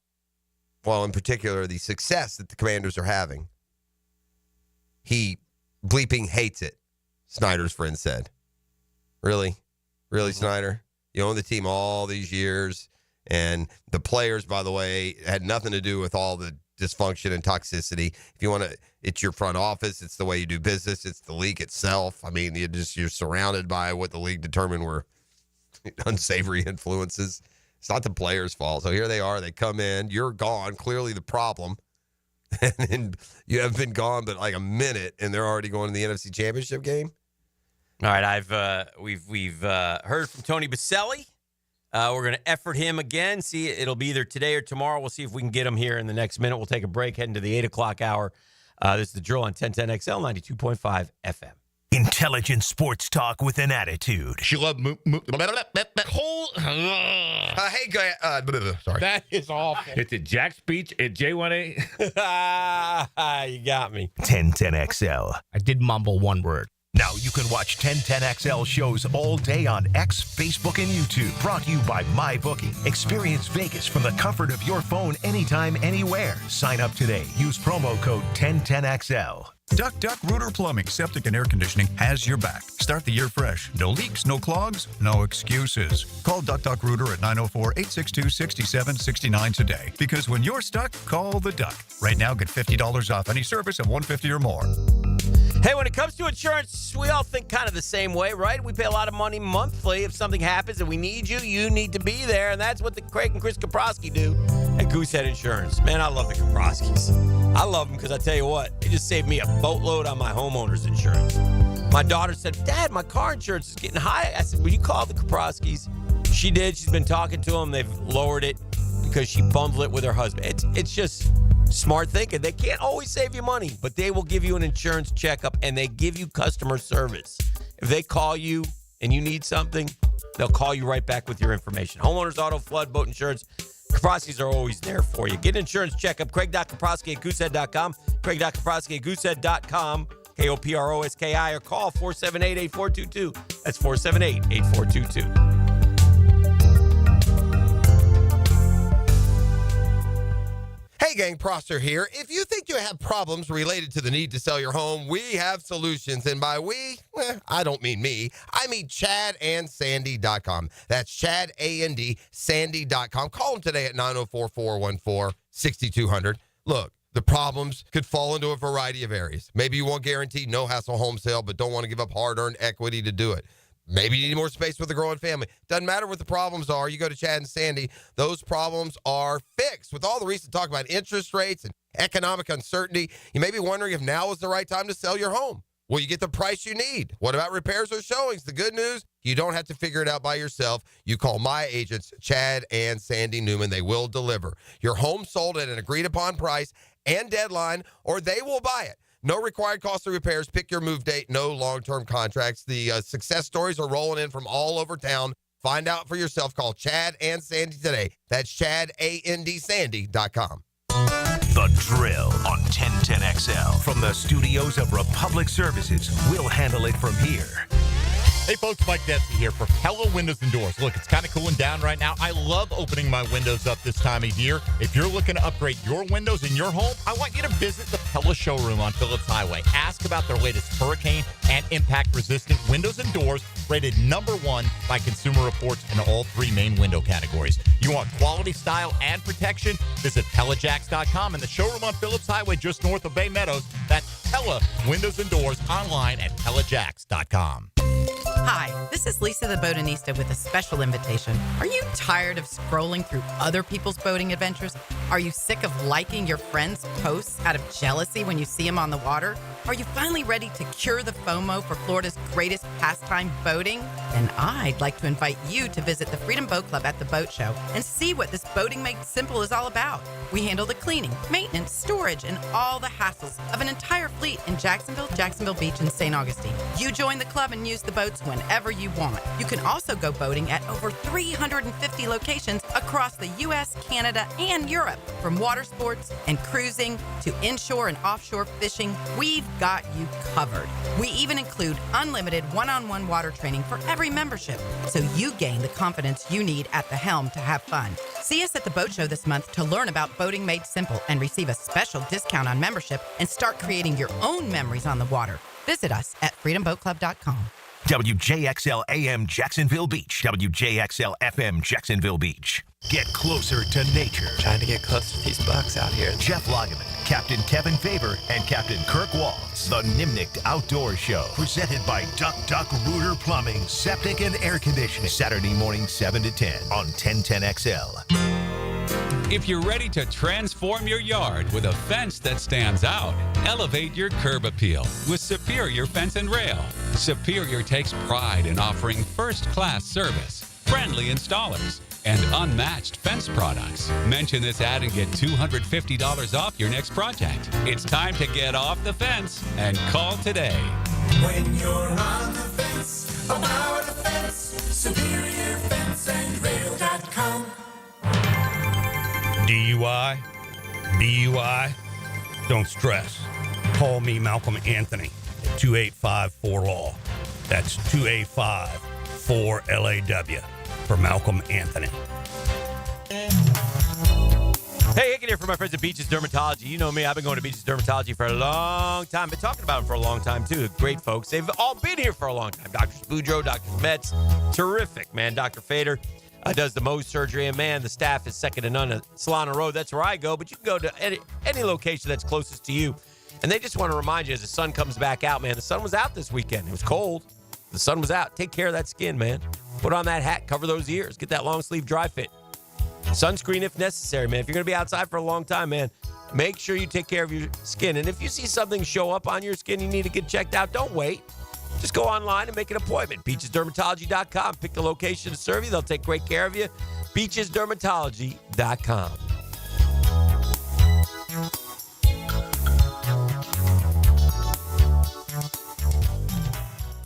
well, in particular, the success that the Commanders are having. He bleeping hates it, Snyder's friend said. Really? Really, Snyder? You own the team all these years, and the players, by the way, had nothing to do with all the dysfunction and toxicity. If you want to, it's your front office, it's the way you do business, it's the league itself. I mean, you're surrounded by what the league determined were unsavory influences. It's not the players' fault. So here they are. They come in. You're gone. Clearly the problem. And you have been gone but like a minute, and they're already going to the NFC Championship game. All right, we've heard from Tony Boselli. We're going to effort him again. See, it'll be either today or tomorrow. We'll see if we can get him here in the next minute. We'll take a break, heading to the 8 o'clock hour. This is The Drill on 1010XL 92.5 FM. Intelligent sports talk with an attitude. She loved Hey, sorry. That is awful. It's a Jack speech at J1A. You got me. 1010XL. I did mumble one word. Now you can watch 1010XL shows all day on X, Facebook, and YouTube. Brought to you by MyBookie. Experience Vegas from the comfort of your phone anytime, anywhere. Sign up today. Use promo code 1010XL. Duck Rooter Plumbing, Septic, and Air Conditioning has your back. Start the year fresh. No leaks, no clogs, no excuses. Call Duck Rooter at 904-862-6769 today. Because when you're stuck, call the Duck. Right now, get $50 off any service of $150 or more. Hey, when it comes to insurance, we all think kind of the same way, right? We pay a lot of money monthly. If something happens and we need you, you need to be there. And that's what the Craig and Chris Kaprosky do at Goosehead Insurance. Man, I love the Kaproskys. I love them because I tell you what, they just saved me a boatload on my homeowner's insurance. My daughter said, Dad, my car insurance is getting high. I said, will you call the Kaproskys? She did. She's been talking to them. They've lowered it because she bundled it with her husband. It's just smart thinking. They can't always save you money, but they will give you an insurance checkup, and they give you customer service. If they call you and you need something, they'll call you right back with your information. Homeowners, auto, flood, boat insurance. Kaproskys are always there for you. Get an insurance checkup. Craig.Kaprosky at goosehead.com. Craig.Kaprosky at goosehead.com. KOPROSKI, or call 478-8422. That's 478-8422. Hey gang, Prosser here. If you think you have problems related to the need to sell your home, we have solutions. And by we, I don't mean me. I mean ChadandSandy.com. That's Chad, A-N-D, Sandy.com. Call them today at 904-414-6200. Look, the problems could fall into a variety of areas. Maybe you want guaranteed no-hassle home sale, but don't want to give up hard-earned equity to do it. Maybe you need more space with a growing family. Doesn't matter what the problems are. You go to Chad and Sandy. Those problems are fixed. With all the recent talk about interest rates and economic uncertainty, you may be wondering if now is the right time to sell your home. Will you get the price you need? What about repairs or showings? The good news, you don't have to figure it out by yourself. You call my agents, Chad and Sandy Newman. They will deliver. Your home sold at an agreed-upon price and deadline, or they will buy it. No required cost of repairs. Pick your move date. No long-term contracts. The success stories are rolling in from all over town. Find out for yourself. Call Chad and Sandy today. That's Chad, A-N-D, Sandy.com. The Drill on 1010XL. From the studios of Republic Services, we'll handle it from here. Hey folks, Mike Dempsey here for Pella Windows and Doors. Look, it's kind of cooling down right now. I love opening my windows up this time of year. If you're looking to upgrade your windows in your home, I want you to visit the Pella showroom on Phillips Highway. Ask about their latest hurricane and impact-resistant windows and doors, rated #1 by Consumer Reports in all 3 main window categories. You want quality, style, and protection? Visit PellaJacks.com and the showroom on Phillips Highway just north of Bay Meadows. That's Pella Windows and Doors, online at PellaJacks.com. Hi, this is Lisa the Botanista with a special invitation. Are you tired of scrolling through other people's boating adventures? Are you sick of liking your friends' posts out of jealousy when you see them on the water? Are you finally ready to cure the FOMO for Florida's greatest pastime, boating? Then I'd like to invite you to visit the Freedom Boat Club at the boat show and see what this boating made simple is all about. We handle the cleaning, maintenance, storage, and all the hassles of an entire fleet in Jacksonville, Jacksonville Beach, and St. Augustine. You join the club and use the boats whenever you want. You can also go boating at over 350 locations across the U.S., Canada, and Europe. From water sports and cruising to inshore and offshore fishing, we've got you covered. We even include unlimited one-on-one water training for everyone every membership, so you gain the confidence you need at the helm to have fun. See us at the Boat Show this month to learn about boating made simple and receive a special discount on membership and start creating your own memories on the water. Visit us at freedomboatclub.com. WJXL AM Jacksonville Beach. WJXL FM Jacksonville Beach. Get closer to nature. Trying to get close to these bucks out here. Jeff Lageman, Captain Kevin Faber, and Captain Kirk Walls. The Nimnicht Outdoor Show. Presented by Duck Duck Rooter Plumbing, Septic and Air Conditioning. Saturday morning 7 to 10 on 1010XL. If you're ready to transform your yard with a fence that stands out, elevate your curb appeal with Superior Fence and Rail. Superior takes pride in offering first-class service, friendly installers, and unmatched fence products. Mention this ad and get $250 off your next project. It's time to get off the fence and call today. When you're on the fence, about the fence, SuperiorFenceandRail.com. DUI? BUI? Don't stress. Call me Malcolm Anthony at 285-4LAW. That's 285-4LAW for Malcolm Anthony. Hey, Hicken here for my friends at Beaches Dermatology. You know me, I've been going to Beaches Dermatology for a long time. Been talking about them for a long time, too. Great folks. They've all been here for a long time. Dr. Spudro, Dr. Metz. Terrific, man. Dr. Fader does the Mohs surgery. And, man, the staff is second to none at Solana Road. That's where I go. But you can go to any location that's closest to you. And they just want to remind you as the sun comes back out, man. The sun was out this weekend. It was cold. The sun was out. Take care of that skin, man. Put on that hat. Cover those ears. Get that long sleeve dry fit. Sunscreen if necessary, man. If you're going to be outside for a long time, man, make sure you take care of your skin. And if you see something show up on your skin you need to get checked out, don't wait. Just go online and make an appointment. BeachesDermatology.com. Pick the location to serve you. They'll take great care of you. BeachesDermatology.com.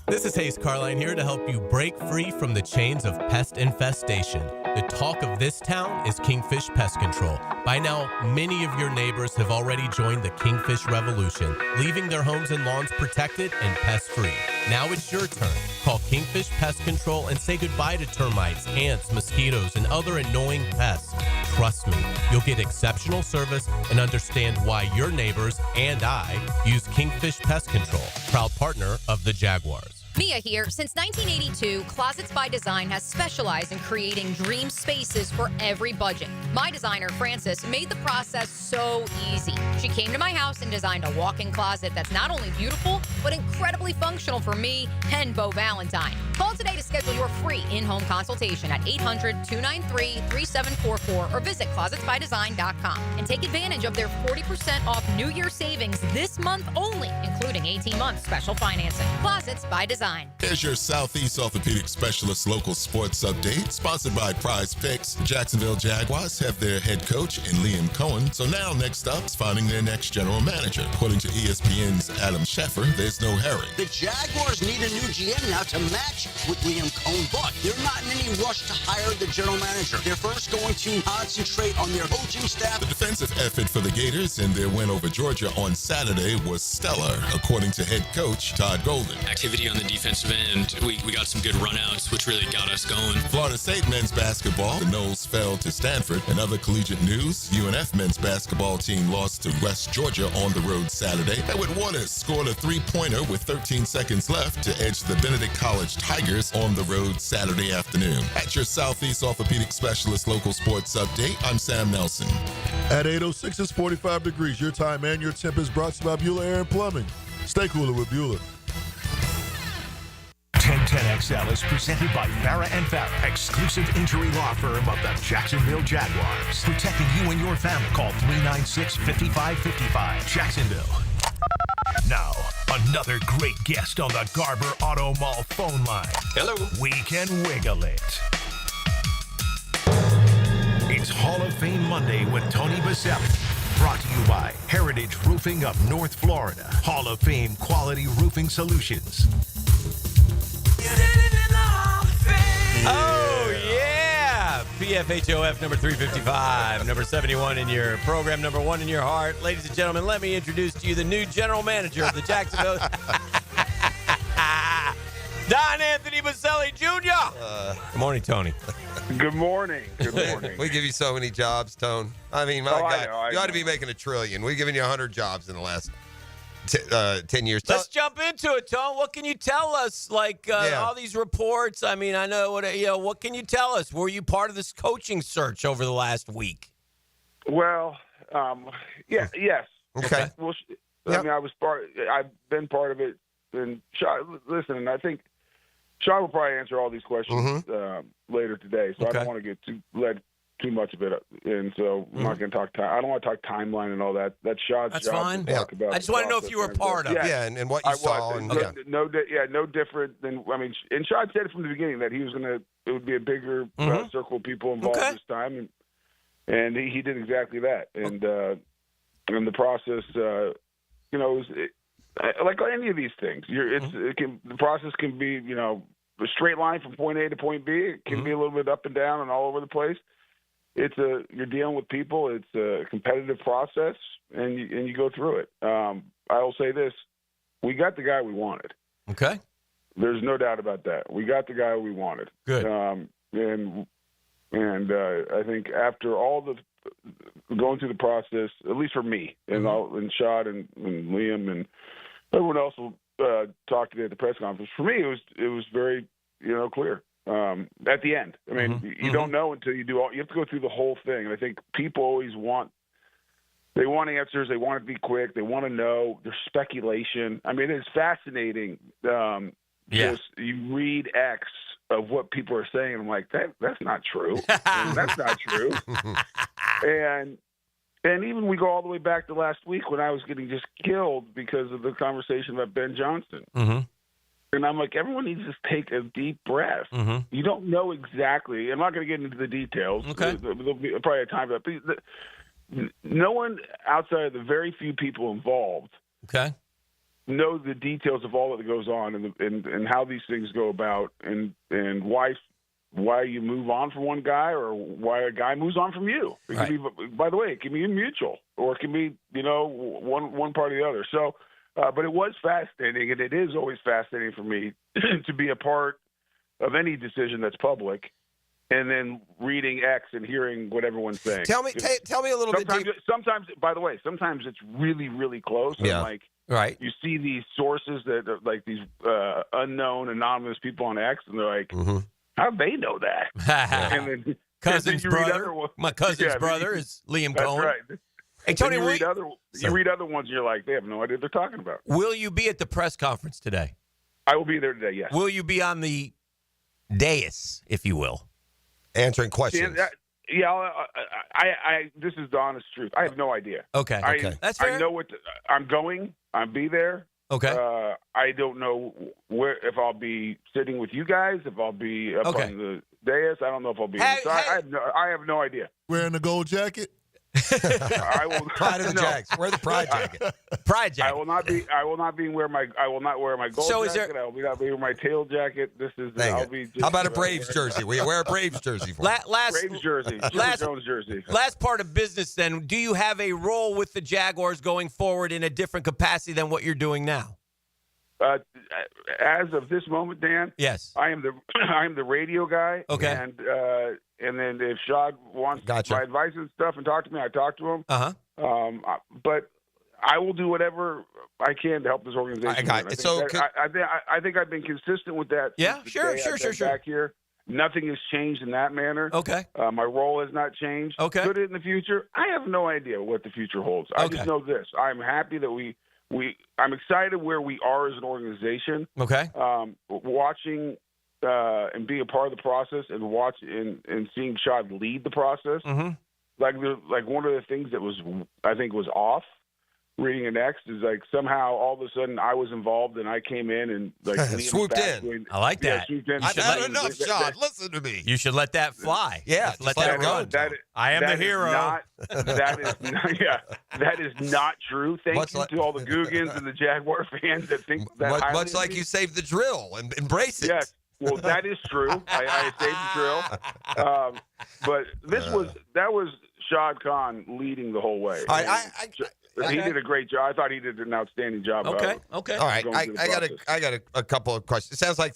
This is Hayes Carline here to help you break free from the chains of pest infestation. The talk of this town is Kingfish Pest Control. By now, many of your neighbors have already joined the Kingfish Revolution, leaving their homes and lawns protected and pest-free. Now it's your turn. Call Kingfish Pest Control and say goodbye to termites, ants, mosquitoes, and other annoying pests. Trust me, you'll get exceptional service and understand why your neighbors and I use Kingfish Pest Control, proud partner of the Jaguars. Mia here. Since 1982, Closets by Design has specialized in creating dream spaces for every budget. My designer, Frances, made the process so easy. She came to my house and designed a walk-in closet that's not only beautiful, but incredibly functional for me and Beau Valentine. Call today to schedule your free in-home consultation at 800-293-3744 or visit closetsbydesign.com and take advantage of their 40% off New Year savings this month only, including 18-month special financing. Closets by Design. Here's your Southeast Orthopedic Specialist local sports update, sponsored by Prize Picks. The Jacksonville Jaguars have their head coach in Liam Coen. So now next up is finding their next general manager. According to ESPN's Adam Schefter, there's no hurry. The Jaguars need a new GM now to match with Liam Coen, but they're not in any rush to hire the general manager. They're first going to concentrate on their coaching staff. The defensive effort for the Gators in their win over Georgia on Saturday was stellar, according to head coach Todd Golden. Activity on the defensive end, we got some good runouts, which really got us going. Florida State men's basketball, the Noles fell to Stanford. In other collegiate news, UNF men's basketball team lost to West Georgia on the road Saturday. Edward Waters scored a three-pointer with 13 seconds left to edge the Benedict College Tigers on the road Saturday afternoon. At your Southeast Orthopedic Specialist local sports update, I'm Sam Nelson. At 8:06, it's 45 degrees. Your time and your temp is brought to you by Bueller Air and Plumbing. Stay cooler with Bueller. 1010XL is presented by Farah & Farah, exclusive injury law firm of the Jacksonville Jaguars. Protecting you and your family. Call 396-5555. Jacksonville. Now, another great guest on the Garber Auto Mall phone line. Hello. We can wiggle it. It's Hall of Fame Monday with Tony Boselli. Brought to you by Heritage Roofing of North Florida. Hall of Fame Quality Roofing Solutions. Oh, yeah. PFHOF number 355, number 71 in your program, number 1 in your heart. Ladies and gentlemen, let me introduce to you the new general manager of the Jacksonville. Don Anthony Boselli Jr. Good morning, Tony. Good morning. Good morning. We give you so many jobs, Tone. I mean, my God, you ought to be making $1 trillion. We've given you 100 jobs in the last 10 years. Let's jump into it, Tone. What can you tell us? All these reports. I mean, I know what can you tell us? Were you part of this coaching search over the last week? Well, yes. Okay. Well, I mean, I've been part of it. And listen, and I think Sean will probably answer all these questions later today. So I don't want to get too much of it up. And so I'm not going to talk time. I don't want to talk timeline and all that. That's Sean's job fine. to talk about. I just want to know if you were part of it. Yeah, and what you saw. No different than, I mean, and Sean said from the beginning that he was it would be a bigger circle of people involved this time. And he did exactly that. And the process, like any of these things, the process can be, a straight line from point A to point B. It can be a little bit up and down and all over the place. You're dealing with people. It's a competitive process, and you go through it. I will say this: we got the guy we wanted. Okay. There's no doubt about that. We got the guy we wanted. Good. And I think after all the going through the process, at least for me and Shad and Liam and everyone else will talk today at the press conference. For me, it was very clear at the end. I mean, you don't know until you do all. You have to go through the whole thing. And I think people always want answers. They want it to be quick. They want to know. There's speculation. I mean, it's fascinating. Just you read X of what people are saying. I'm like, that's not true. That's not true. And even we go all the way back to last week when I was getting just killed because of the conversation about Ben Johnson. And I'm like, everyone needs to take a deep breath. You don't know exactly. I'm not going to get into the details. Okay. There'll be probably a time for that. But no one outside of the very few people involved know the details of all that goes on and how these things go about and why you move on from one guy or why a guy moves on from you. It can be, by the way, it can be mutual or it can be, one part or the other. So, but it was fascinating, and it is always fascinating for me to be a part of any decision that's public and then reading X and hearing what everyone's saying. Tell me a little bit. Sometimes, by the way, sometimes it's really, really close. Yeah. And you see these sources that are like these unknown, anonymous people on X, and they're like, how'd they know that? And then, cousin's brother. My cousin's brother is Liam Cohen. That's right. Hey, Tony, you read other ones, and you're like, they have no idea what they're talking about. Will you be at the press conference today? I will be there today, yes. Will you be on the dais, if you will? Answering questions. This is the honest truth. I have no idea. Okay. That's fair. I know I'm going. I'll be there. Okay. I don't know if I'll be sitting with you guys, if I'll be up on the dais. I don't know if I'll be inside. I have no idea. Wearing the gold jacket? I will Pride of the Jags. Wear the pride jacket. Pride jacket. I will not wear my gold jacket. I will not be wearing my tail jacket. This is How about a Braves jersey? Will you wear a Braves jersey for Braves jersey. Jones jersey. Last part of business then. Do you have a role with the Jaguars going forward in a different capacity than what you're doing now? As of this moment, Dan, yes, I am the radio guy. Okay, and then if Shad wants my advice and stuff and talk to me, I talk to him. But I will do whatever I can to help this organization. I think I've been consistent with that. Yeah, sure. Back here, nothing has changed in that manner. Okay, my role has not changed. Okay, could it in the future? I have no idea what the future holds. I just know this: I'm happy that I'm excited where we are as an organization. Okay. Watching and being a part of the process and seeing Shad lead the process. Like one of the things that I think was off reading an X is like somehow all of a sudden I was involved and I came in and swooped in. I like that. I've had enough, Shad. Listen to me. You should let that fly. Yeah, let that run. I am the hero. That is not true. Thank you to all the Googans and the Jaguar fans that think that. Much like you saved the drill and embrace it. Yes. Well, that is true. I saved the drill. But that was Shad Khan leading the whole way. All right, He did a great job. I thought he did an outstanding job. Okay. All right, I got a couple of questions. It sounds like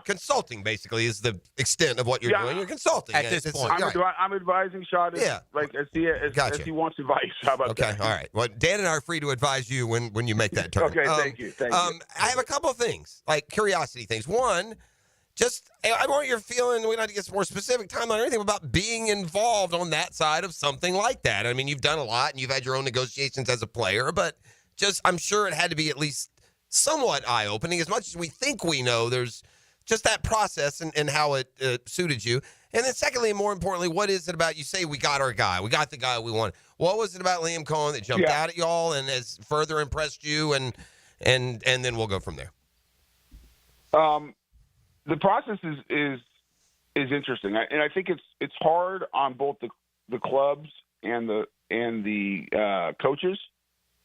consulting basically is the extent of what you're doing. You're consulting at this point. I'm advising Shad as he wants advice. How about that? Okay, all right. Well, Dan and I are free to advise you when you make that turn. Okay, thank you. I have a couple of things, like curiosity things. One, I want your feeling, we don't have to get some more specific timeline or anything, about being involved on that side of something like that. I mean, you've done a lot, and you've had your own negotiations as a player, but I'm sure it had to be at least somewhat eye-opening. As much as we think we know, there's just that process and how it suited you. And then secondly, and more importantly, what is it about, you say we got our guy, we got the guy we want. What was it about Liam Cohen that jumped out at y'all and has further impressed you, and then we'll go from there? The process is interesting, and I think it's hard on both the clubs and the coaches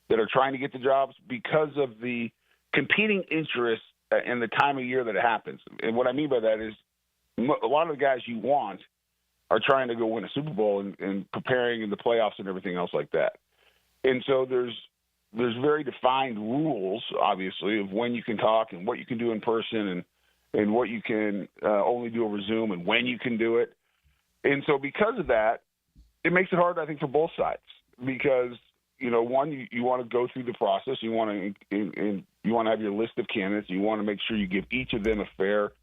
that are trying to get the jobs because of the competing interests and the time of year that it happens. And what I mean by that is a lot of the guys you want are trying to go win a Super Bowl and preparing in the playoffs and everything else like that. And so there's very defined rules, obviously, of when you can talk and what you can do in person and what you can only do over Zoom and when you can do it. And so because of that, it makes it hard, I think, for both sides because, one, you want to go through the process. You want to have your list of candidates. You want to make sure you give each of them a fair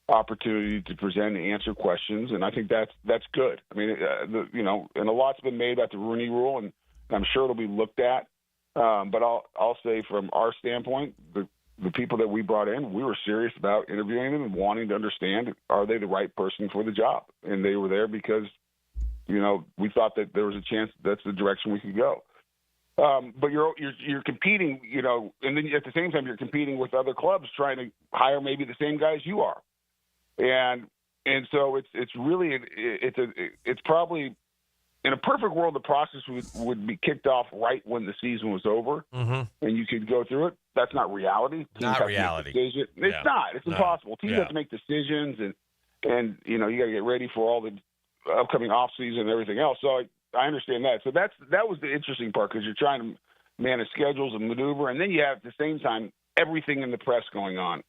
opportunity to present and answer questions. And I think that's good. I mean, and a lot's been made about the Rooney Rule, and I'm sure it'll be looked at. But I'll say from our standpoint, the people that we brought in, we were serious about interviewing them and wanting to understand, are they the right person for the job? And they were there because, we thought that there was a chance that's the direction we could go. But you're competing, and then at the same time, you're competing with other clubs trying to hire maybe the same guys you are. And so it's really, it's probably, in a perfect world, the process would be kicked off right when the season was over, and you could go through it. That's not reality. Not reality. It's not. It's impossible. Teams have to make decisions, and you got to get ready for all the upcoming off season and everything else. So I understand that. So that was the interesting part because you're trying to manage schedules and maneuver, and then you have at the same time everything in the press going on.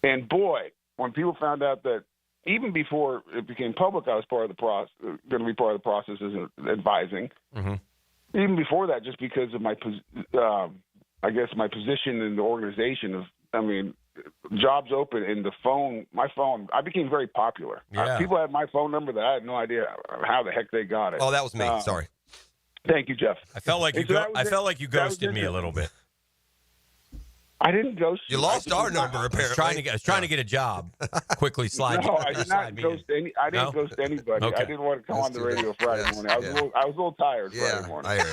And boy, when people found out that, even before it became public, I was going to be part of the process as advising. Mm-hmm. Even before that, just because of my position in the organization jobs open and my phone, I became very popular. Yeah. People had my phone number that I had no idea how the heck they got it. Oh, that was me. Sorry. Thank you, Jeff. I felt like you ghosted me a little bit. I didn't ghost you. You lost our number, apparently. I was trying to get a job. Quickly slide. No, I did not ghost I didn't ghost anybody. Okay. I didn't want to come on the radio Friday morning. I was a little tired Friday morning. I hear you.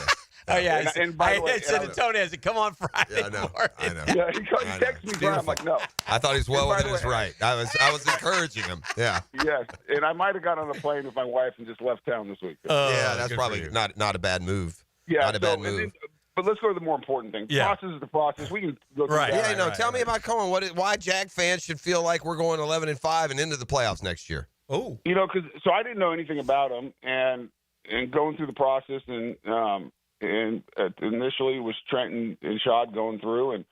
Oh, yeah. And by the way, I said to Tony, I said, come on Friday morning. I know. Yeah, he texted me Friday. I'm like, no. I thought he was well within his right. I was encouraging him. Yeah. Yes, and I might have got on a plane with my wife and just left town this week. That's probably not a bad move. Yeah, not a bad move. But let's go to the more important thing. The process is the process. We can go through that. Yeah, tell me about Cohen. Why Jag fans should feel like we're going 11-5 and into the playoffs next year. Oh. So I didn't know anything about him, and going through the process, and initially it was Trent and Shad going through,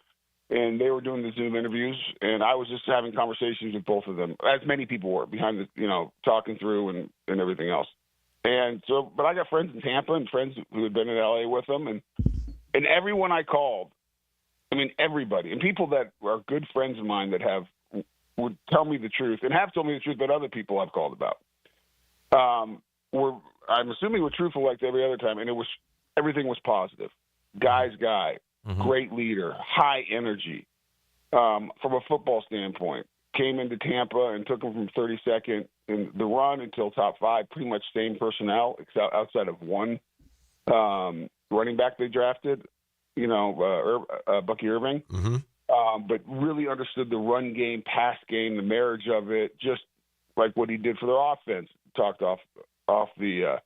and they were doing the Zoom interviews, and I was just having conversations with both of them, as many people were behind the, talking through and everything else. And so, but I got friends in Tampa and friends who had been in LA with them, and everyone I called, everybody, and people that are good friends of mine that would tell me the truth and have told me the truth, but other people I've called about, I'm assuming were truthful like every other time, and everything was positive. Guy's guy, great leader, high energy. From a football standpoint, came into Tampa and took him from 32nd in the run until top 5, pretty much same personnel, except outside of one running back they drafted, Bucky Irving. But really understood the run game, pass game, the marriage of it, just like what he did for their offense. Talked off the,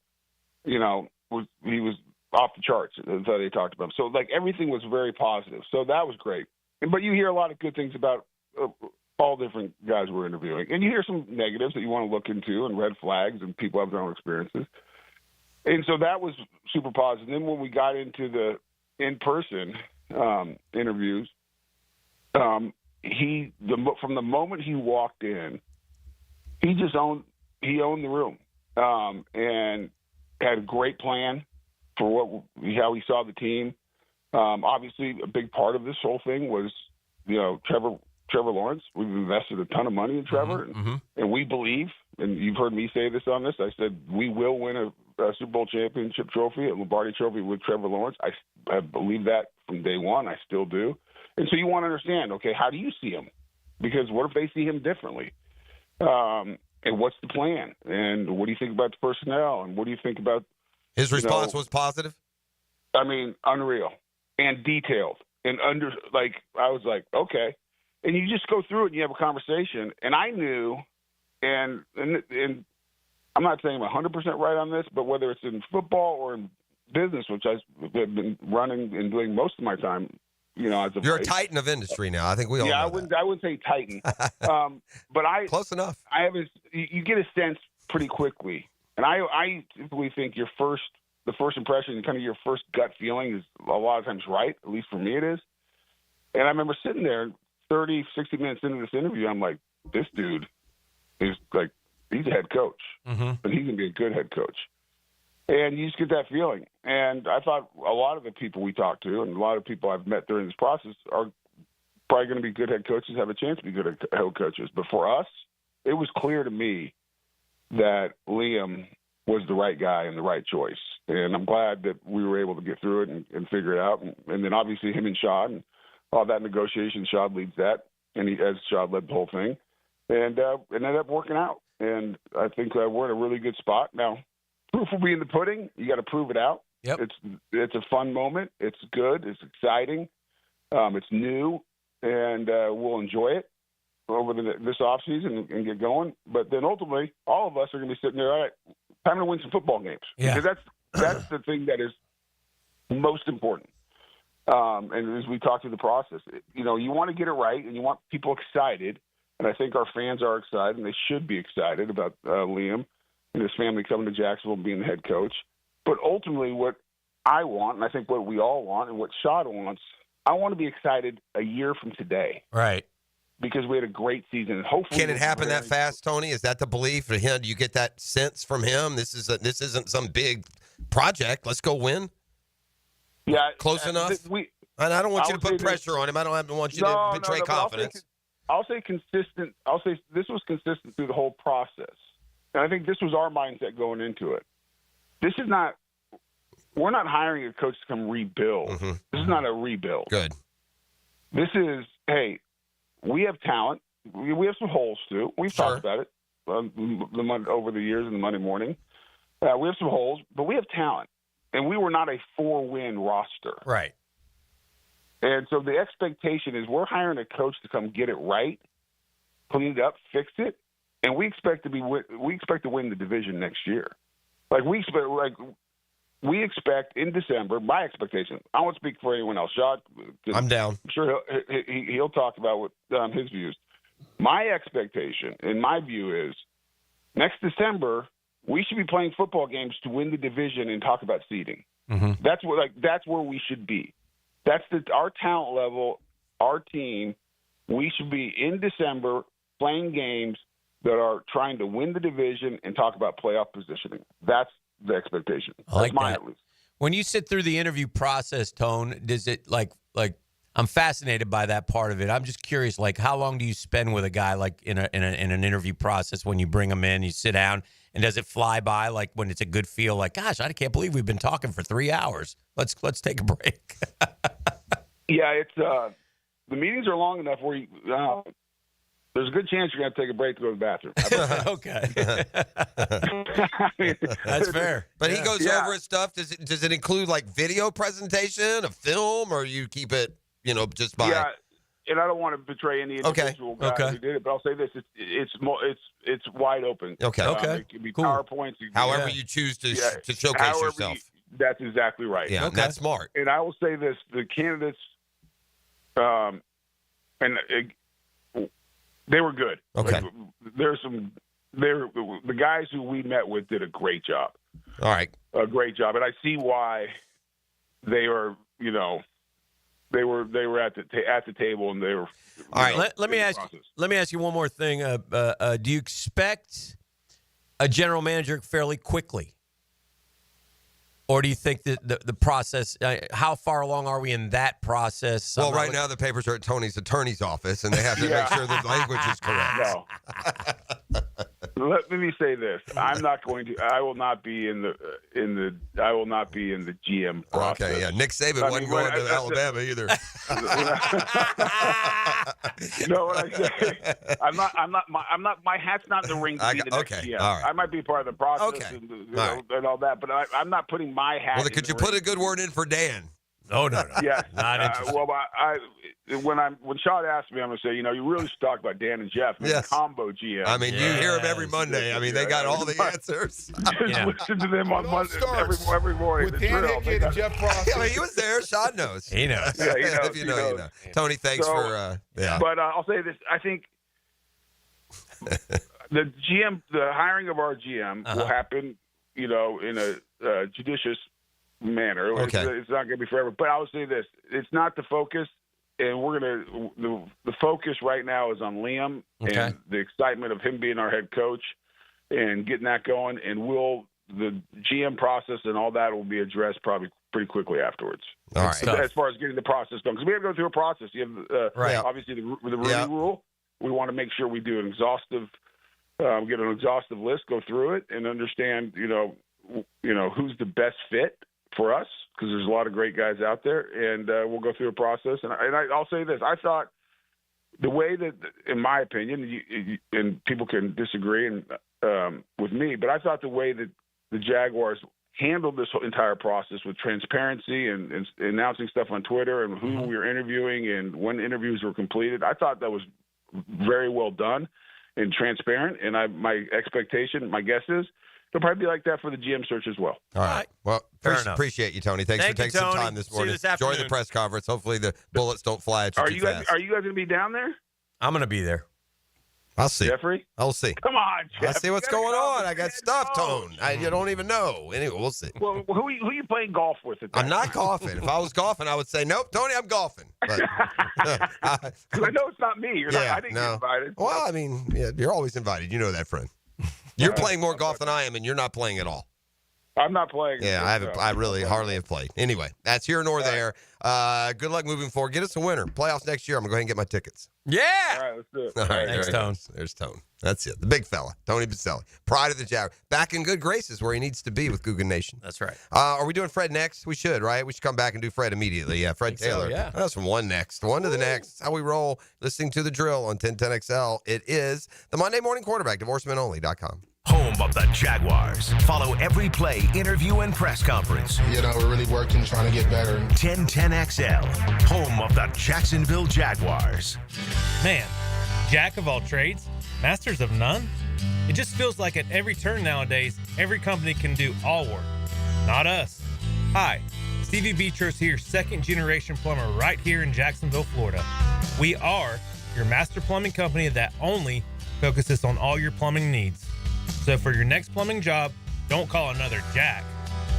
he was off the charts. That's how they talked about him. So, everything was very positive. So that was great. But you hear a lot of good things about all different guys we're interviewing. And you hear some negatives that you want to look into and red flags, and people have their own experiences. And so that was super positive. Then when we got into in-person interviews, from the moment he walked in, he owned the room, and had a great plan for how he saw the team. Obviously, a big part of this whole thing was, Trevor Lawrence. We've invested a ton of money in Trevor, and we believe, and you've heard me say this on this, I said we will win a Super Bowl championship trophy, a Lombardi trophy with Trevor Lawrence. I believe that from day one. I still do. And so you want to understand, okay, how do you see him? Because what if they see him differently? And what's the plan? And what do you think about the personnel? And what do you think about his response was positive? I mean, unreal and detailed. And I was like, okay. And you just go through it and you have a conversation. And I knew, and I'm not saying I'm 100% right on this, but whether it's in football or in business, which I've been running and doing most of my time, as You're a titan of industry now. I think we all know I wouldn't say titan. But close enough. You get a sense pretty quickly. And I typically think the first impression, kind of your first gut feeling is a lot of times right. At least for me it is. And I remember sitting there 30, 60 minutes into this interview, I'm like, this dude is like, he's a head coach. And he's going to be a good head coach. And you just get that feeling. And I thought a lot of the people we talked to and a lot of people I've met during this process are probably going to be good head coaches, have a chance to be good head coaches. But for us, it was clear to me that Liam was the right guy and the right choice. And I'm glad that we were able to get through it and figure it out. And then obviously him and Shad and all that negotiation, Shad leads that. And as Shad led the whole thing. And it ended up working out. And I think we're in a really good spot. Now, proof will be in the pudding. You got to prove it out. Yep. It's a fun moment. It's good. It's exciting. It's new. And we'll enjoy it over this offseason and get going. But then ultimately, all of us are going to be sitting there, all right, time to win some football games. Yeah. Because that's the thing that is most important. And as we talk through the process, you want to get it right and you want people excited. And I think our fans are excited, and they should be excited about Liam and his family coming to Jacksonville and being the head coach. But ultimately what I want, and I think what we all want and what Shad wants, I want to be excited a year from today. Right. Because we had a great season. And hopefully, can it happen that fast, Tony? Is that the belief for him? Do you get that sense from him? This isn't some big project. Let's go win. Yeah, close enough. And I don't want you to put pressure on him. I don't want you to betray confidence. I'll say consistent. I'll say this was consistent through the whole process, and I think this was our mindset going into it. This is not. We're not hiring a coach to come rebuild. This is not a rebuild. Good. This is, hey, we have talent. We have some holes too. We've talked about it over the years in the Monday morning. We have some holes, but we have talent, and we were not a 4-win roster. Right. And so the expectation is we're hiring a coach to come get it right, clean it up, fix it, and we expect to win the division next year. We expect in December. My expectation. I won't speak for anyone else. Shad, I'm down. I'm sure he'll talk about his views. My expectation, in my view, is next December we should be playing football games to win the division and talk about seeding. That's where we should be. That's our talent level, our team. We should be in December playing games that are trying to win the division and talk about playoff positioning. That's the expectation. I like mine, that. at least. When you sit through the interview process, Tone, does it like I'm fascinated by that part of it. I'm just curious, how long do you spend with a guy in an interview process when you bring him in, you sit down, and does it fly by when it's a good feel? Gosh, I can't believe we've been talking for 3 hours. Let's take a break. Yeah, it's the meetings are long enough where there's a good chance you're going to take a break to go to the bathroom. Okay. That's fair. But he goes over his stuff. Does it include video presentation, a film, or you keep it, just by? Yeah, and I don't want to betray any individual guy who did it, but I'll say this: it's wide open. Okay. It can be PowerPoints. However you choose to showcase yourself. That's exactly right. Yeah, that's smart. And I will say this: the candidates, they were good. Okay. The guys who we met with did a great job. All right. A great job. And I see why they are they were at the table, and they were. All right, let me ask you one more thing. Do you expect a general manager fairly quickly? Or do you think that the process, how far along are we in that process? Well, right now the papers are at Tony's attorney's office, and they have to make sure the language is correct. No. Let me say this: I'm not going to. I will not be in the GM process. Okay, yeah. Nick Saban wasn't going to Alabama either. You know what I say? I'm not. My hat's not in the ring to be the next GM. All right. I might be part of the process and all that, but I'm not putting my hat. Well, could you put a good word in for Dan? Oh no. Yes. Not interested. When Sean asked me, I'm going to say, you really should talk about Dan and Jeff, combo GM. I mean, you hear them every Monday. I mean, they got all the answers. Just listen to them on Monday every morning. With Dan Hicken and Jeff Frost. I mean, he was there. Sean knows. He knows. Yeah, he knows. If you know, you know. Tony, thanks for. But I'll say this: I think the hiring of our GM will happen, in a judicious manner. Okay. It's not going to be forever. But I will say this: it's not the focus, and we're going to the focus right now is on Liam and the excitement of him being our head coach and getting that going. And the GM process and all that will be addressed probably pretty quickly afterwards. All right. As far as getting the process going, because we have to go through a process. You have obviously the Rooney Rule. We want to make sure we do an exhaustive, get an exhaustive list, go through it, and understand who's the best fit for us, because there's a lot of great guys out there, and we'll go through a process. And I'll say this: I thought the way that, in my opinion, and people can disagree with me, but I thought the way that the Jaguars handled this whole entire process with transparency and announcing stuff on Twitter and who we were interviewing and when interviews were completed, I thought that was very well done and transparent. And my expectation, my guess is, it'll probably be like that for the GM search as well. All right. Well, appreciate you, Tony. Thanks for taking some time this morning. Enjoy the press conference. Hopefully the bullets don't fly at you too fast. Are you guys going to be down there? I'm going to be there. I'll see. Jeffrey? I'll see. Come on, Jeff. I'll see what's going on. I got stuff, Tone. You don't even know. Anyway, we'll see. Well, who are you playing golf with? I'm not golfing. If I was golfing, I would say, nope, Tony, I'm golfing. But, I know it's not me. I didn't get invited. Well, I mean, you're always invited. You know that, friend. You're playing more golf than I am, and you're not playing at all. I'm not playing. Yeah, I really hardly have played. Anyway, that's here nor there. Good luck moving forward. Get us a winner. Playoffs next year. I'm going to go ahead and get my tickets. Yeah. All right, let's do it. All right, thanks, Tone. There's Tone. That's it. The big fella, Tony Boselli. Pride of the Jaguars. Back in good graces where he needs to be with Guggen Nation. That's right. Are we doing Fred next? We should, right? We should come back and do Fred immediately. Yeah, Fred Taylor. So, yeah. That's from one next. One to the next. How we roll. Listening to The Drill on 1010XL. It is the Monday Morning Quarterback, divorcemenonly.com. Home of the Jaguars. Follow every play, interview, and press conference. We're really working, trying to get better. 1010XL. Home of the Jacksonville Jaguars. Man, jack of all trades, masters of none? It just feels like at every turn nowadays, every company can do all work. Not us. Hi, Stevie Beatrice here, second-generation plumber right here in Jacksonville, Florida. We are your master plumbing company that only focuses on all your plumbing needs. So for your next plumbing job, don't call another Jack.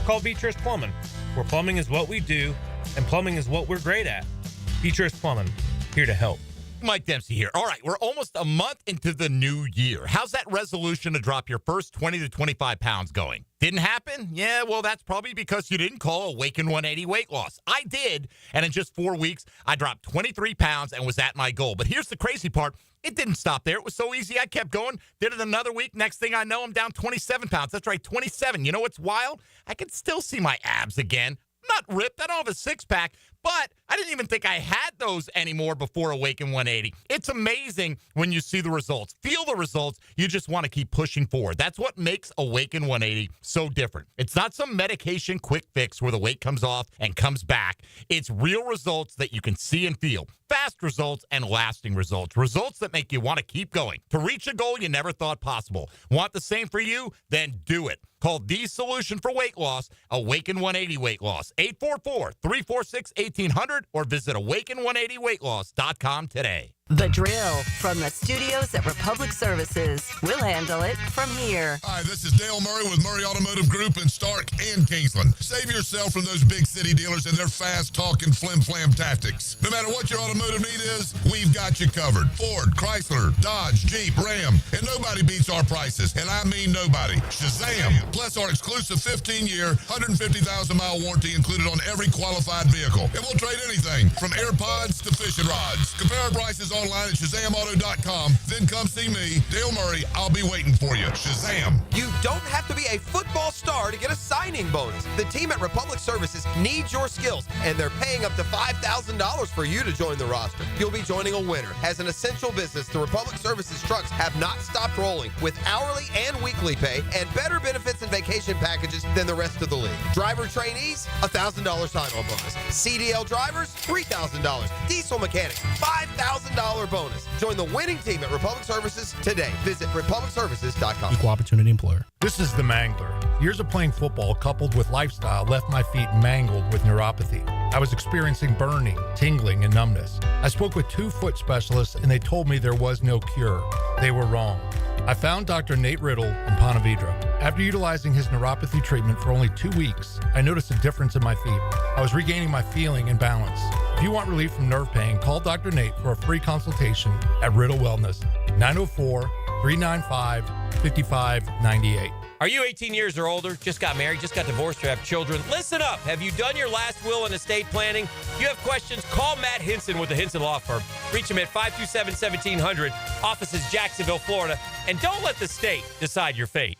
Call Beatrice Plumbing, where plumbing is what we do and plumbing is what we're great at. Beatrice Plumbing, here to help. Mike Dempsey here. All right, we're almost a month into the new year. How's that resolution to drop your first 20 to 25 pounds going? Didn't happen? Yeah, well, that's probably because you didn't call Awaken 180 weight loss. I did, and in just 4 weeks, I dropped 23 pounds and was at my goal. But here's the crazy part. It didn't stop there. It was so easy, I kept going. Did it another week. Next thing I know, I'm down 27 pounds. That's right, 27. You know what's wild? I can still see my abs again. I'm not ripped. I don't have a six-pack, but I didn't even think I had those anymore before Awaken 180. It's amazing when you see the results. Feel the results. You just want to keep pushing forward. That's what makes Awaken 180 so different. It's not some medication quick fix where the weight comes off and comes back. It's real results that you can see and feel. Fast results and lasting results. Results that make you want to keep going. To reach a goal you never thought possible. Want the same for you? Then do it. Call the solution for weight loss, Awaken 180 Weight Loss, 844-346-1800, or visit awaken180weightloss.com today. The Drill from the studios at Republic Services. We'll handle it from here. Hi, this is Dale Murray with Murray Automotive Group in Stark and Kingsland. Save yourself from those big city dealers and their fast-talking flim-flam tactics. No matter what your automotive need is, we've got you covered. Ford, Chrysler, Dodge, Jeep, Ram, and nobody beats our prices, and I mean nobody. Shazam! Plus our exclusive 15-year, 150,000-mile warranty included on every qualified vehicle. And we'll trade anything from AirPods to fishing rods. Compare our prices online at ShazamAuto.com. Then come see me, Dale Murray. I'll be waiting for you. Shazam! You don't have to be a football star to get a signing bonus. The team at Republic Services needs your skills, and they're paying up to $5,000 for you to join the roster. You'll be joining a winner. As an essential business, the Republic Services trucks have not stopped rolling with hourly and weekly pay and better benefits and vacation packages than the rest of the league. Driver trainees, $1,000 sign-on bonus. CDL drivers, $3,000. Diesel mechanics, $5,000 bonus. Join the winning team at Republic Services today. Visit republicservices.com. Equal opportunity employer. This is the Mangler. Years of playing football coupled with lifestyle left my feet mangled with neuropathy. I was experiencing burning, tingling, and numbness. I spoke with 2 foot specialists and they told me there was no cure. They were wrong. I found Dr. Nate Riddle in Ponte Vedra. After utilizing his neuropathy treatment for only 2 weeks, I noticed a difference in my feet. I was regaining my feeling and balance. If you want relief from nerve pain, call Dr. Nate for a free consultation at Riddle Wellness, 904-395-5598. Are you 18 years or older, just got married, just got divorced, or have children? Listen up. Have you done your last will and estate planning? If you have questions, call Matt Hinson with the Hinson Law Firm. Reach him at 527-1700, offices Jacksonville, Florida. And don't let the state decide your fate.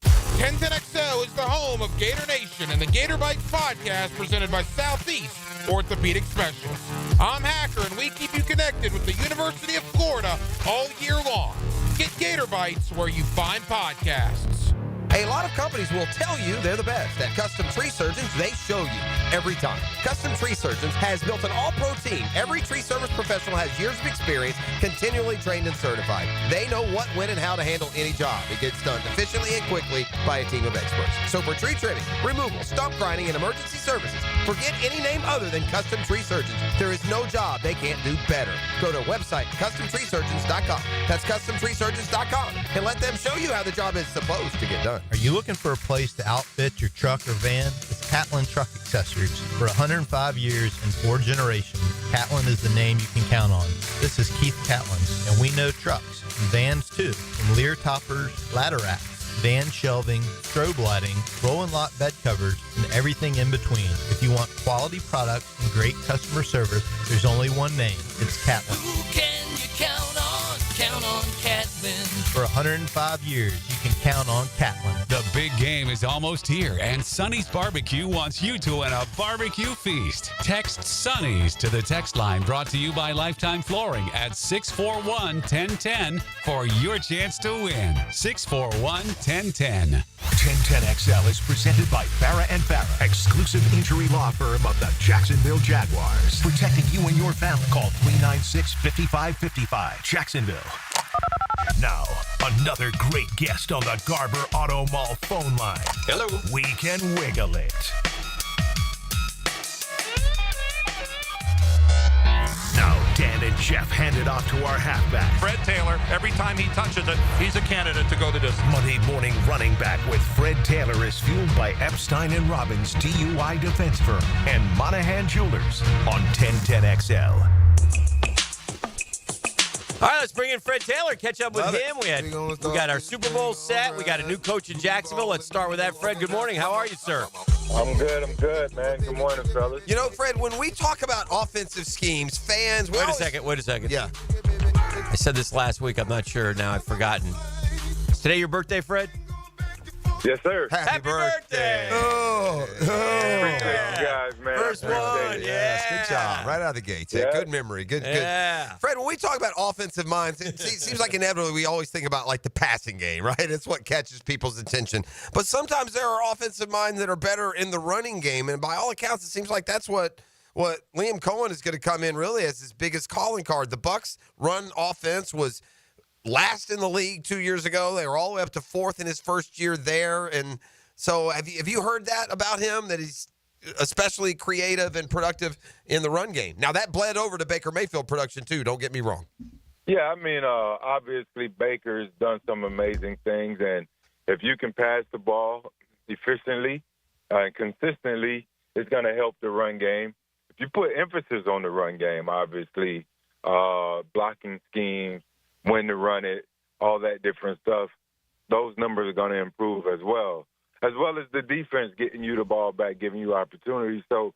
1010XL is the home of Gator Nation and the Gator Bites podcast presented by Southeast Orthopedic Specialists. I'm Hacker, and we keep you connected with the University of Florida all year long. Get Gator Bites where you find podcasts. A lot of companies will tell you they're the best. At Custom Tree Surgeons, they show you every time. Custom Tree Surgeons has built an all-pro team. Every tree service professional has years of experience, continually trained and certified. They know what, when, and how to handle any job. It gets done efficiently and quickly by a team of experts. So for tree trimming, removal, stump grinding, and emergency services, forget any name other than Custom Tree Surgeons. There is no job they can't do better. Go to website CustomTreeSurgeons.com. That's CustomTreeSurgeons.com, and let them show you how the job is supposed to get done. Are you looking for a place to outfit your truck or van? It's Catlin Truck Accessories. For 105 years and 4 generations, Catlin is the name you can count on. This is Keith Catlin, and we know trucks and vans too, from Lear toppers, ladder racks, van shelving, strobe lighting, rolling lot bed covers, and everything in between. If you want quality products and great customer service, there's only one name. It's Catlin. Who can you count on? Count on Catlin. For 105 years, you can count on Catlin. The big game is almost here, and Sonny's Barbecue wants you to win a barbecue feast. Text Sonny's to the text line brought to you by Lifetime Flooring at 641-1010 for your chance to win. 641-1010. 1010XL is presented by Farah & Farah, exclusive injury law firm of the Jacksonville Jaguars. Protecting you and your family. Call 396-5555. Jacksonville. Now, another great guest on the Garber Auto Mall phone line. Hello. We can wiggle it. Now, Dan and Jeff hand it off to our halfback. Fred Taylor, every time he touches it, he's a candidate to go the distance. Monday morning running back with Fred Taylor is fueled by Epstein & Robbins DUI defense firm and Monahan Jewelers on 1010XL. All right, let's bring in Fred Taylor, catch up with him. We got our Super Bowl set. We got a new coach in Jacksonville. Let's start with that. Fred, good morning. How are you, sir? I'm good, man. Good morning, fellas. You know, Fred, when we talk about offensive schemes, fans... Wait a second. Yeah. I said this last week. I'm not sure. Now I've forgotten. Is today your birthday, Fred? Yes, sir. Happy birthday. Appreciate you guys, man. First one, Yes, good job. Right out of the gates. Yeah. Good memory. Good. Fred, when we talk about offensive minds, it seems like inevitably we always think about like the passing game, right? It's what catches people's attention. But sometimes there are offensive minds that are better in the running game, and by all accounts, it seems like that's what Liam Coen is going to come in really as his biggest calling card. The Bucs' run offense was last in the league 2 years ago. They were all the way up to fourth in his first year there. And so have you heard that about him, that he's especially creative and productive in the run game. Now, that bled over to Baker Mayfield production, too. Don't get me wrong. Yeah, I mean, obviously Baker's done some amazing things, and if you can pass the ball efficiently and consistently, it's going to help the run game. If you put emphasis on the run game, obviously, blocking schemes, when to run it, all that different stuff, those numbers are going to improve as well as the defense getting you the ball back, giving you opportunities. So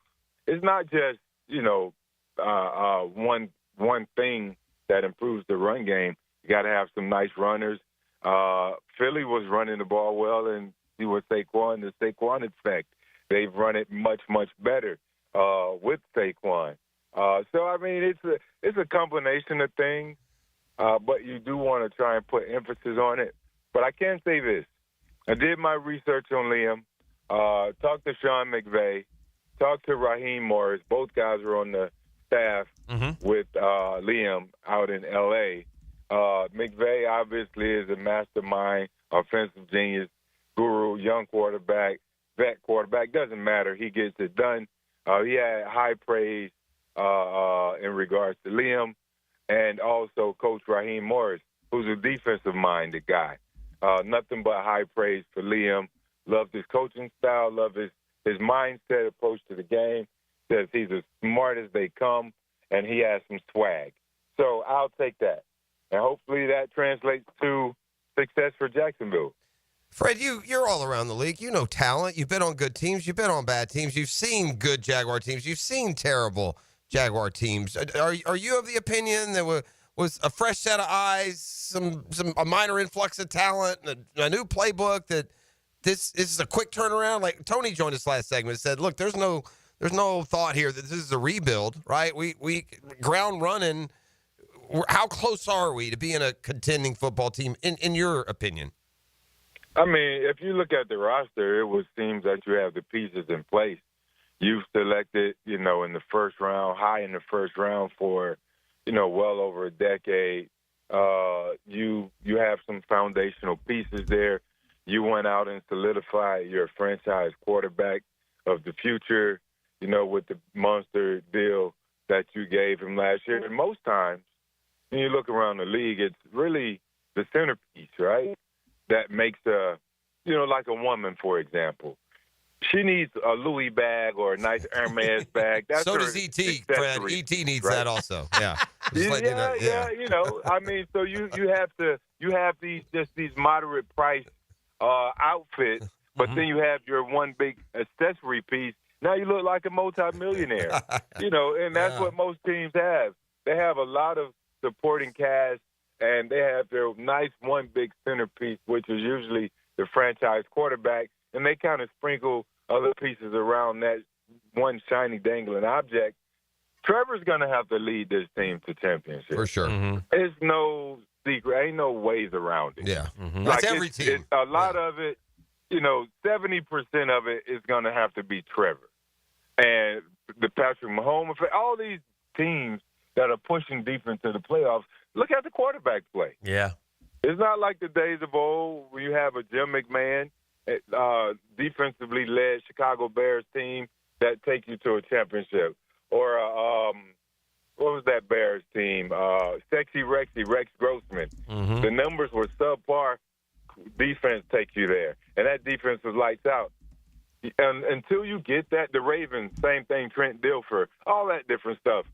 it's not just, one thing that improves the run game. You got to have some nice runners. Philly was running the ball well, and see what the Saquon effect. They've run it much, much better with Saquon. So, I mean, it's a combination of things, but you do want to try and put emphasis on it. But I can say this. I did my research on Liam, talked to Sean McVay, talked to Raheem Morris. Both guys are on the staff with Liam out in L.A. McVay obviously is a mastermind, offensive genius, guru, young quarterback, vet quarterback. Doesn't matter. He gets it done. He had high praise in regards to Liam, and also Coach Raheem Morris, who's a defensive-minded guy. Nothing but high praise for Liam. Loved his coaching style, loved his mindset, approach to the game. Says he's as smart as they come, and he has some swag. So I'll take that. And hopefully that translates to success for Jacksonville. Fred, you're all around the league. You know talent. You've been on good teams. You've been on bad teams. You've seen good Jaguar teams. You've seen terrible Jaguar teams. Are you of the opinion that was a fresh set of eyes, a minor influx of talent, a new playbook, that this is a quick turnaround? Like Tony joined us last segment and said, look, there's no thought here that this is a rebuild, right? We ground running. How close are we to being a contending football team, in your opinion? I mean, if you look at the roster, it would seem that you have the pieces in place. You've selected, in the first round, high in the first round for, well over a decade. You have some foundational pieces there. You went out and solidified your franchise quarterback of the future, with the monster deal that you gave him last year. And most times, when you look around the league, it's really the centerpiece, right? That makes like a woman, for example. She needs a Louis bag or a nice Hermes bag. That's so does E.T., Fred. E.T. needs that also. Yeah. I mean, so you have these moderate price outfits, but then you have your one big accessory piece. Now you look like a multimillionaire, and that's what most teams have. They have a lot of supporting cast, and they have their nice one big centerpiece, which is usually the franchise quarterback, and they kind of sprinkle other pieces around that one shiny dangling object. Trevor's going to have to lead this team to championship. For sure. It's no secret. Ain't no ways around it. Yeah. Like That's every team. A lot of it, 70% of it is going to have to be Trevor. And the Patrick Mahomes, all these teams that are pushing deep into the playoffs, look at the quarterback play. Yeah. It's not like the days of old when you have a Jim McMahon, defensively led Chicago Bears team that take you to a championship. Or what was that Bears team? Sexy Rexy, Rex Grossman. The numbers were subpar. Defense take you there. And that defense was lights out. And until you get that, the Ravens, same thing, Trent Dilfer, all that different stuff.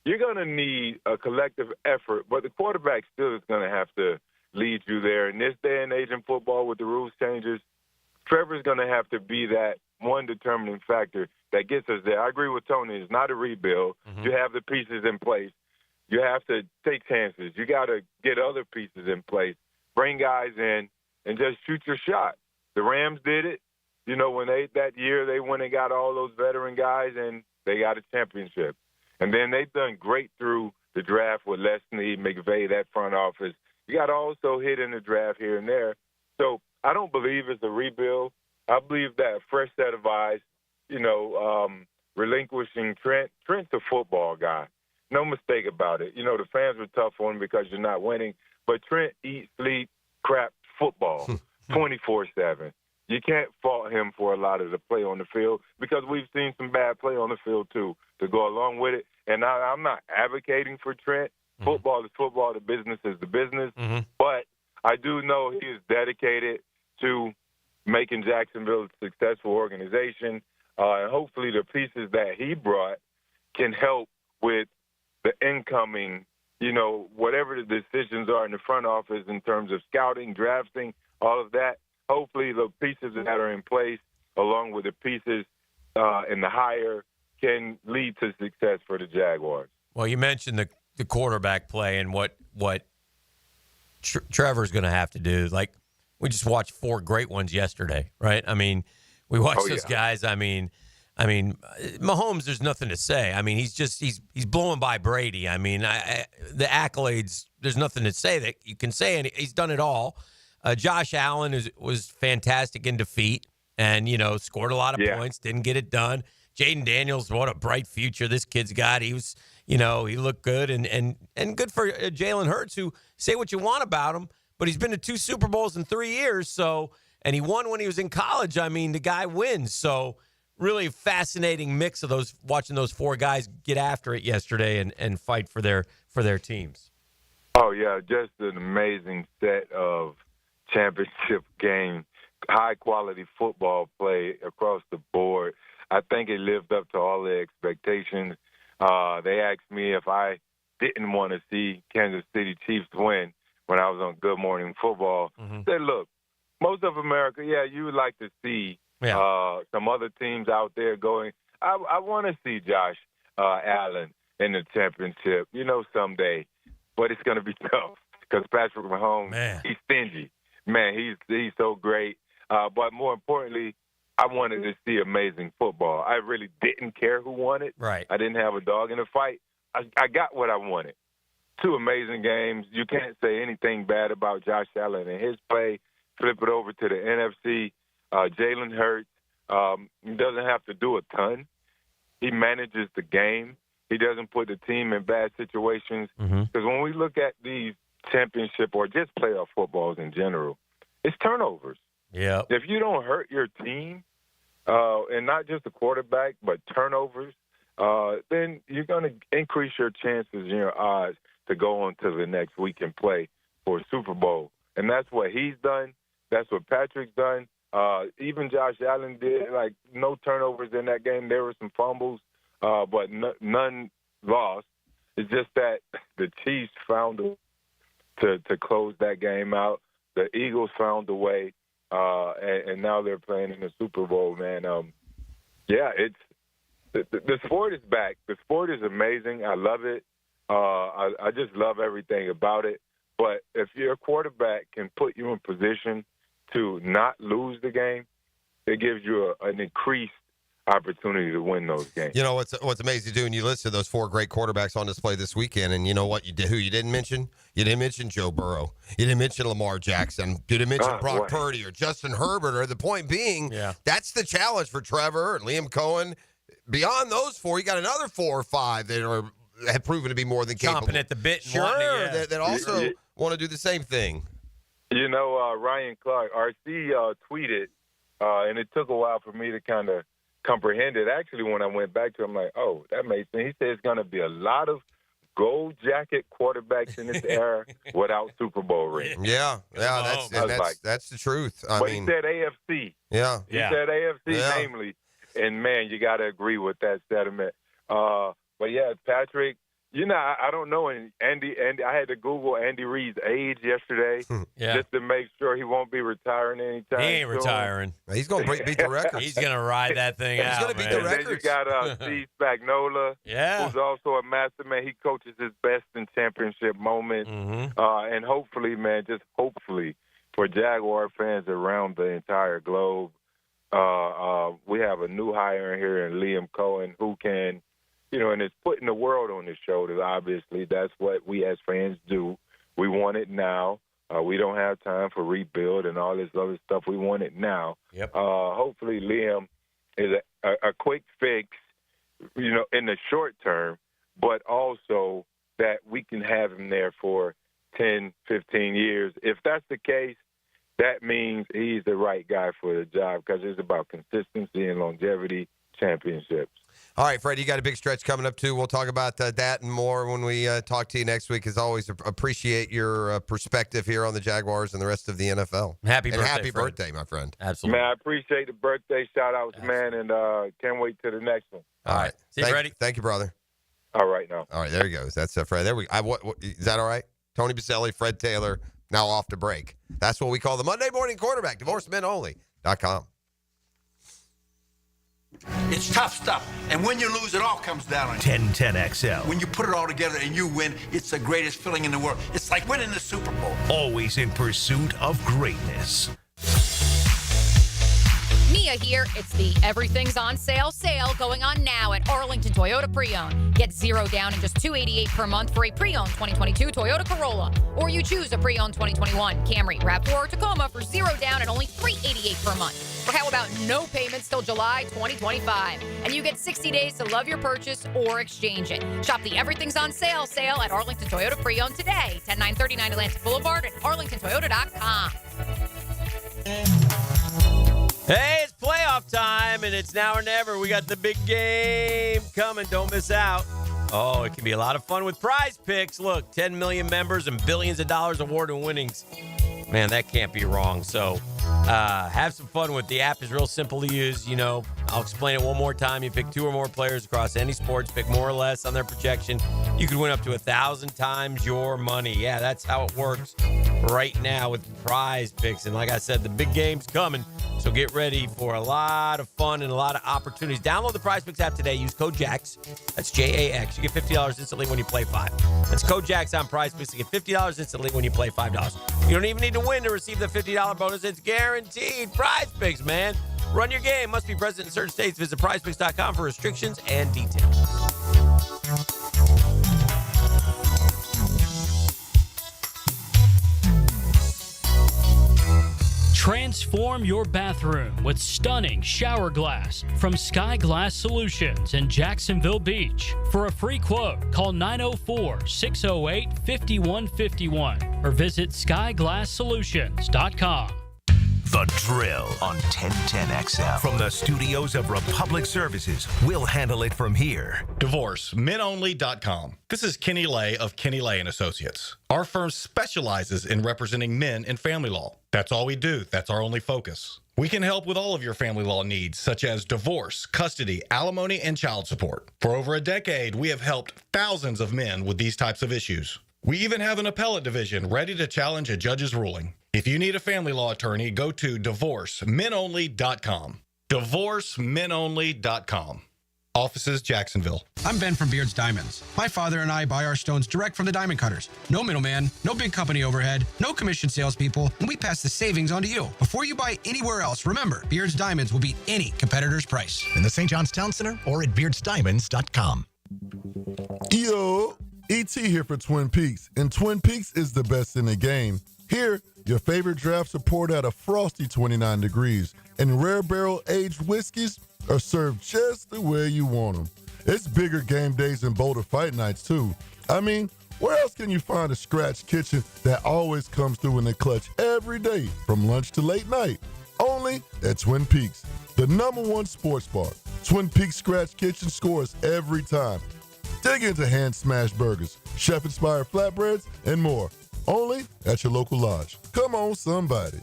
You're going to need a collective effort, but the quarterback still is going to have to lead you there. In this day and age in football with the rules changes, Trevor's going to have to be that one determining factor that gets us there. I agree with Tony. It's not a rebuild. You have the pieces in place. You have to take chances. You got to get other pieces in place, bring guys in, and just shoot your shot. The Rams did it. When that year they went and got all those veteran guys, and they got a championship. And then they've done great through the draft with Leslie, McVay, that front office. You got to also hit in the draft here and there. So I don't believe it's a rebuild. I believe that a fresh set of eyes, relinquishing Trent. Trent's a football guy. No mistake about it. The fans were tough on him because you're not winning. But Trent eats, sleep, crap football 24/7. you can't fault him for a lot of the play on the field because we've seen some bad play on the field, too, to go along with it. And I'm not advocating for Trent. Mm-hmm. Football is football. The business is the business. Mm-hmm. But I do know he is dedicated to making Jacksonville a successful organization. And hopefully the pieces that he brought can help with the incoming, whatever the decisions are in the front office in terms of scouting, drafting, all of that. Hopefully the pieces that are in place, along with the pieces in the hire, can lead to success for the Jaguars. Well, you mentioned the quarterback play and what Trevor's going to have to do. Like, we just watched 4 great ones yesterday, right? I mean, we watched those guys. I mean, Mahomes, there's nothing to say. I mean, he's blowing by Brady. I mean, the accolades, there's nothing to say that you can say, and he's done it all. Josh Allen was fantastic in defeat and, scored a lot of points, didn't get it done. Jaden Daniels, what a bright future this kid's got. He was, he looked good and good for Jalen Hurts, who say what you want about him, but he's been to 2 Super Bowls in 3 years. So, and he won when he was in college. I mean, the guy wins. So really fascinating mix of watching those 4 guys get after it yesterday and fight for their teams. Oh yeah. Just an amazing set of championship game, high quality football play across the board. I think it lived up to all the expectations. They asked me if I didn't want to see Kansas City Chiefs win when I was on Good Morning Football. Mm-hmm. I said, look, most of America, you would like to see some other teams out there going. I want to see Josh Allen in the championship, someday. But it's going to be tough because Patrick Mahomes, he's stingy. Man, he's so great. But more importantly, I wanted to see amazing football. I really didn't care who won it. Right. I didn't have a dog in the fight. I got what I wanted. 2 amazing games. You can't say anything bad about Josh Allen and his play. Flip it over to the NFC. Jalen Hurts, he doesn't have to do a ton. He manages the game. He doesn't put the team in bad situations. Because when we look at these championship or just playoff footballs in general, it's turnovers. Yeah. If you don't hurt your team, and not just the quarterback, but turnovers, then you're going to increase your chances and your odds to go on to the next week and play for a Super Bowl. And that's what he's done. That's what Patrick's done. Even Josh Allen did, like, no turnovers in that game. There were some fumbles, but none lost. It's just that the Chiefs found a to close that game out. The Eagles found a way. And now they're playing in the Super Bowl, man. It's the sport is back. The sport is amazing. I love it. I just love everything about it. But if your quarterback can put you in position to not lose the game, it gives you an increased opportunity to win those games. You know what's amazing, dude? And you listed those 4 great quarterbacks on display this weekend, and you know what? Who you didn't mention? You didn't mention Joe Burrow. You didn't mention Lamar Jackson. You didn't mention Brock Purdy or Justin Herbert. Or the point being, that's the challenge for Trevor and Liam Cohen. Beyond those 4, you got another 4 or 5 that have proven to be more than capable. Chomping at the bit. That also want to do the same thing. Ryan Clark, RC tweeted, and it took a while for me to kind of comprehend it. Actually, when I went back to him, I'm like, oh, that makes sense. He said it's going to be a lot of gold jacket quarterbacks in this era without Super Bowl rings. Yeah, that's the truth. He said AFC. Yeah. He said AFC namely. And, man, you got to agree with that sentiment. But, Patrick, I don't know. And Andy, I had to Google Andy Reid's age yesterday just to make sure he won't be retiring anytime He ain't soon. retiring. He's going to beat the record. He's going to ride that thing out. He's going to beat the record. Then you got Steve Spagnuolo, who's also a mastermind. He coaches his best in championship moments. And hopefully, man, just hopefully for Jaguar fans around the entire globe, we have a new hire in here in Liam Cohen who can, and it's putting the world on his shoulders, obviously. That's what we as fans do. We want it now. We don't have time for rebuild and all this other stuff. We want it now. Hopefully Liam is a quick fix, in the short term, but also that we can have him there for 10, 15 years. If that's the case, that means he's the right guy for the job because it's about consistency and longevity, championships. All right, Fred, you got a big stretch coming up, too. We'll talk about that and more when we talk to you next week. As always, appreciate your perspective here on the Jaguars and the rest of the NFL. Happy birthday, happy Fred. birthday, my friend. Absolutely. Man, I appreciate the birthday shout-outs, man, and can't wait to the next one. All right. See you, Freddie. Thank you, brother. All right, now. All right, there he goes. That's Fred. There we go. Is that all right? Tony Boselli, Fred Taylor, now off to break. That's what we call the Monday Morning Quarterback, divorcemenonly.com. It's tough stuff. And when you lose, it all comes down on you. 1010XL. When you put it all together and you win, it's the greatest feeling in the world. It's like winning the Super Bowl. Always in pursuit of greatness. Mia here. It's the Everything's on sale going on now at Arlington Toyota Pre-Owned. Get $0 down and just $288 per month for a pre-owned 2022 Toyota Corolla. Or you choose a pre-owned 2021 Camry, RAV4, or Tacoma for $0 down and only $388 per month. Or how about no payments till July 2025? And you get 60 days to love your purchase or exchange it. Shop the Everything's on sale at Arlington Toyota Pre-Owned today. 10939 Atlantic Boulevard at arlingtontoyota.com. Hey, it's playoff time, and it's now or never. We got the big game coming. Don't miss out. Oh, it can be a lot of fun with Prize Picks. Look, 10 million members and billions of dollars award and winnings. Man, that can't be wrong. So have some fun with the app. Is real simple to use. You know, I'll explain it one more time. You pick 2 or more players across any sports, pick more or less on their projection. You could win up to 1,000 times your money. Yeah, that's how it works right now with Prize Picks. And like I said, the big game's coming. So get ready for a lot of fun and a lot of opportunities. Download the Prize Picks app today. Use code JAX. That's JAX. You get $50 instantly when you play $5. That's code JAX on Prize Picks. You get $50 instantly when you play $5. You don't even need to win to receive the $50 bonus. It's guaranteed. Prize Picks, man. Run your game. Must be present in certain states. Visit prizepicks.com for restrictions and details. Transform your bathroom with stunning shower glass from Sky Glass Solutions in Jacksonville Beach. For a free quote, call 904-608-5151 or visit skyglasssolutions.com. The Drill on 1010XL. From the studios of Republic Services, we'll handle it from here. DivorceMenOnly.com. This is Kenny Lay of Kenny Lay & Associates. Our firm specializes in representing men in family law. That's all we do. That's our only focus. We can help with all of your family law needs, such as divorce, custody, alimony, and child support. For over a decade, we have helped thousands of men with these types of issues. We even have an appellate division ready to challenge a judge's ruling. If you need a family law attorney, go to DivorceMenOnly.com. DivorceMenOnly.com. Offices, Jacksonville. I'm Ben from Beard's Diamonds. My father and I buy our stones direct from the diamond cutters. No middleman, no big company overhead, no commission salespeople, and we pass the savings on to you. Before you buy anywhere else, remember, Beard's Diamonds will beat any competitor's price. In the St. John's Town Center or at BeardsDiamonds.com. Yo, E.T. here for Twin Peaks, and Twin Peaks is the best in the game. Here, your favorite drafts are poured at a frosty 29 degrees, and rare barrel-aged whiskeys are served just the way you want them. It's bigger game days and bolder fight nights, too. I mean, where else can you find a scratch kitchen that always comes through in the clutch every day, from lunch to late night? Only at Twin Peaks, the #1 sports bar. Twin Peaks Scratch Kitchen scores every time. Dig into hand-smashed burgers, chef-inspired flatbreads, and more. Only at your local lodge. Come on, somebody.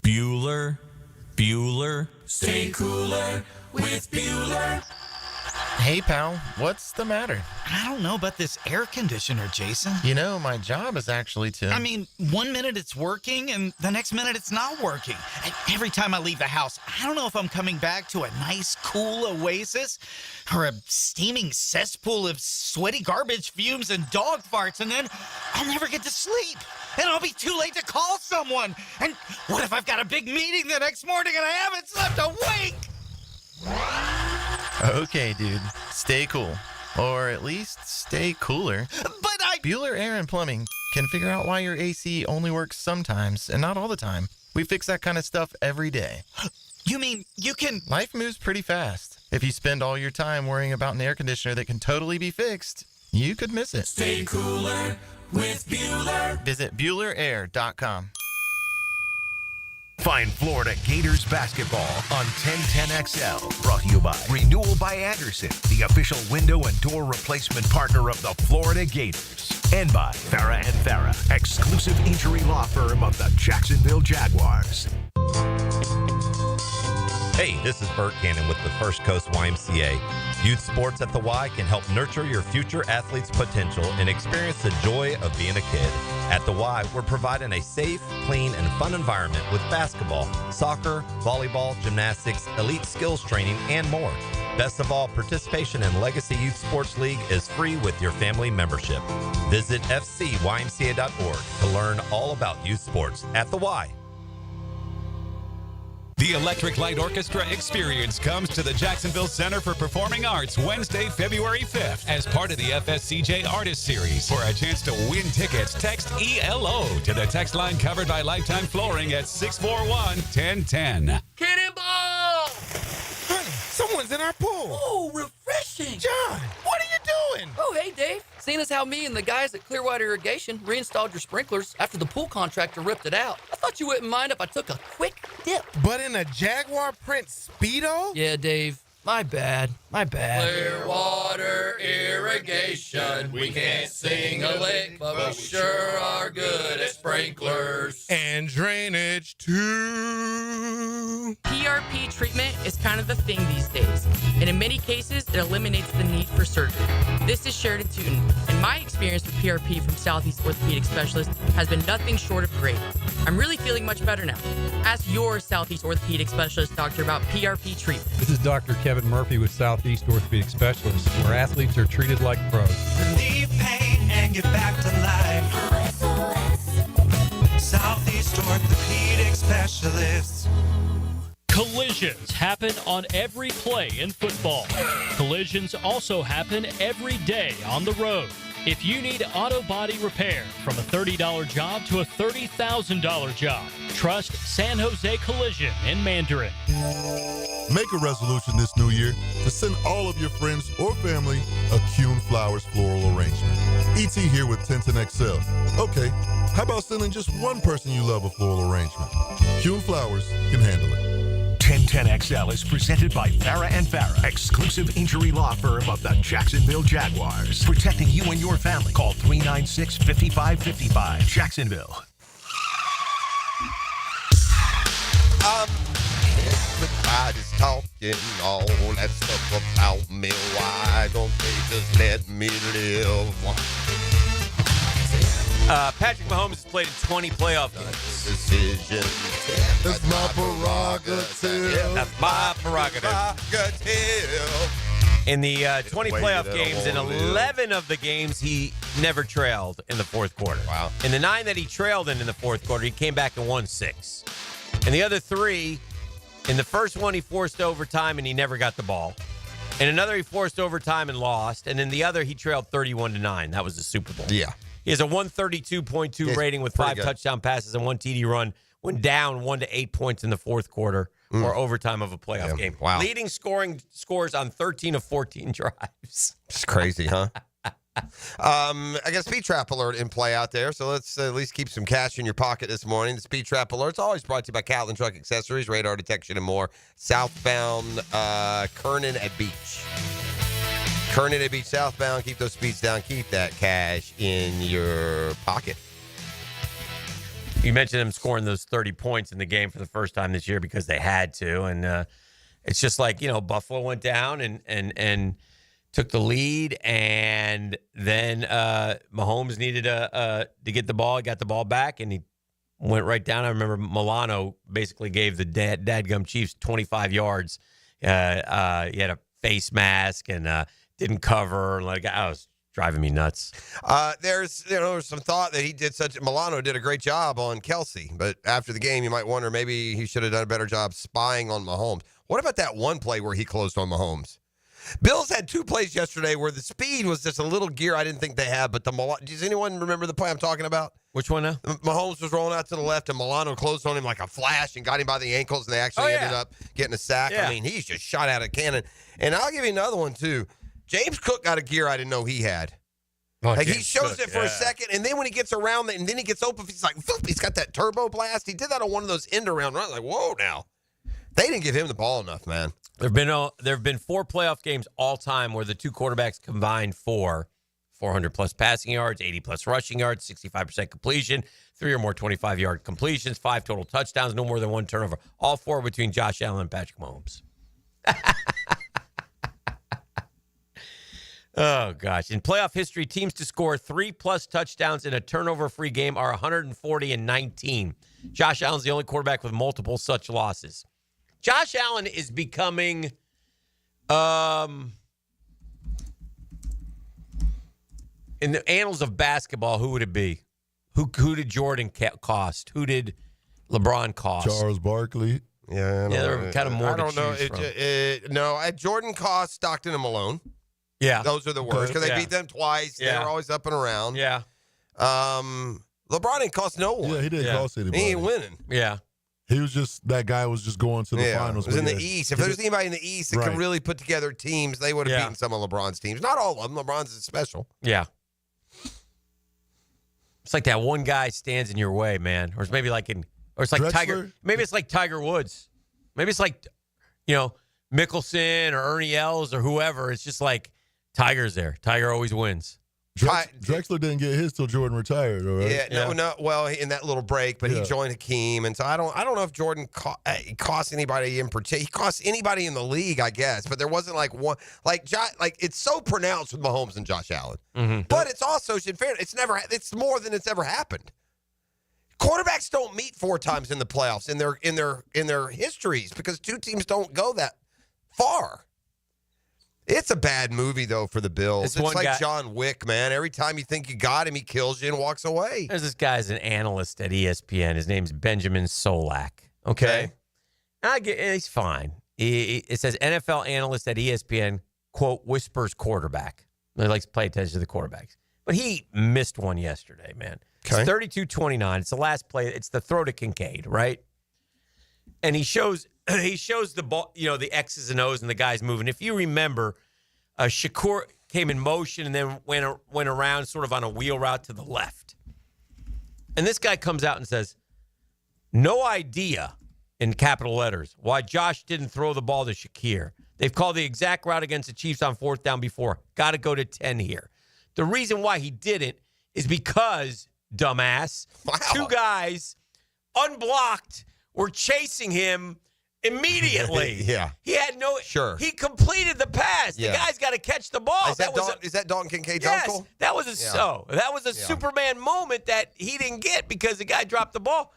Bueller. Stay cooler with Bueller. Hey, pal, what's the matter? I don't know about this air conditioner, Jason. You know, my job is actually to... I mean, 1 minute it's working, and the next minute it's not working. And every time I leave the house, I don't know if I'm coming back to a nice, cool oasis or a steaming cesspool of sweaty garbage fumes and dog farts, and then I'll never get to sleep. And I'll be too late to call someone. And what if I've got a big meeting the next morning and I haven't slept a wink? Okay, dude. Stay cool. Or at least stay cooler. But Bueller Air and Plumbing can figure out why your AC only works sometimes and not all the time. We fix that kind of stuff every day. You mean you can... Life moves pretty fast. If you spend all your time worrying about an air conditioner that can totally be fixed, you could miss it. Stay cooler with Bueller. Visit BuellerAir.com. Find Florida Gators basketball on 1010XL. Brought to you by Renewal by Anderson, the official window and door replacement partner of the Florida Gators. And by Farrah and Farrah, exclusive injury law firm of the Jacksonville Jaguars. Hey, this is Bert Cannon with the First Coast YMCA. Youth sports at the Y can help nurture your future athlete's potential and experience the joy of being a kid. At the Y, we're providing a safe, clean, and fun environment with basketball, soccer, volleyball, gymnastics, elite skills training, and more. Best of all, participation in Legacy Youth Sports League is free with your family membership. Visit fcymca.org to learn all about youth sports at the Y. The Electric Light Orchestra Experience comes to the Jacksonville Center for Performing Arts Wednesday, February 5th as part of the FSCJ Artist Series. For a chance to win tickets, text ELO to the text line covered by Lifetime Flooring at 641-1010. Cannonball! Honey, someone's in our pool. Oh, refreshing. John, what are you doing? Oh, hey, Dave. Seeing as how me and the guys at Clearwater Irrigation reinstalled your sprinklers after the pool contractor ripped it out, I thought you wouldn't mind if I took a quick dip. But in a Jaguar print Speedo? Yeah, Dave. My bad. Clearwater Irrigation. We can't sing a lick, but we sure are good at sprinklers. And drainage, too. PRP treatment is kind of the thing these days, and in many cases, it eliminates the need for surgery. This is Sheridan Tootin, and my experience with PRP from Southeast Orthopedic Specialist has been nothing short of great. I'm really feeling much better now. Ask your Southeast Orthopedic Specialist doctor about PRP treatment. This is Dr. Kevin Murphy with Southeast Orthopedic Specialists, where athletes are treated like pros. Relieve pain and get back to life. Southeast Orthopedic Specialists. Collisions happen on every play in football. Collisions also happen every day on the road. If you need auto body repair, from a $30 job to a $30,000 job, trust San Jose Collision in Mandarin. Make a resolution this new year to send all of your friends or family a Kuhn Flowers floral arrangement. E.T. here with 1010XL. Okay, how about sending just one person you love a floral arrangement? Kuhn Flowers can handle it. 1010XL is presented by Farrah and Farrah, exclusive injury law firm of the Jacksonville Jaguars. Protecting you and your family. Call 396-5555. Jacksonville. Everybody's talking all that stuff about me. Why don't they just let me live? Patrick Mahomes has played in 20 playoff games. Decision. That's my prerogative. That's my prerogative. In the 20 playoff games, in 11 of the games, he never trailed in the fourth quarter. Wow. In the 9 that he trailed in the fourth quarter, he came back and won 6. And the other 3, in the first one, he forced overtime and he never got the ball. In another, he forced overtime and lost. And in the other, he trailed 31-9. That was the Super Bowl. Yeah. He has a 132.2 rating with 5 touchdown passes and 1 TD run. Went down 1 to 8 points in the fourth quarter or overtime of a playoff game. Wow. Leading scores on 13 of 14 drives. It's crazy, huh? I got a speed trap alert in play out there, so let's at least keep some cash in your pocket this morning. The speed trap alert's always brought to you by Catlin Truck Accessories, radar detection, and more. Southbound Kernan at Beach. Kernan at Beach southbound. Keep those speeds down. Keep that cash in your pocket. You mentioned them scoring those 30 points in the game for the first time this year because they had to, and it's just like, Buffalo went down and took the lead, and then Mahomes needed to get the ball. He got the ball back, and he went right down. I remember Milano basically gave the dadgum Chiefs 25 yards. He had a face mask and didn't cover. Like, I was driving me nuts. There's some thought that Milano did a great job on Kelsey, but after the game, you might wonder maybe he should have done a better job spying on Mahomes. What about that one play where he closed on Mahomes? Bills had 2 plays yesterday where the speed was just a little gear I didn't think they had, but does anyone remember the play I'm talking about? Which one now? Mahomes was rolling out to the left, and Milano closed on him like a flash and got him by the ankles, and they actually ended up getting a sack. Yeah. I mean, he's just shot out of cannon. And I'll give you another one, too. James Cook got a gear I didn't know he had. Like he shows it for a second, and then when he gets around it, and then he gets open, he's like, he's got that turbo blast. He did that on one of those end around runs. Like, whoa, now they didn't give him the ball enough, man. There have been 4 playoff games all time where the two quarterbacks combined for 400-plus passing yards, 80-plus rushing yards, 65% completion, 3 or more 25-yard completions, 5 total touchdowns, no more than 1 turnover. All 4 between Josh Allen and Patrick Mahomes. Oh, gosh. In playoff history, teams to score 3-plus touchdowns in a turnover-free game are 140-19. Josh Allen's the only quarterback with multiple such losses. Josh Allen is becoming in the annals of basketball, who would it be? Who did Jordan cost? Who did LeBron cost? Charles Barkley. Yeah, they're kind of more I don't know. No, Jordan cost Stockton and Malone. Yeah. Those are the worst because they beat them twice. They were always up and around. Yeah. LeBron didn't cost no one. Yeah, he didn't cost anybody. He ain't winning. Yeah. He was just, that guy was just going to the finals. It was in the East. If there's anybody in the East that can really put together teams, they would have beaten some of LeBron's teams. Not all of them. LeBron's is special. Yeah. It's like that one guy stands in your way, man. Or it's maybe like Drexler? Tiger. Maybe it's like Tiger Woods. Maybe it's like, Mickelson or Ernie Els or whoever. It's just like Tiger's there. Tiger always wins. Drexler didn't get his till Jordan retired, all right? No. Well, in that little break, but he joined Hakeem, and so I don't know if Jordan cost anybody in particular. He cost anybody in the league, I guess, but there wasn't like one like it's so pronounced with Mahomes and Josh Allen. Mm-hmm. But it's also it's more than it's ever happened. Quarterbacks don't meet 4 times in the playoffs in their histories because 2 teams don't go that far. It's a bad movie, though, for the Bills. It's like John Wick, man. Every time you think you got him, he kills you and walks away. There's this guy's an analyst at ESPN. His name's Benjamin Solak. Okay. He's fine. It says NFL analyst at ESPN, quote, whispers quarterback. He likes to pay attention to the quarterbacks. But he missed one yesterday, man. Okay. It's 32-29. It's the last play. It's the throw to Kincaid, right? And he shows the ball, the X's and O's and the guys moving. If you remember, Shakur came in motion and then went around sort of on a wheel route to the left. And this guy comes out and says, no idea, in capital letters, why Josh didn't throw the ball to Shakir. They've called the exact route against the Chiefs on 4th down before. Got to go to 10 here. The reason why he didn't is because, dumbass, 2 guys unblocked were chasing him immediately. Yeah. He had no... Sure. He completed the pass. Yeah. The guy's got to catch the ball. Is that Dalton Kincaid's uncle? That was a Superman moment that he didn't get because the guy dropped the ball.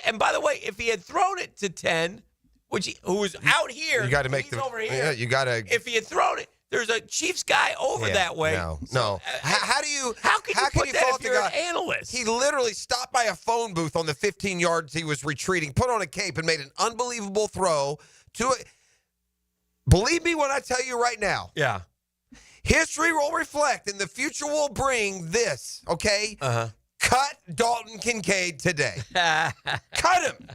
And by the way, if he had thrown it to 10, who was out here, you got to make over here. Yeah, you got to... If he had thrown it, there's a Chiefs guy over that way. No. How can you put that fault if you're an analyst? He literally stopped by a phone booth on the 15 yards he was retreating, put on a cape, and made an unbelievable throw to it. Believe me when I tell you right now. Yeah. History will reflect, and the future will bring this, okay? Uh-huh. Cut Dalton Kincaid today. Cut him.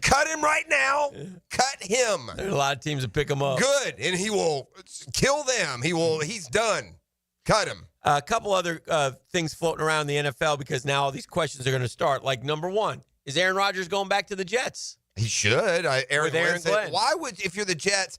Cut him right now. Cut him. There's a lot of teams that pick him up. Good, and he will kill them. He's done. Cut him. A couple other things floating around in the NFL because now all these questions are going to start. Like, number 1, is Aaron Rodgers going back to the Jets? He should. Aaron Glenn. Why would, if you're the Jets,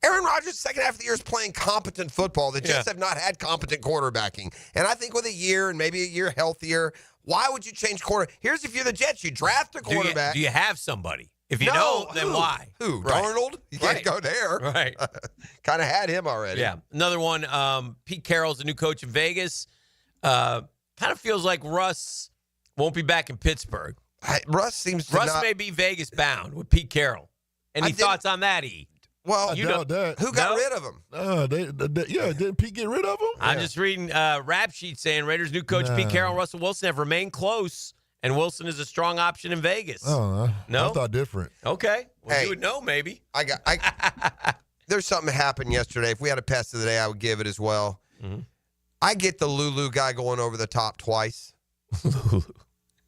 Aaron Rodgers, second half of the year, is playing competent football. The Jets have not had competent quarterbacking. And I think with a year and maybe a year healthier, why would you change quarter? Here's if you're the Jets, you draft a quarterback. Do you have somebody? If you don't, then why? Who? Right. Darnold? You can't go there. Right. Kind of had him already. Yeah. Another one, Pete Carroll's the new coach in Vegas. Kind of feels like Russ won't be back in Pittsburgh. Russ may be Vegas bound with Pete Carroll. Any thoughts on that, E? Well, who got rid of him? Didn't Pete get rid of him? I'm just reading rap sheet saying Raiders new coach Pete Carroll and Russell Wilson have remained close, and Wilson is a strong option in Vegas. Oh, no? I thought different. Okay. Well, you would know maybe. There's something that happened yesterday. If we had a pest of the day, I would give it as well. Mm-hmm. I get the Lulu guy going over the top twice. Lulu.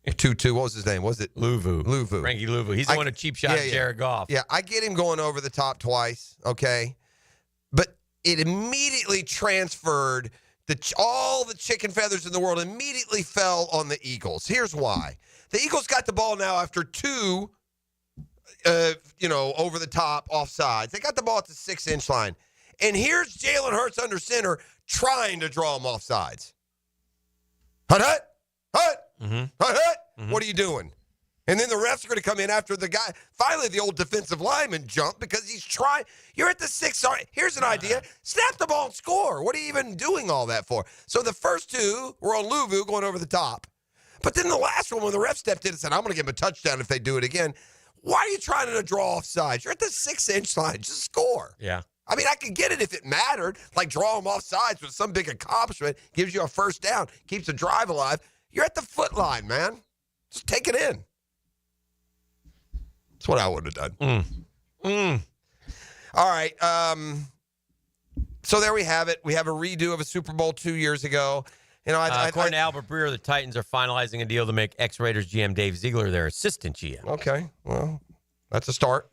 2-2. What was his name? Was it Louvu? Frankie Louvu. He's the one who cheap shot Jared Goff. Yeah, I get him going over the top twice, okay? But it immediately transferred all the chicken feathers in the world immediately fell on the Eagles. Here's why. The Eagles got the ball now after two, over the top offsides. They got the ball at the 6-inch line. And here's Jalen Hurts under center trying to draw them offsides. Hut. Mm-hmm. What are you doing? And then the refs are going to come in after the guy. Finally, the old defensive lineman jumped because he's trying. You're at the 6. Here's an idea. Snap the ball and score. What are you even doing all that for? So the first two were on Luvu going over the top. But then the last one, when the ref stepped in and said, I'm going to give him a touchdown if they do it again. Why are you trying to draw offsides? You're at the 6-inch line. Just score. Yeah. I mean, I could get it if it mattered, like draw them off sides with some big accomplishment, gives you a first down, keeps the drive alive. You're at the foot line, man. Just take it in. That's what I would have done. All right. So there we have it. We have a redo of a Super Bowl 2 years ago. According to Albert Breer, the Titans are finalizing a deal to make ex-Raiders GM Dave Ziegler their assistant GM. Okay. Well, that's a start.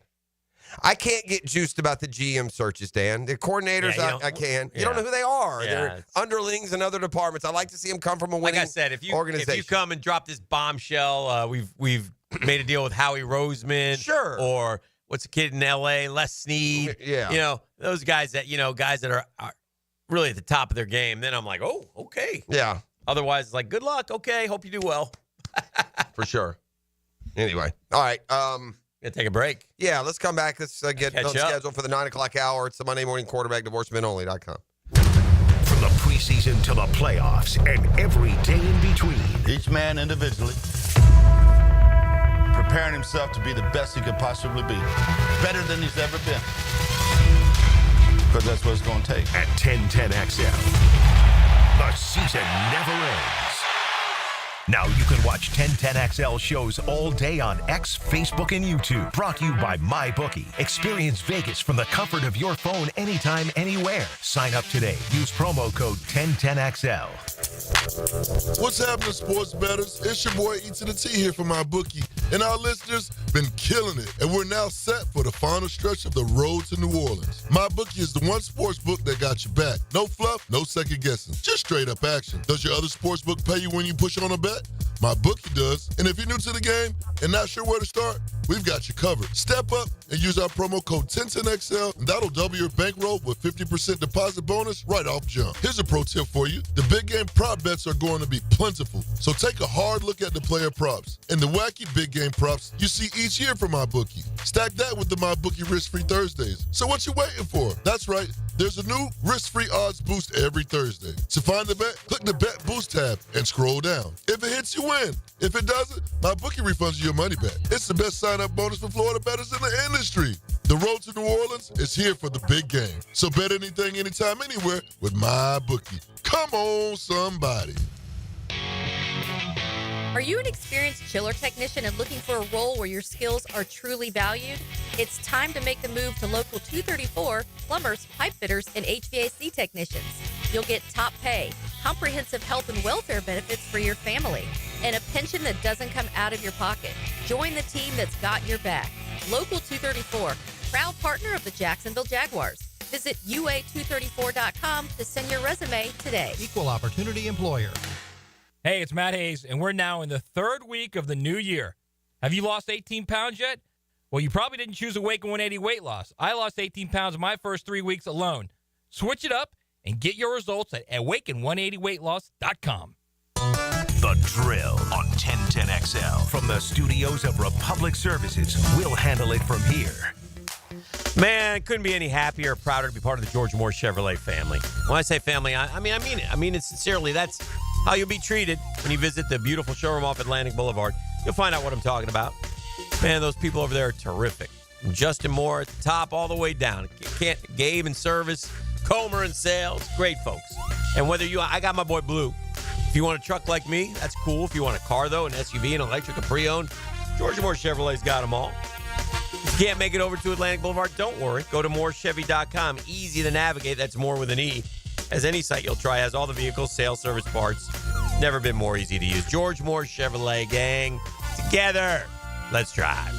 I can't get juiced about the GM searches, Dan. The coordinators, I can. You don't know who they are. Yeah, They're underlings in other departments. I like to see them come from a winning Like I said, if you organization. come and drop this bombshell, we've made a deal with Howie Roseman. Sure. Or what's the kid in L.A., Les Snead. Yeah. Those guys that are really at the top of their game. Then I'm like, oh, okay. Yeah. Otherwise, it's like, good luck. Okay, hope you do well. For sure. Anyway. All right. Gonna take a break. Yeah, let's come back. Let's get on schedule for the 9 o'clock hour. It's the Monday Morning Quarterback, divorcemenonly.com. From the preseason to the playoffs and every day in between. Each man individually preparing himself to be the best he could possibly be. Better than he's ever been. Because that's what it's going to take. At 1010XL, the season never ends. Now you can watch 1010XL shows all day on X, Facebook, and YouTube. Brought to you by MyBookie. Experience Vegas from the comfort of your phone anytime, anywhere. Sign up today. Use promo code 1010XL. What's happening, sports bettors? It's your boy E to the T here from MyBookie. And our listeners been killing it. And we're now set for the final stretch of the road to New Orleans. MyBookie is the one sports book that got your back. No fluff, no second guessing. Just straight up action. Does your other sports book pay you when you push on a bet? MyBookie does. And if you're new to the game and not sure where to start, we've got you covered. Step up and use our promo code 1010XL, and that'll double your bankroll with 50% deposit bonus right off jump. Here's a pro tip for you. The big game prop bets are going to be plentiful, so take a hard look at the player props and the wacky big game props you see each year from MyBookie. Stack that with the MyBookie Risk-Free Thursdays. So what you waiting for? That's right. There's a new risk-free odds boost every Thursday. To find the bet, click the Bet Boost tab and scroll down. If it hits, you win. If it doesn't, MyBookie refunds you your money back. It's the best sign-up bonus for Florida bettors in the industry. The road to New Orleans is here for the big game. So bet anything, anytime, anywhere with MyBookie. Come on, somebody. Are you an experienced chiller technician and looking for a role where your skills are truly valued? It's time to make the move to Local 234, plumbers, pipe fitters, and HVAC technicians. You'll get top pay, comprehensive health and welfare benefits for your family, and a pension that doesn't come out of your pocket. Join the team that's got your back. Local 234, proud partner of the Jacksonville Jaguars. Visit UA234.com to send your resume today. Equal opportunity employer. Hey, it's Matt Hayes, and we're now in the third week of the new year. Have you lost 18 pounds yet? Well, you probably didn't choose Awaken 180 weight loss. I lost 18 pounds in my first 3 weeks alone. Switch it up and get your results at awaken180weightloss.com. The Drill on 1010XL. From the studios of Republic Services, we'll handle it from here. Man, couldn't be any happier or prouder to be part of the George Moore Chevrolet family. When I say family, I mean it. I mean it sincerely. That's how you'll be treated when you visit the beautiful showroom off Atlantic Boulevard. You'll find out what I'm talking about. Man, those people over there are terrific. From Justin Moore at the top all the way down. Gabe in service, Comer in sales. Great folks. And I got my boy Blue. If you want a truck like me, that's cool. If you want a car, though, an SUV, an electric, a pre-owned, George Moore Chevrolet's got them all. If you can't make it over to Atlantic Boulevard, don't worry. Go to morechevy.com. Easy to navigate. That's more with an E. As any site you'll try has all the vehicles, sales, service, parts. Never been more easy to use. George Moore Chevrolet, gang. Together, let's drive.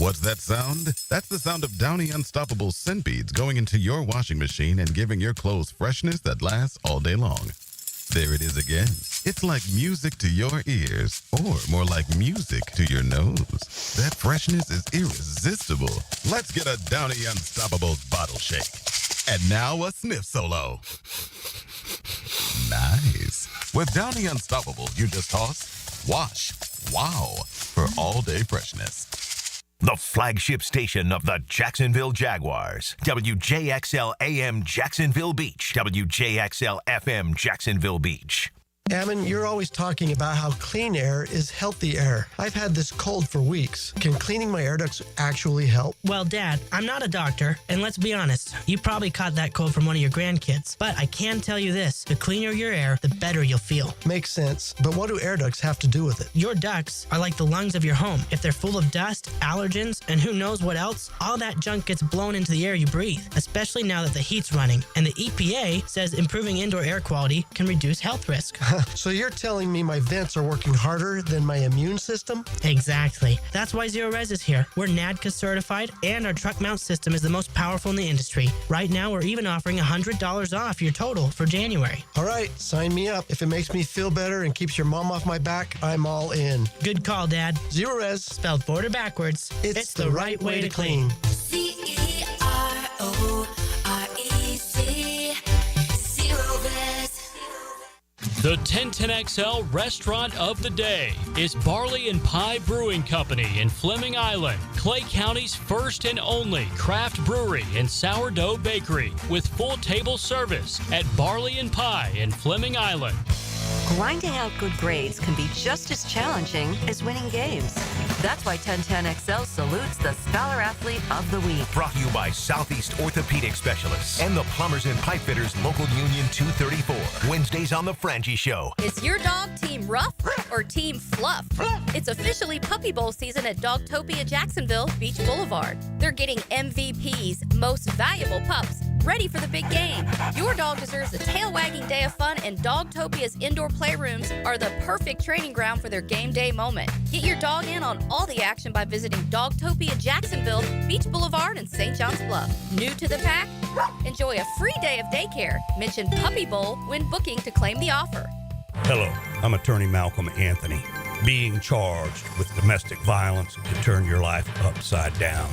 What's that sound? That's the sound of Downy Unstoppable scent beads going into your washing machine and giving your clothes freshness that lasts all day long. There it is again. It's like music to your ears, or more like music to your nose. That freshness is irresistible. Let's get a Downy Unstoppables bottle shake. And now a sniff solo. Nice. With Downy Unstoppable, you just toss, wash, wow, for all-day freshness. The flagship station of the Jacksonville Jaguars. WJXL AM Jacksonville Beach. WJXL FM Jacksonville Beach. Ammon, you're always talking about how clean air is healthy air. I've had this cold for weeks. Can cleaning my air ducts actually help? Well, Dad, I'm not a doctor, and let's be honest, you probably caught that cold from one of your grandkids. But I can tell you this, the cleaner your air, the better you'll feel. Makes sense, but what do air ducts have to do with it? Your ducts are like the lungs of your home. If they're full of dust, allergens, and who knows what else, all that junk gets blown into the air you breathe, especially now that the heat's running. And the EPA says improving indoor air quality can reduce health risk. So you're telling me my vents are working harder than my immune system? Exactly. That's why Zero Res is here. We're NADCA certified, and our truck mount system is the most powerful in the industry. Right now, we're even offering $100 off your total for January. All right, sign me up. If it makes me feel better and keeps your mom off my back, I'm all in. Good call, Dad. Zero Res. Spelled forward or backwards. It's the right way to clean. CEROREC. Zero Res. The 1010XL restaurant of the day is Barley and Pie Brewing Company in Fleming Island, Clay County's first and only craft brewery and sourdough bakery with full table service at Barley and Pie in Fleming Island. Grinding out good grades can be just as challenging as winning games. That's why 1010XL salutes the Scholar Athlete of the Week. Brought to you by Southeast Orthopedic Specialists and the Plumbers and Pipe Fitters Local Union 234. Wednesdays on The Frangie Show. Is your dog Team Rough or Team Fluff? It's officially Puppy Bowl season at Dogtopia Jacksonville Beach Boulevard. They're getting MVPs, Most Valuable Pups, ready for the big game. Your dog deserves a tail-wagging day of fun, and Dogtopia's indoor playrooms are the perfect training ground for their game day moment. Get your dog in on all the action by visiting Dogtopia Jacksonville, Beach Boulevard, and St. John's Bluff. New to the pack? Enjoy a free day of daycare. Mention Puppy Bowl when booking to claim the offer. Hello, I'm attorney Malcolm Anthony. Being charged with domestic violence can turn your life upside down.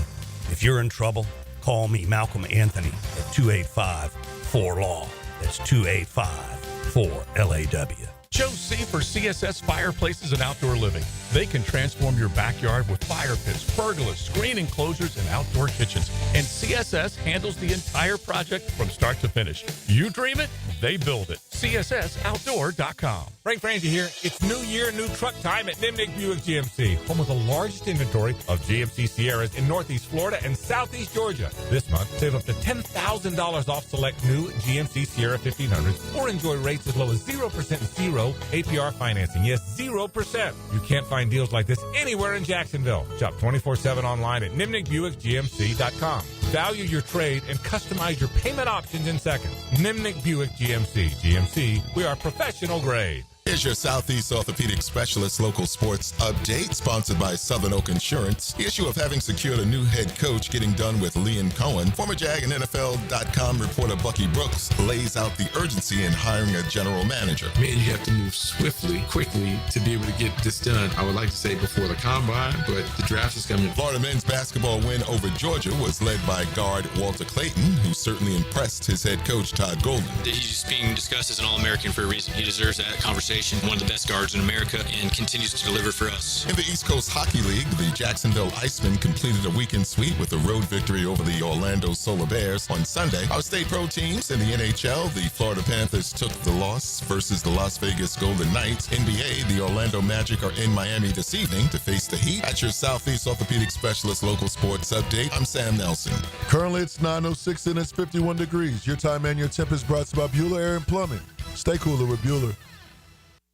If you're in trouble, call me, Malcolm Anthony, at 285-4LAW. That's 285-4LAW. Choose C for CSS Fireplaces and Outdoor Living. They can transform your backyard with fire pits, pergolas, screen enclosures, and outdoor kitchens. And CSS handles the entire project from start to finish. You dream it, they build it. CSSOutdoor.com. Frank Frangie here. It's New Year, new truck time at Nimnik Buick GMC, home of the largest inventory of GMC Sierras in Northeast Florida and Southeast Georgia. This month, save up to $10,000 off select new GMC Sierra 1500s or enjoy rates as low as 0% and 0 APR financing. Yes, 0%. You can't find deals like this anywhere in Jacksonville. Shop 24/7 online at NimnikBuickGMC.com. Value your trade and customize your payment options in seconds. Nimnik Buick GMC. GMC, we are professional grade. Here's your Southeast Orthopedic Specialist local sports update, sponsored by Southern Oak Insurance. The issue of having secured a new head coach getting done with Liam Coen. Former Jag and NFL.com reporter Bucky Brooks lays out the urgency in hiring a general manager. Man, you have to move swiftly, quickly to be able to get this done. I would like to say before the combine, but the draft is coming. Florida men's basketball win over Georgia was led by guard Walter Clayton, who certainly impressed his head coach Todd Golden. He's being discussed as an All-American for a reason. He deserves that conversation. One of the best guards in America and continues to deliver for us. In the East Coast Hockey League, the Jacksonville Icemen completed a weekend sweep with a road victory over the Orlando Solar Bears on Sunday. Our state pro teams in the NHL, the Florida Panthers took the loss versus the Las Vegas Golden Knights. NBA, the Orlando Magic are in Miami this evening to face the Heat. At your Southeast Orthopedic Specialist local sports update, I'm Sam Nelson. Currently, it's 9:06 and it's 51 degrees. Your time and your temp is brought to you by Bueller Air and Plumbing. Stay cooler with Bueller.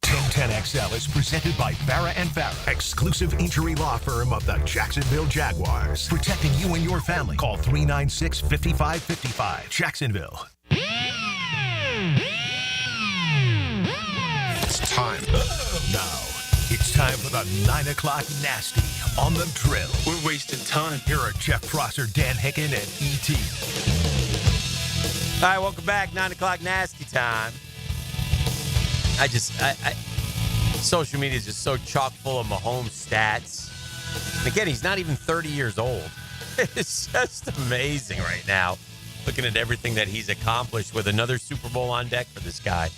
1010XL is presented by Farrah & Farrah, exclusive injury law firm of the Jacksonville Jaguars. Protecting you and your family. Call 396-5555. Jacksonville. It's time. Now, It's time for the 9 o'clock nasty on the drill. We're wasting time. Here are Jeff Prosser, Dan Hicken, and E.T. All right, welcome back. 9 o'clock nasty time. I social media is just so chock full of Mahomes stats. And again, he's not even 30 years old. It's just amazing right now, looking at everything that he's accomplished with another Super Bowl on deck for this guy.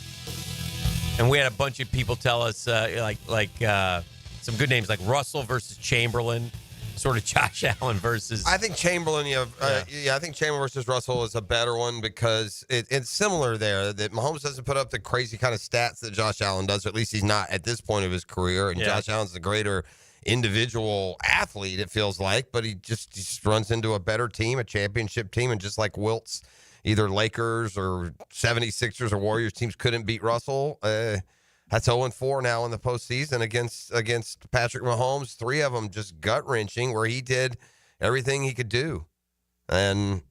And we had a bunch of people tell us, some good names like Russell versus Chamberlain, sort of Josh Allen versus. I think Chamberlain, I think Chamberlain versus Russell is a better one because it's similar there. That Mahomes doesn't put up the crazy kind of stats that Josh Allen does, or at least he's not at this point of his career. And Josh Allen's the greater individual athlete, it feels like, but he just runs into a better team, a championship team, and just like Wilt's, either Lakers or 76ers or Warriors teams couldn't beat Russell. That's 0-4 now in the postseason against Patrick Mahomes. 3 of them just gut-wrenching where he did everything he could do. And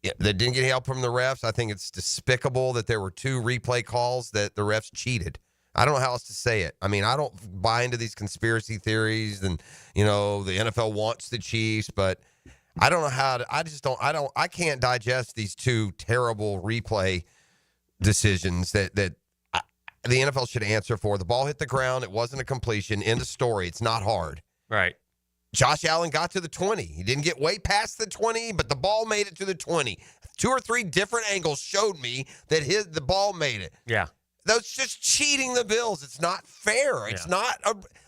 they didn't get help from the refs. I think it's despicable that there were 2 replay calls that the refs cheated. I don't know how else to say it. I mean, I don't buy into these conspiracy theories and, the NFL wants the Chiefs, but I don't know how to, I can't digest these 2 terrible replay decisions that the NFL should answer for. The ball hit the ground. It wasn't a completion. End of story. It's not hard. Right. Josh Allen got to the 20. He didn't get way past the 20, but the ball made it to the 20. 2 or 3 different angles showed me that the ball made it. Yeah. That's just cheating the Bills. It's not fair. It's not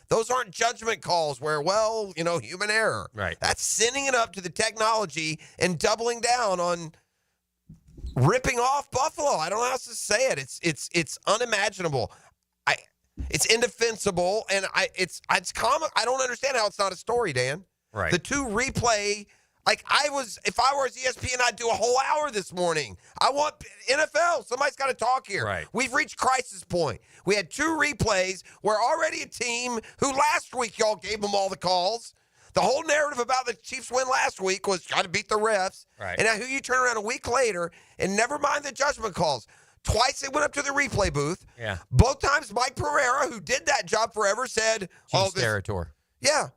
those aren't judgment calls where, human error. Right. That's sending it up to the technology and doubling down on ripping off Buffalo. I don't know how else to say it. It's unimaginable. It's indefensible, and it's common. I don't understand how it's not a story, Dan. Right. The 2 replay. If I was ESPN, I'd do a whole hour this morning. I want NFL. Somebody's got to talk here. Right. We've reached crisis point. We had 2 replays. We're already a team who last week y'all gave them all the calls. The whole narrative about the Chiefs win last week was trying to beat the refs. Right. And now who you turn around a week later, and never mind the judgment calls. Twice they went up to the replay booth. Yeah. Both times Mike Pereira, who did that job forever, said, Sterator. Yeah.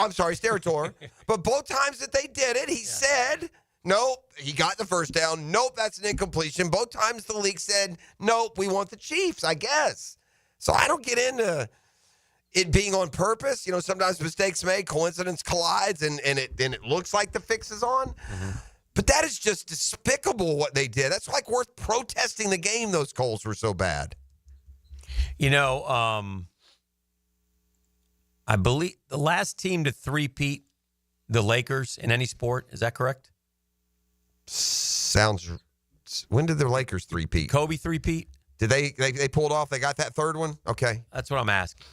I'm sorry, Sterator. But both times that they did it, he said, nope, he got the first down. Nope, that's an incompletion. Both times the league said, nope, we want the Chiefs, I guess. So I don't get into it being on purpose. Sometimes mistakes made, coincidence collides, and it looks like the fix is on. Mm-hmm. But that is just despicable what they did. That's like worth protesting the game. Those calls were so bad. I believe the last team to three-peat the Lakers in any sport. Is that correct? When did the Lakers three-peat? Kobe three-peat? Did they pulled off? They got that third one? Okay. That's what I'm asking.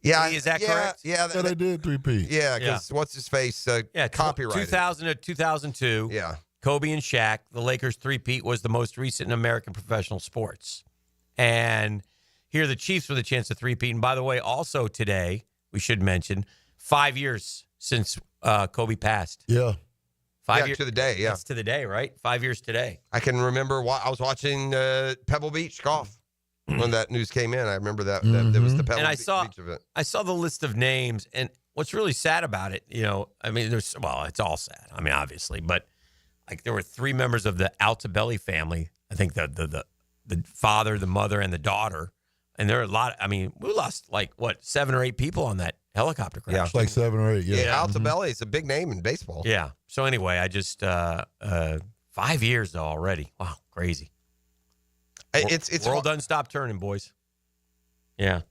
Yeah. Is that correct? Yeah. They did three-peat. Yeah, because what's his face? Copyrighted. 2000 to 2002. Yeah. Kobe and Shaq. The Lakers three-peat was the most recent in American professional sports. And here the Chiefs were the chance to three-peat. And by the way, also today, we should mention, 5 years since Kobe passed. Yeah. 5 years to the day. Yeah, that's to the day, right? 5 years today. I can remember. I was watching Pebble Beach golf when that news came in. I remember that. That was the Pebble Beach event. I saw the list of names, and what's really sad about it, it's all sad. I mean, obviously, but there were 3 members of the Altobelli family. I think the father, the mother, and the daughter. And there are a lot. We lost 7 or 8 people on that helicopter crash. Yeah, it's like 7 or 8. Yeah, Altobelli is a big name in baseball. Yeah. So anyway, I just 5 years though already. Wow, crazy. It's world doesn't stop turning, boys. Yeah.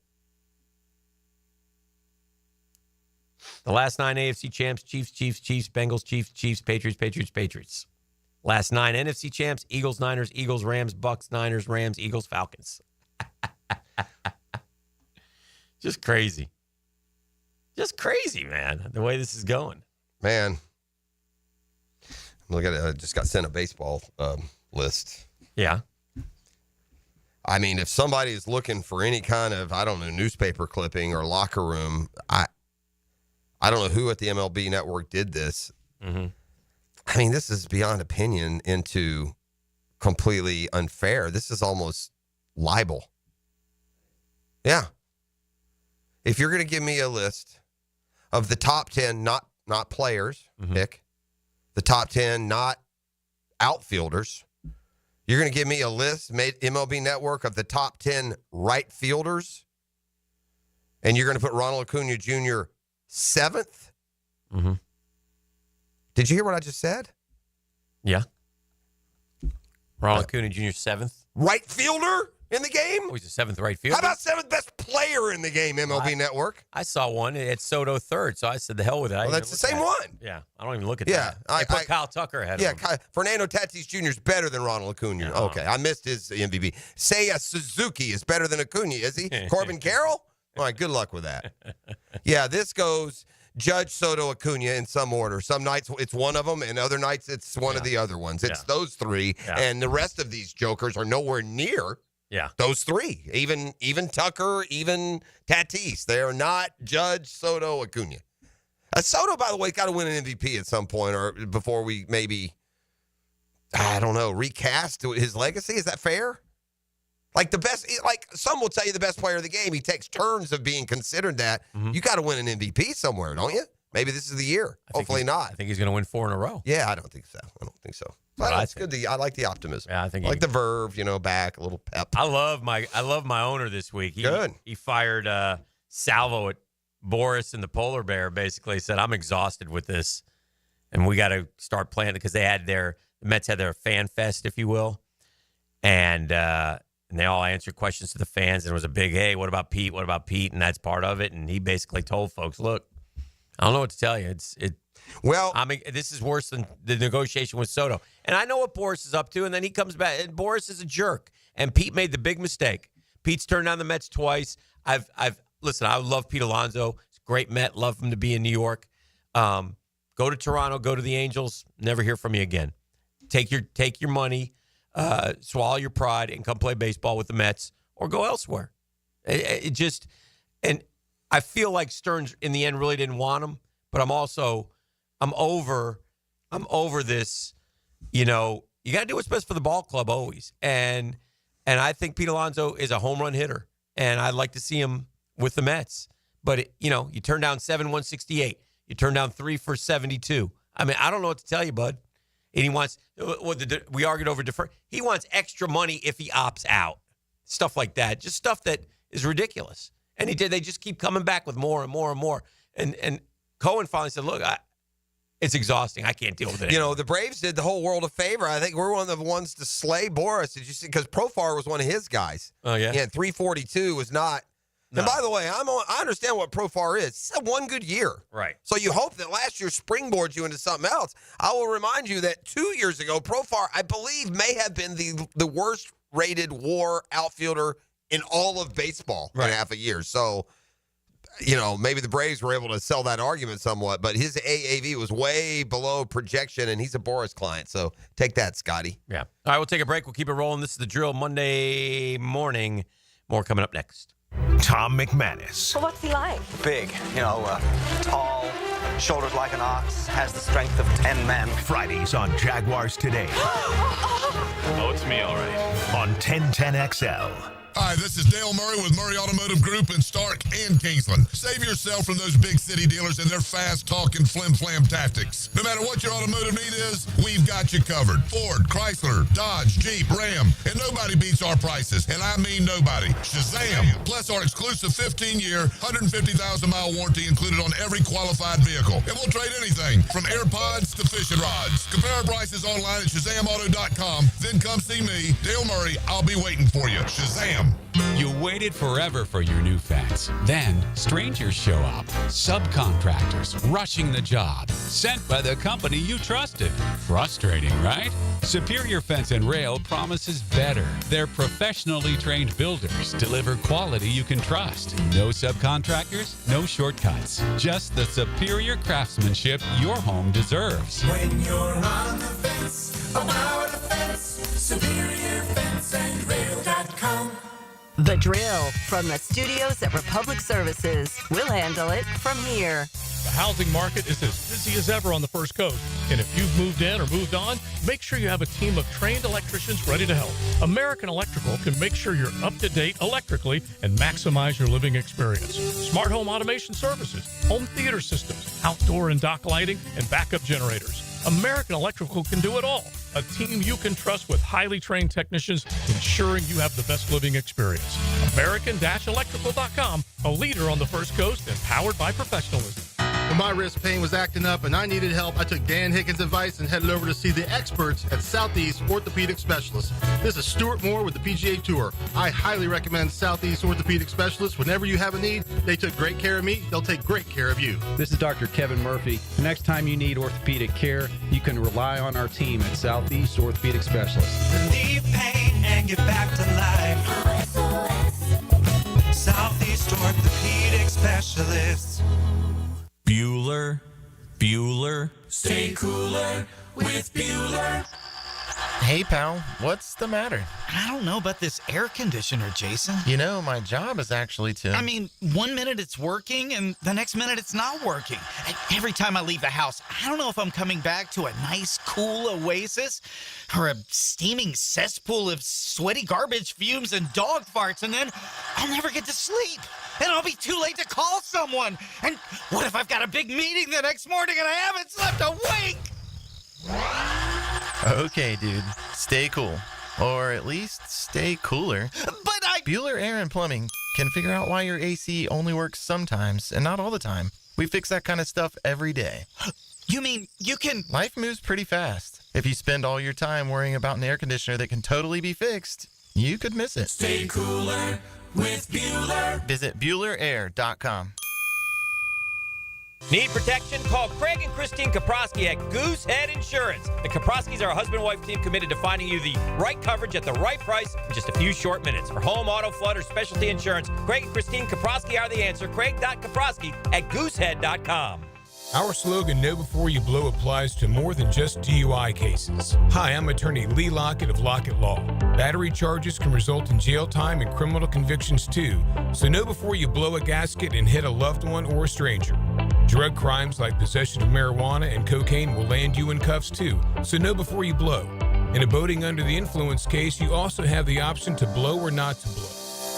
The last 9 AFC champs: Chiefs, Bengals, Chiefs, Patriots. Last 9 NFC champs: Eagles, Niners, Eagles, Rams, Bucks, Niners, Rams, Eagles, Falcons. Just crazy, man. The way this is going, man. Look at it. I just got sent a baseball list. Yeah. I mean, if somebody is looking for any kind of, newspaper clipping or locker room, I don't know who at the MLB network did this. Mm-hmm. I mean, this is beyond opinion into completely unfair. This is almost libel. Yeah. if you're going to give me a list of the top 10, not players, Nick, the top 10, not outfielders, you're going to give me a list, made MLB Network, of the top 10 right fielders, and you're going to put Ronald Acuna Jr. 7th? Mm-hmm. Did you hear what I just said? Yeah. Ronald Acuna Jr. 7th. Right fielder in the game? Oh, he's the 7th right fielder? How about 7th best player in the game, MLB Network? I saw one. It's Soto 3rd, so I said the hell with it. Well, that's the same one. Yeah, I don't even look at that. I put Kyle Tucker ahead of him. Fernando Tatis Jr. is better than Ronald Acuna. No. Okay, I missed his MVP. Seiya Suzuki is better than Acuna, is he? Corbin Carroll? All right, good luck with that. Yeah, this goes Judge, Soto, Acuna in some order. Some nights it's one of them, and other nights it's one of the other ones. It's those three, and the rest of these jokers are nowhere near those three. Even Tucker, even Tatis. They are not Judge, Soto, Acuna. Soto, by the way, got to win an MVP at some point, or before we maybe, I don't know, recast his legacy. Is that fair? Like the best, like some will tell you the best player of the game. He takes turns of being considered that. You got to win an MVP somewhere, don't you? Maybe this is the year. Hopefully not. I think he's going to win 4 in a row. Yeah, I don't think so. But it's good. I like the optimism. Yeah, I think I like the verve, back, a little pep. I love my owner this week. He fired salvo at Boris and the polar bear. Basically said, I'm exhausted with this, and we got to start playing, because the Mets had their fan fest, if you will, and they all answered questions to the fans, and it was a big, hey, what about Pete? What about Pete? And that's part of it. And he basically told folks, look, I don't know what to tell you. This is worse than the negotiation with Soto. And I know what Boris is up to, and then he comes back, and Boris is a jerk. And Pete made the big mistake. Pete's turned down the Mets twice. Listen, I love Pete Alonso. He's a great Met. Love him to be in New York. Go to Toronto, go to the Angels, never hear from you again. Take your money, swallow your pride, and come play baseball with the Mets, or go elsewhere. And I feel like Stearns in the end really didn't want him, but I'm over this. You got to do what's best for the ball club always. And I think Pete Alonso is a home run hitter, and I'd like to see him with the Mets. But you turn down 7-168, you turn down 3 for 72. I mean, I don't know what to tell you, bud. And he wants, we argued over defer. He wants extra money if he opts out. Stuff like that. Just stuff that is ridiculous. And they just keep coming back with more and more and more. And Cohen finally said, look, it's exhausting. I can't deal with it anymore. The Braves did the whole world a favor. I think we're one of the ones to slay Boris. Did you see? Because Profar was one of his guys. Oh, yeah? Yeah, 342 was not. No. And by the way, I understand what Profar is. It's one good year. Right. So you hope that last year springboards you into something else. I will remind you that 2 years ago, Profar, I believe, may have been the worst rated WAR outfielder in all of baseball in half a year. So, maybe the Braves were able to sell that argument somewhat, but his AAV was way below projection, and he's a Boris client. So take that, Scotty. Yeah. All right, we'll take a break. We'll keep it rolling. This is The Drill Monday morning. More coming up next. Tom McManus. Well, what's he like? Big, tall, shoulders like an ox, has the strength of 10 men. Fridays on Jaguars Today. Oh, it's me, all right. On 1010XL. Hi, this is Dale Murray with Murray Automotive Group in Stark and Kingsland. Save yourself from those big city dealers and their fast-talking flim-flam tactics. No matter what your automotive need is, we've got you covered. Ford, Chrysler, Dodge, Jeep, Ram, and nobody beats our prices, and I mean nobody. Shazam! Plus our exclusive 15-year, 150,000-mile warranty included on every qualified vehicle. And we'll trade anything from AirPods to fishing rods. Compare our prices online at ShazamAuto.com. Then come see me, Dale Murray. I'll be waiting for you. Shazam! You waited forever for your new fence. Then strangers show up. Subcontractors rushing the job. Sent by the company you trusted. Frustrating, right? Superior Fence and Rail promises better. Their professionally trained builders deliver quality you can trust. No subcontractors, no shortcuts. Just the superior craftsmanship your home deserves. When you're on the fence, about the fence, superiorfenceandrail.com. The Drill from the studios at Republic Services. We'll handle it from here. The housing market is as busy as ever on the First Coast. And if you've moved in or moved on, make sure you have a team of trained electricians ready to help. American Electrical can make sure you're up to date electrically and maximize your living experience. Smart home automation services, home theater systems, outdoor and dock lighting, and backup generators. American Electrical can do it all. A team you can trust with highly trained technicians ensuring you have the best living experience. American-Electrical.com, a leader on the First Coast and powered by professionalism. When my wrist pain was acting up and I needed help, I took Dan Hicken's advice and headed over to see the experts at Southeast Orthopedic Specialists. This is Stuart Moore with the PGA Tour. I highly recommend Southeast Orthopedic Specialists. Whenever you have a need, they took great care of me. They'll take great care of you. This is Dr. Kevin Murphy. The next time you need orthopedic care, you can rely on our team at Southeast Orthopedic Specialists. Relieve pain and get back to life. Southeast Orthopedic Specialists. Bueller. Stay cooler with Bueller. Hey, pal, what's the matter? I don't know about this air conditioner, Jason. You know, my job is actually to... I mean, 1 minute it's working and the next minute it's not working. And every time I leave the house, I don't know if I'm coming back to a nice, cool oasis or a steaming cesspool of sweaty garbage fumes and dog farts, and then I'll never get to sleep. And I'll be too late to call someone. And what if I've got a big meeting the next morning and I haven't slept a wink? Okay, dude, stay cool. Or at least stay cooler. But Bueller Air and Plumbing can figure out why your AC only works sometimes and not all the time. We fix that kind of stuff every day. You mean you can... Life moves pretty fast. If you spend all your time worrying about an air conditioner that can totally be fixed, you could miss it. Stay cooler with Bueller. Visit BuellerAir.com. Need protection? Call Craig and Christine Kaprosky at Goosehead Insurance. The Kaproskys are a husband-wife team committed to finding you the right coverage at the right price in just a few short minutes. For home, auto, flood, or specialty insurance, Craig and Christine Kaprosky are the answer. Craig.Kaprosky at Goosehead.com. Our slogan, Know Before You Blow, applies to more than just DUI cases. Hi, I'm attorney Lee Lockett of Lockett Law. Battery charges can result in jail time and criminal convictions too, so know before you blow a gasket and hit a loved one or a stranger. Drug crimes like possession of marijuana and cocaine will land you in cuffs too, so know before you blow. In a boating under the influence case, you also have the option to blow or not to blow.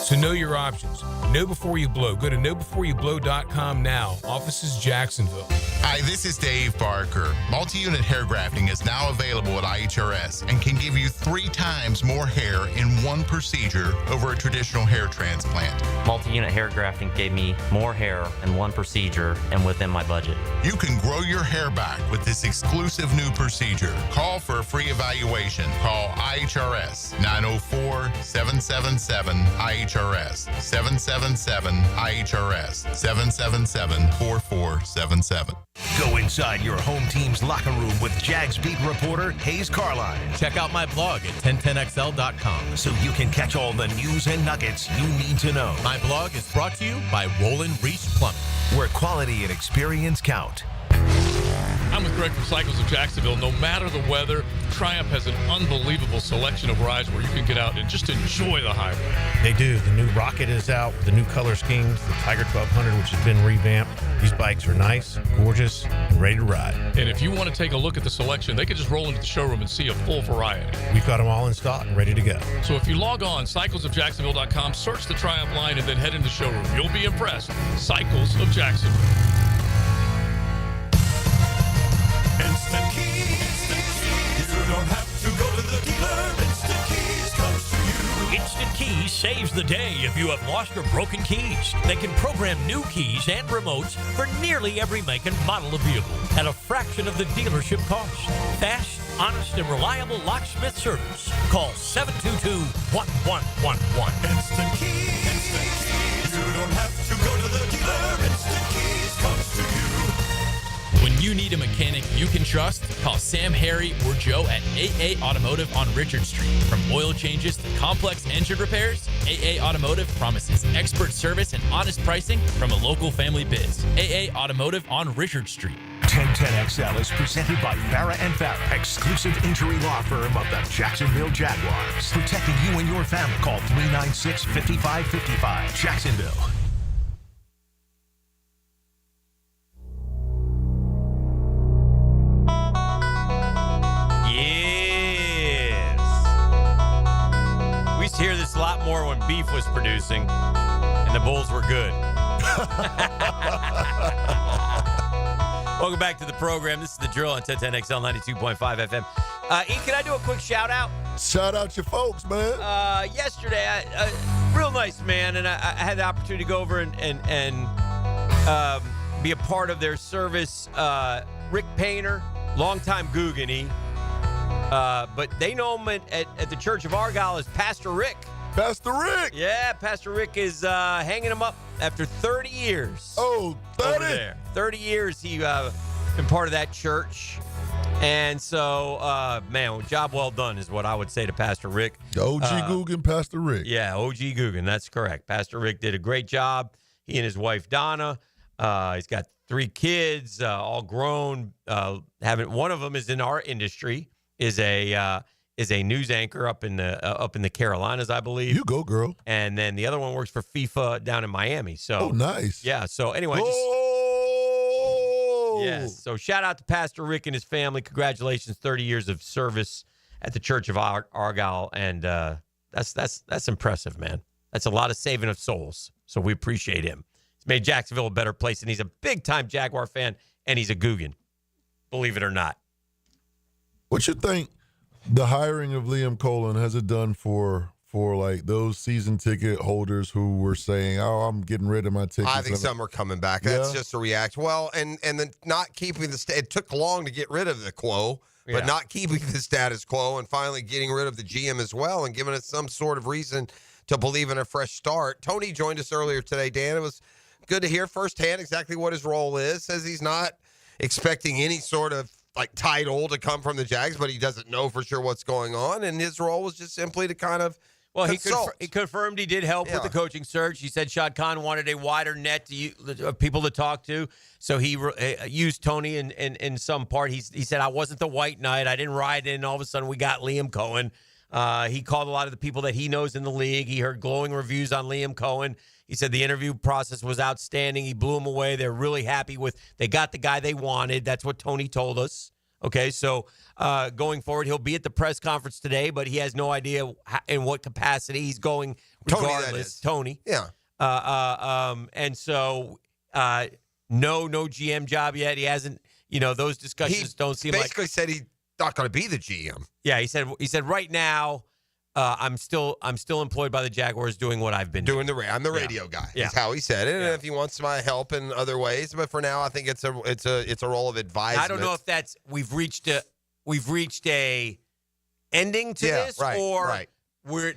So know your options. Know before you blow. Go to knowbeforeyouBlow.com now. Offices Jacksonville. Hi, this is Dave Barker. Multi-unit hair grafting is now available at IHRS and can give you 3 times more hair in one procedure over a traditional hair transplant. Multi-unit hair grafting gave me more hair in one procedure and within my budget. You can grow your hair back with this exclusive new procedure. Call for a free evaluation. Call IHRS 904-777-IHRS 777-IHRS 777-4477. Go inside your home team's locker room with Jags beat reporter Hayes Carline. Check out my blog at 1010XL.com so you can catch all the news and nuggets you need to know. My blog is brought to you by Roland Reach Plumbing, where quality and experience count. I'm with Greg from Cycles of Jacksonville. No matter the weather, Triumph has an unbelievable selection of rides where you can get out and just enjoy the highway. They do. The new Rocket is out with the new color schemes, the Tiger 1200, which has been revamped. These bikes are nice, gorgeous, and ready to ride. And if you want to take a look at the selection, they can just roll into the showroom and see a full variety. We've got them all in stock and ready to go. So if you log on, cyclesofjacksonville.com, search the Triumph line, and then head into the showroom, you'll be impressed. Cycles of Jacksonville. Instant Keys. You don't have to go to the dealer. Instant Keys comes to you. Instant Keys saves the day if you have lost or broken keys. They can program new keys and remotes for nearly every make and model of vehicle at a fraction of the dealership cost. Fast, honest, and reliable locksmith service. Call 722-1111. Instant Keys. Instant Keys. You don't have to go to the dealer. Instant Keys comes to you. When you need a mechanic you can trust, call Sam, Harry, or Joe at AA Automotive on Richard Street. From oil changes to complex engine repairs, AA Automotive promises expert service and honest pricing from a local family biz. AA Automotive on Richard Street. 1010XL is presented by Farrah & Farrah, exclusive injury law firm of the Jacksonville Jaguars. Protecting you and your family. Call 396-5555. Jacksonville. missing, and the Bulls were good. Welcome back to the program. This is The Drill on 1010XL 92.5 FM. E, can I do a quick shout-out? Shout out your folks, man. Yesterday, real nice man, and I had the opportunity to go over and be a part of their service. Rick Painter, longtime Guggen, but they know him at the Church of Argyle as Pastor Rick. Pastor Rick. Yeah, Pastor Rick is hanging him up after 30 years. Oh, 30? Over there. 30 years he been part of that church. And so, man, job well done is what I would say to Pastor Rick. OG Guggen, Pastor Rick. Yeah, OG Guggen. That's correct. Pastor Rick did a great job. He and his wife, Donna. He's got 3 kids, all grown. One of them is in our industry, is a news anchor up in the Carolinas, I believe. You go, girl. And then the other one works for FIFA down in Miami. So, oh, nice. Yeah. So anyway, yes. So shout out to Pastor Rick and his family. Congratulations, 30 years of service at the Church of Argyle, and that's impressive, man. That's a lot of saving of souls. So we appreciate him. He's made Jacksonville a better place, and he's a big time Jaguar fan, and he's a Guggen, believe it or not. What you think the hiring of Liam Cohen has it done for like those season ticket holders who were saying, "Oh, I'm getting rid of my tickets"? I think some are coming back. That's just a reaction. Well, and then not keeping it took long to get rid of the quo, but not keeping the status quo and finally getting rid of the GM as well and giving us some sort of reason to believe in a fresh start. Tony joined us earlier today, Dan. It was good to hear firsthand exactly what his role is. Says he's not expecting any sort of title to come from the Jags, but he doesn't know for sure what's going on, and his role was just simply to kind of he confirmed he did help with the coaching search. He said Shad Khan wanted a wider net of people to talk to, so he used Tony in some part. He said, I wasn't the white knight. I didn't ride in. All of a sudden, we got Liam Cohen. He called a lot of the people that he knows in the league. He heard glowing reviews on Liam Cohen. He said the interview process was outstanding. He blew them away. They're really happy they got the guy they wanted. That's what Tony told us. Okay, so going forward, he'll be at the press conference today, but he has no idea in what capacity he's going regardless. Tony. Yeah. And so no GM job yet. He hasn't, those discussions don't seem like. He basically said he's not going to be the GM. Yeah, he said right now, I'm still employed by the Jaguars doing what I've been doing. I'm the radio guy. Yeah. That's how he said it. And if he wants my help in other ways, but for now, I think it's a role of advisement. I don't know if that's we've reached a ending to this, or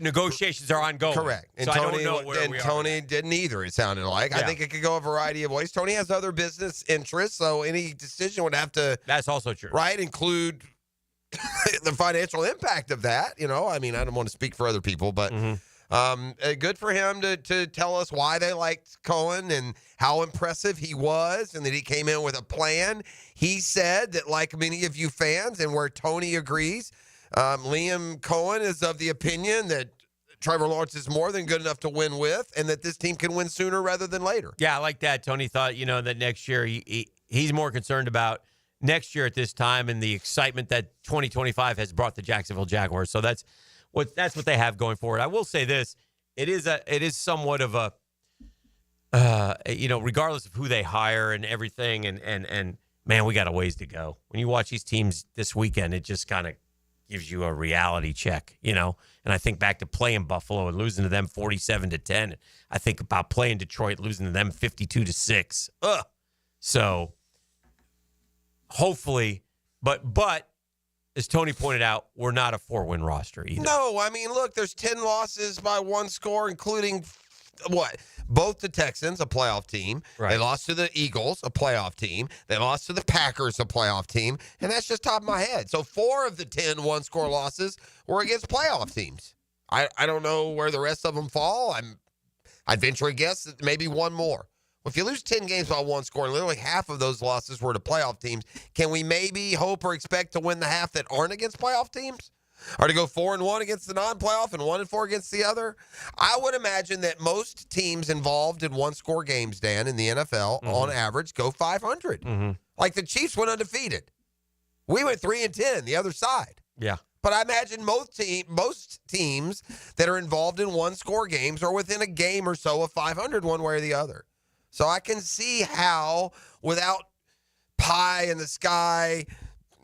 negotiations are ongoing. Correct. And so Tony, I don't know where we are. Tony didn't either. It sounded like. I think it could go a variety of ways. Tony has other business interests, so any decision would have to. That's also true. Right, include the financial impact of that. I mean, I don't want to speak for other people, but good for him to tell us why they liked Cohen and how impressive he was, and that he came in with a plan. He said that, like many of you fans, and where Tony agrees, Liam Cohen is of the opinion that Trevor Lawrence is more than good enough to win with, and that this team can win sooner rather than later. Yeah, I like that. Tony thought, that next year he's more concerned about next year at this time and the excitement that 2025 has brought the Jacksonville Jaguars. So that's what they have going forward. I will say this: it is somewhat of a regardless of who they hire and everything, and man, we got a ways to go. When you watch these teams this weekend, it just kind of gives you a reality check, And I think back to playing Buffalo and losing to them 47-10. I think about playing Detroit, losing to them 52-6. So hopefully, but as Tony pointed out, we're not a 4-win roster either. No, I mean, look, there's 10 losses by one score, including both the Texans, a playoff team. Right. They lost to the Eagles, a playoff team. They lost to the Packers, a playoff team. And that's just top of my head. So 4 of the 10 one-score losses were against playoff teams. I don't know where the rest of them fall. I'd venture a guess that maybe one more. If you lose 10 games by one score, and literally half of those losses were to playoff teams, can we maybe hope or expect to win the half that aren't against playoff teams? Or to go 4-1 against the non-playoff and 1-4 against the other? I would imagine that most teams involved in one-score games, Dan, in the NFL, on average, go 500. Like the Chiefs went undefeated. We went 3-10, the other side. Yeah. But I imagine most teams that are involved in one-score games are within a game or so of 500 one way or the other. So I can see how, without pie in the sky,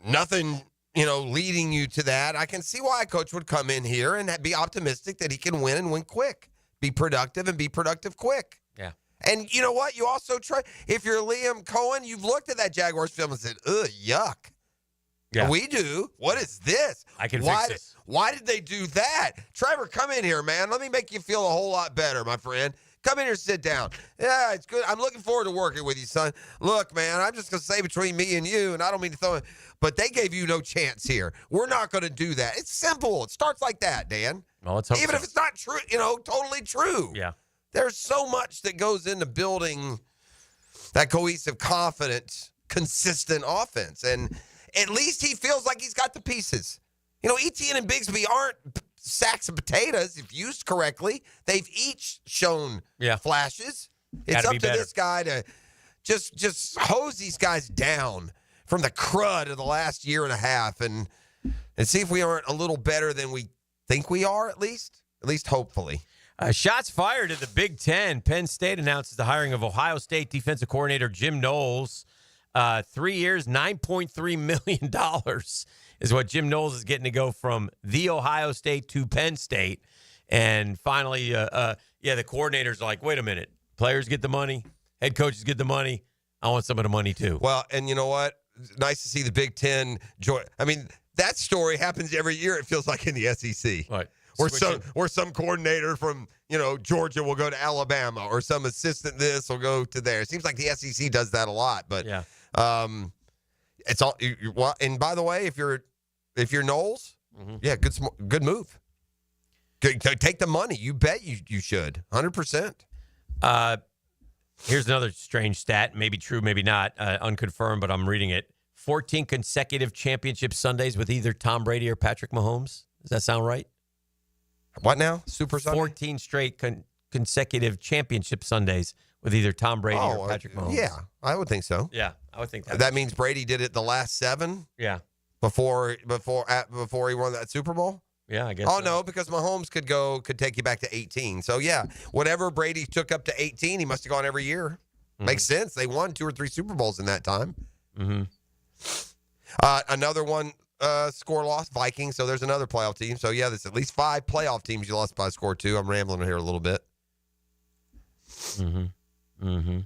nothing, leading you to that, I can see why a coach would come in here and be optimistic that he can win and win quick. Be productive and be productive quick. Yeah. And you know what? You also try, if you're Liam Cohen, you've looked at that Jaguars film and said, ugh, yuck. Yeah. We do. What is this? I can fix this. Why did they do that? Trevor, come in here, man. Let me make you feel a whole lot better, my friend. Come in here, sit down. Yeah, it's good. I'm looking forward to working with you, son. Look, man, I'm just going to say between me and you, and I don't mean to throw it, but they gave you no chance here. We're not going to do that. It's simple. It starts like that, Dan. Well, let's hope Even so. if it's not true, totally true. Yeah. There's so much that goes into building that cohesive, confident, consistent offense. And at least he feels like he's got the pieces. Etienne and Bigsby aren't sacks of potatoes if used correctly. They've each shown flashes. It's up to this guy to just hose these guys down from the crud of the last year and a half and see if we aren't a little better than we think we are, at least hopefully. Shots fired at the Big Ten. Penn State announces the hiring of Ohio State defensive coordinator Jim Knowles. 3 years, $9.3 million is what Jim Knowles is getting to go from the Ohio State to Penn State. And finally, the coordinators are like, wait a minute. Players get the money. Head coaches get the money. I want some of the money, too. Well, and you know what? Nice to see the Big Ten join. I mean, that story happens every year, it feels like, in the SEC. Right. Where some coordinator from, Georgia will go to Alabama, or some assistant this will go to there. It seems like the SEC does that a lot, but it's all. And by the way, if you're Knowles, good move. Take the money. You bet you should. 100%. Here's another strange stat. Maybe true, maybe not. Unconfirmed, but I'm reading it. 14 consecutive championship Sundays with either Tom Brady or Patrick Mahomes. Does that sound right? What now? Super Sunday? 14 straight consecutive championship Sundays with either Tom Brady or Patrick Mahomes. Yeah, I would think so. Yeah, I would think that. That means Brady did it the last 7? Yeah. Before he won that Super Bowl? Yeah, I guess. Oh, no, because Mahomes could take you back to 18. So, yeah, whatever Brady took up to 18, he must have gone every year. Mm-hmm. Makes sense. They won 2 or 3 Super Bowls in that time. Mm-hmm. Another one, score loss, Vikings. So there's another playoff team. So, yeah, there's at least 5 playoff teams you lost by a score to. I'm rambling here a little bit. Mm-hmm. Mm-hmm.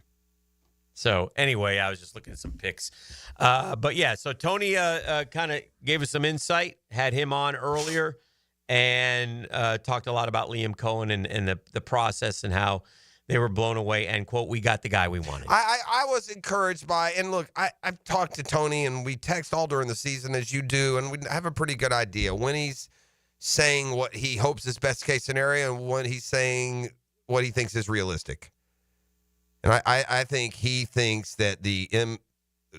So, anyway, I was just looking at some picks. But, yeah, so Tony kind of gave us some insight, had him on earlier, and talked a lot about Liam Cohen and the process and how they were blown away and, quote, we got the guy we wanted. I was encouraged by, and look, I've talked to Tony, and we text all during the season as you do, and we have a pretty good idea when he's saying what he hopes is best case scenario and when he's saying what he thinks is realistic. And I think he thinks that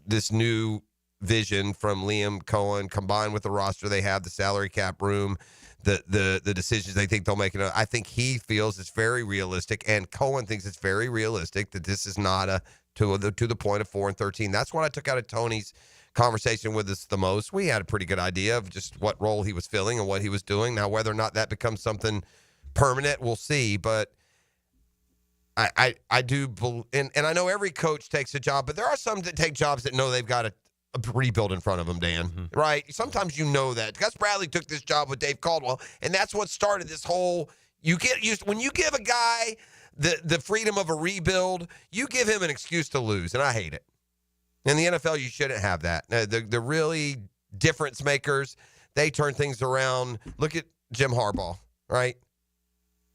this new vision from Liam Cohen, combined with the roster they have, the salary cap room, the decisions they think they'll make, I think he feels it's very realistic, and Cohen thinks it's very realistic that this is not to the point of 4-13. That's what I took out of Tony's conversation with us the most. We had a pretty good idea of just what role he was filling and what he was doing. Now, whether or not that becomes something permanent, we'll see. But I do believe, and I know every coach takes a job, but there are some that take jobs that know they've got a rebuild in front of them, Dan. Mm-hmm. Right? Sometimes you know that. Gus Bradley took this job with Dave Caldwell, and that's what started this whole. You get used when you give a guy the freedom of a rebuild, you give him an excuse to lose, and I hate it. In the NFL, you shouldn't have that. The really difference makers, they turn things around. Look at Jim Harbaugh, right?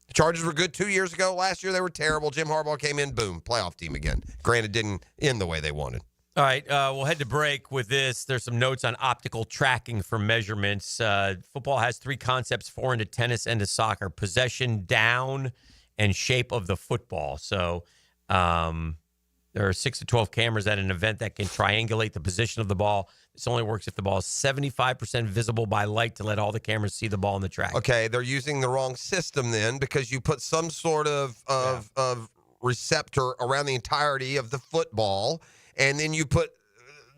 The Chargers were good 2 years ago. Last year, they were terrible. Jim Harbaugh came in, boom, playoff team again. Granted, didn't end the way they wanted. All right, we'll head to break with this. There's some notes on optical tracking for measurements. Football has 3 concepts, 4 into tennis and to soccer: possession, down, and shape of the football. So there are 6 to 12 cameras at an event that can triangulate the position of the ball. This only works if the ball is 75% visible by light to let all the cameras see the ball on the track. Okay, they're using the wrong system then, because you put some sort of receptor around the entirety of the football, and then you put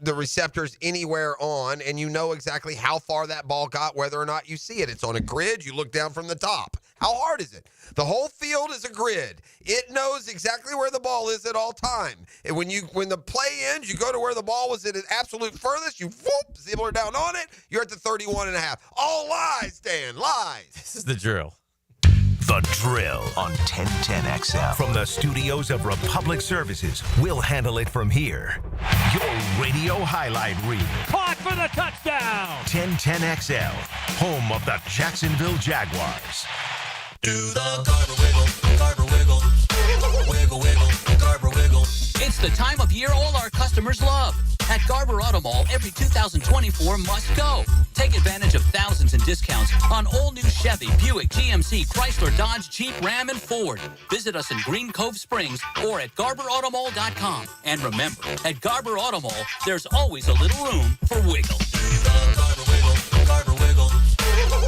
the receptors anywhere on, and you know exactly how far that ball got, whether or not you see it. It's on a grid. You look down from the top. How hard is it? The whole field is a grid. It knows exactly where the ball is at all time. And when the play ends, you go to where the ball was at its absolute furthest. You whoop, zibber down on it. You're at the 31.5. All lies, Dan. Lies. This is the drill. The Drill on 1010XL. From the studios of Republic Services, we'll handle it from here. Your radio highlight reel. Caught for the touchdown. 1010XL, home of the Jacksonville Jaguars. Do the Garber wiggle, Garber wiggle, wiggle, wiggle, Garber wiggle. It's the time of year all our customers love. At Garber Auto Mall, every 2024 must go. Take advantage of thousands in discounts on all new Chevy, Buick, GMC, Chrysler, Dodge, Jeep, Ram, and Ford. Visit us in Green Cove Springs or at GarberAutomall.com. And remember, at Garber Auto Mall, there's always a little room for wiggle. Garber wiggle, Garber wiggle,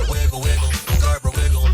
wiggle, wiggle, Garber wiggle.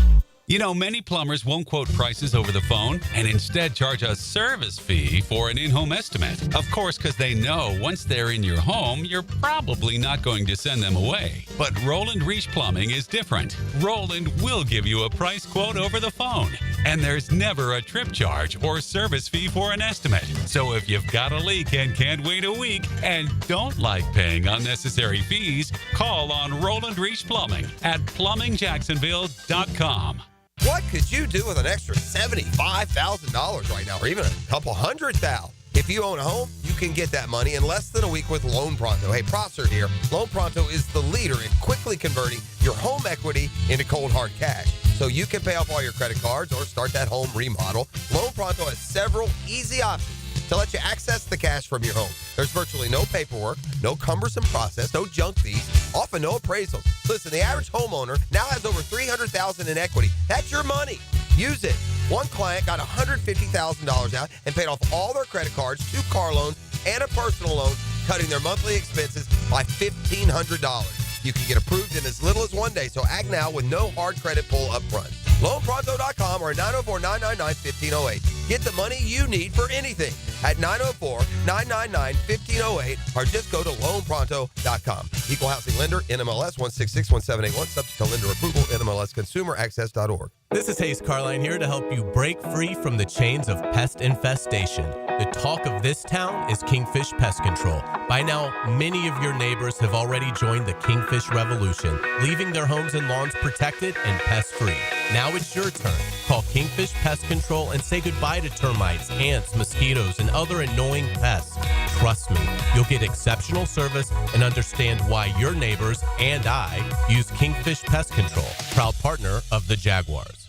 You know, many plumbers won't quote prices over the phone and instead charge a service fee for an in-home estimate. Of course, because they know once they're in your home, you're probably not going to send them away. But Roland Reach Plumbing is different. Roland will give you a price quote over the phone. And there's never a trip charge or service fee for an estimate. So if you've got a leak and can't wait a week and don't like paying unnecessary fees, call on Roland Reach Plumbing at plumbingjacksonville.com. What could you do with an extra $75,000 right now, or even a couple $100,000? If you own a home, you can get that money in less than a week with Loan Pronto. Hey, Prosser here. Loan Pronto is the leader in quickly converting your home equity into cold hard cash, so you can pay off all your credit cards or start that home remodel. Loan Pronto has several easy options to let you access the cash from your home. There's virtually no paperwork, no cumbersome process, no junk fees, often no appraisals. Listen, the average homeowner now has over $300,000 in equity. That's your money. Use it. One client got $150,000 out and paid off all their credit cards, 2 car loans, and a personal loan, cutting their monthly expenses by $1,500. You can get approved in as little as 1 day, so act now with no hard credit pull up front. LoanPronto.com or 904-999-1508. Get the money you need for anything at 904-999-1508 or just go to LoanPronto.com. Equal housing lender, NMLS 1661781, subject to lender approval, NMLSconsumeraccess.org. This is Hayes Carline here to help you break free from the chains of pest infestation. The talk of this town is Kingfish Pest Control. By now, many of your neighbors have already joined the Kingfish Revolution, leaving their homes and lawns protected and pest-free. Now it's your turn. Call Kingfish Pest Control and say goodbye to termites, ants, mosquitoes, and other annoying pests. Trust me, you'll get exceptional service and understand why your neighbors and I use Kingfish Pest Control, proud partner of the Jaguars.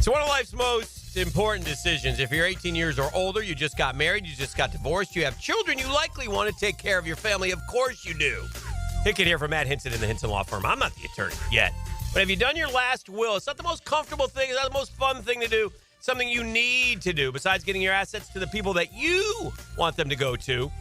So one of life's most important decisions. If you're 18 years or older, you just got married, you just got divorced, you have children, you likely want to take care of your family. Of course you do. Hicken here from Matt Hinson in the Hinson Law Firm. I'm not the attorney yet. But have you done your last will? It's not the most comfortable thing. It's not the most fun thing to do. Something you need to do besides getting your assets to the people that you want them to go to.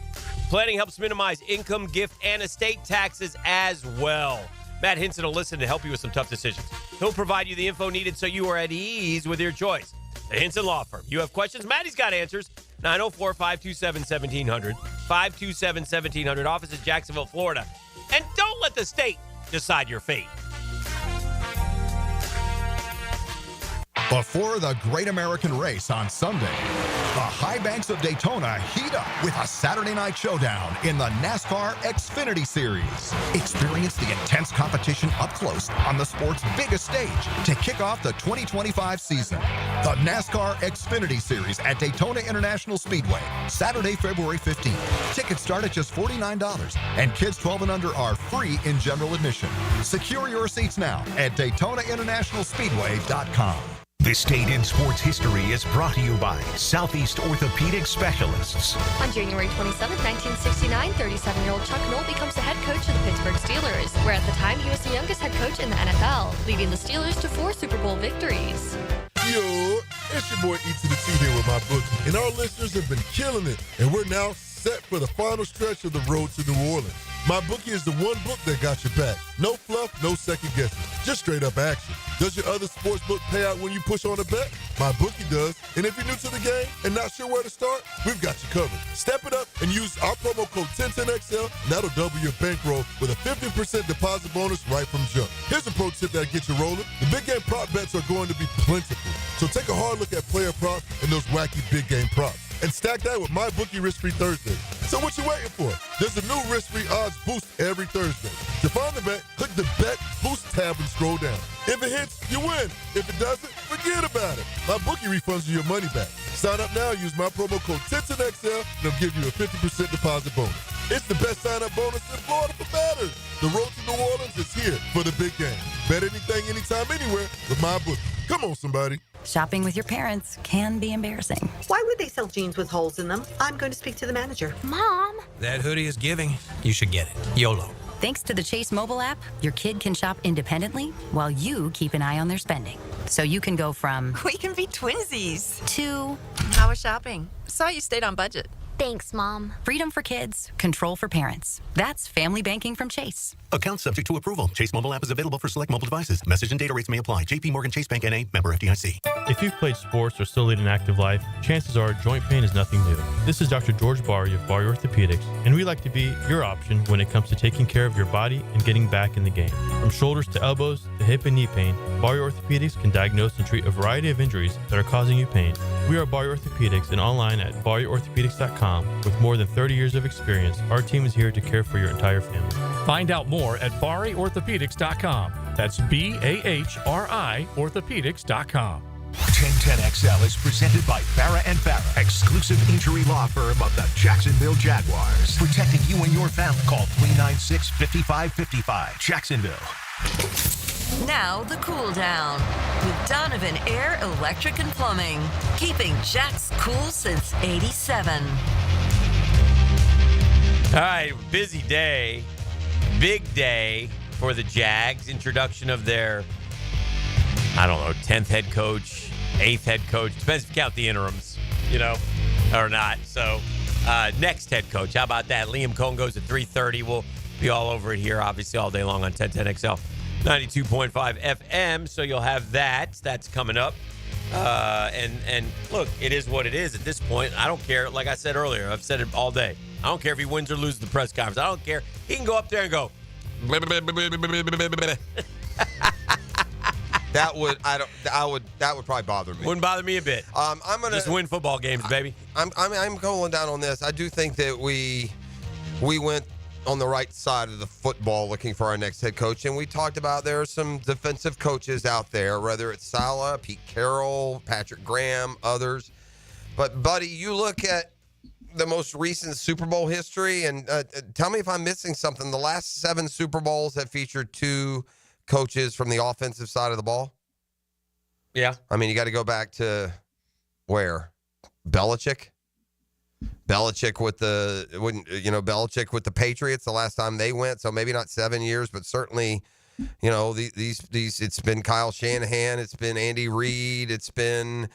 Planning helps minimize income, gift, and estate taxes as well. Matt Hinson will listen to help you with some tough decisions. He'll provide you the info needed so you are at ease with your choice. The Hinson Law Firm. You have questions? Maddie's got answers. 904-527-1700. 527-1700. Office in Jacksonville, Florida. And don't let the state decide your fate. Before the Great American Race on Sunday, the high banks of Daytona heat up with a Saturday night showdown in the NASCAR Xfinity Series. Experience the intense competition up close on the sport's biggest stage to kick off the 2025 season. The NASCAR Xfinity Series at Daytona International Speedway, Saturday, February 15th. Tickets start at just $49, and kids 12 and under are free in general admission. Secure your seats now at DaytonaInternationalSpeedway.com. This date in sports history is brought to you by Southeast Orthopedic Specialists. On January 27, 1969, 37-year-old Chuck Noll becomes the head coach of the Pittsburgh Steelers, where at the time he was the youngest head coach in the NFL, leading the Steelers to 4 Super Bowl victories. Yo, it's your boy E to the T here with my book, and our listeners have been killing it, and we're now set for the final stretch of the road to New Orleans. My bookie is the one book that got your back. No fluff, no second guessing. Just straight up action. Does your other sports book pay out when you push on a bet? My bookie does. And if you're new to the game and not sure where to start, we've got you covered. Step it up and use our promo code 1010XL, and that'll double your bankroll with a 50% deposit bonus right from jump. Here's a pro tip that'll get you rolling. The big game prop bets are going to be plentiful. So take a hard look at player props and those wacky big game props. And stack that with MyBookie Risk-Free Thursday. So what you waiting for? There's a new risk-free odds boost every Thursday. To find the bet, click the Bet Boost tab and scroll down. If it hits, you win. If it doesn't, forget about it. MyBookie refunds you your money back. Sign up now, use my promo code 1010XL, and they'll give you a 50% deposit bonus. It's the best sign-up bonus in Florida for bettors. The road to New Orleans is here for the big game. Bet anything, anytime, anywhere with MyBookie. Come on, somebody. Shopping with your parents can be embarrassing. Why would they sell jeans with holes in them? I'm going to speak to the manager. Mom! That hoodie is giving. You should get it. YOLO. Thanks to the Chase mobile app, your kid can shop independently while you keep an eye on their spending. So you can go from... We can be twinsies. ...to... How was shopping? Saw you stayed on budget. Thanks, Mom. Freedom for kids, control for parents. That's family banking from Chase. Account subject to approval. Chase mobile app is available for select mobile devices. Message and data rates may apply. JP Morgan Chase Bank N.A. member FDIC. If you've played sports or still lead an active life, chances are joint pain is nothing new. This is Dr. George Barry of Barry Orthopedics, and we like to be your option when it comes to taking care of your body and getting back in the game. From shoulders to elbows to hip and knee pain, Barry Orthopedics can diagnose and treat a variety of injuries that are causing you pain. We are Barry Orthopedics and online at barryorthopedics.com. With more than 30 years of experience, our team is here to care for your entire family. Find out more at barryorthopedics.com. That's BAHRI orthopedics.com. 1010XL is presented by Farrah & Farrah, exclusive injury law firm of the Jacksonville Jaguars. Protecting you and your family. Call 396-5555. Jacksonville. Now the cool down with Donovan Air, Electric and Plumbing, keeping Jack's cool since '87. All right, busy day, big day for the Jags. Introduction of their, 10th head coach, 8th head coach. Depends if you count the interims, or not. So next head coach, how about that? Liam Coen goes at 3:30. We'll be all over it here, obviously, all day long on 1010XL. 92.5 FM, so you'll have that. That's coming up. And look, it is what it is at this point. I don't care. Like I said earlier, I've said it all day. I don't care if he wins or loses the press conference. I don't care. He can go up there and go. That would probably bother me. Wouldn't bother me a bit. I'm gonna just win football games, baby. I'm going down on this. I do think that we went on the right side of the football looking for our next head coach, and we talked about there are some defensive coaches out there, whether it's Salah, Pete Carroll, Patrick Graham, others. But buddy, you look at the most recent Super Bowl history, and tell me if I'm missing something. The last 7 Super Bowls have featured 2 coaches from the offensive side of the ball. Yeah. I mean, you got to go back to where? Belichick with the Patriots the last time they went. So maybe not 7 years, but certainly, these it's been Kyle Shanahan, it's been Andy Reid, it's been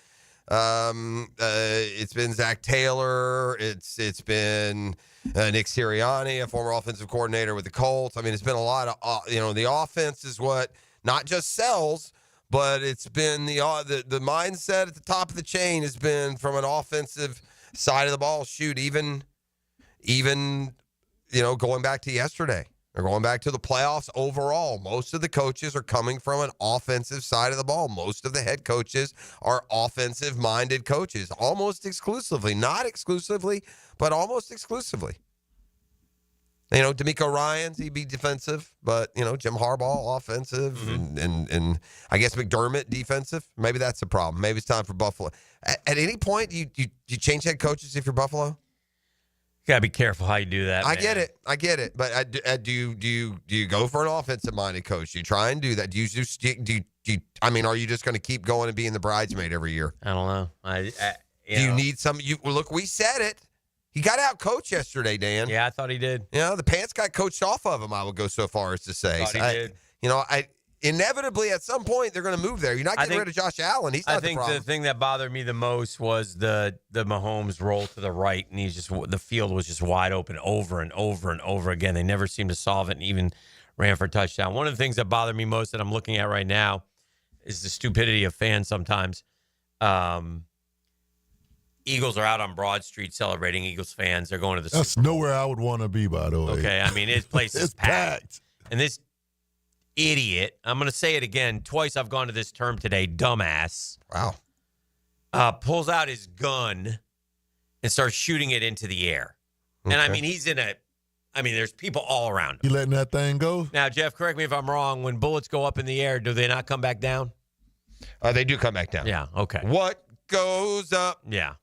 Zach Taylor, it's been Nick Sirianni, a former offensive coordinator with the Colts. I mean, it's been a lot of the offense is what not just sells, but it's been the mindset at the top of the chain has been from an offensive side of the ball. Shoot, even going back to yesterday or going back to the playoffs overall, most of the coaches are coming from an offensive side of the ball. Most of the head coaches are offensive-minded coaches, almost exclusively, not exclusively, but almost exclusively. DeMeco Ryans, he'd be defensive, but, Jim Harbaugh, offensive, and I guess McDermott, defensive. Maybe that's the problem. Maybe it's time for Buffalo. At any point, you change head coaches if you're Buffalo? You got to be careful how you do that, I get it. But do you go for an offensive-minded coach? Do you try and do that? Do you are you just going to keep going and being the bridesmaid every year? I don't know. Do you need some? Look, we said it. He got out coached yesterday, Dan. Yeah, I thought he did. The pants got coached off of him, I would go so far as to say. He did. Inevitably, at some point, they're going to move there. You're not getting rid of Josh Allen. He's not the problem. I think the thing that bothered me the most was the Mahomes roll to the right, and the field was just wide open over and over and over again. They never seemed to solve it and even ran for a touchdown. One of the things that bothered me most that I'm looking at right now is the stupidity of fans sometimes. Eagles are out on Broad Street celebrating. Eagles fans, they're going to the That's Super Bowl. nowhere I would want to be, by the way. Okay, I mean, his place is packed. And this idiot, I'm going to say it again, twice I've gone to this term today, dumbass. Wow. Pulls out his gun and starts shooting it into the air. Okay. And, I mean, there's people all around him. You letting that thing go? Now, Jeff, correct me if I'm wrong. When bullets go up in the air, do they not come back down? They do come back down. Yeah, okay. What goes up? Yeah.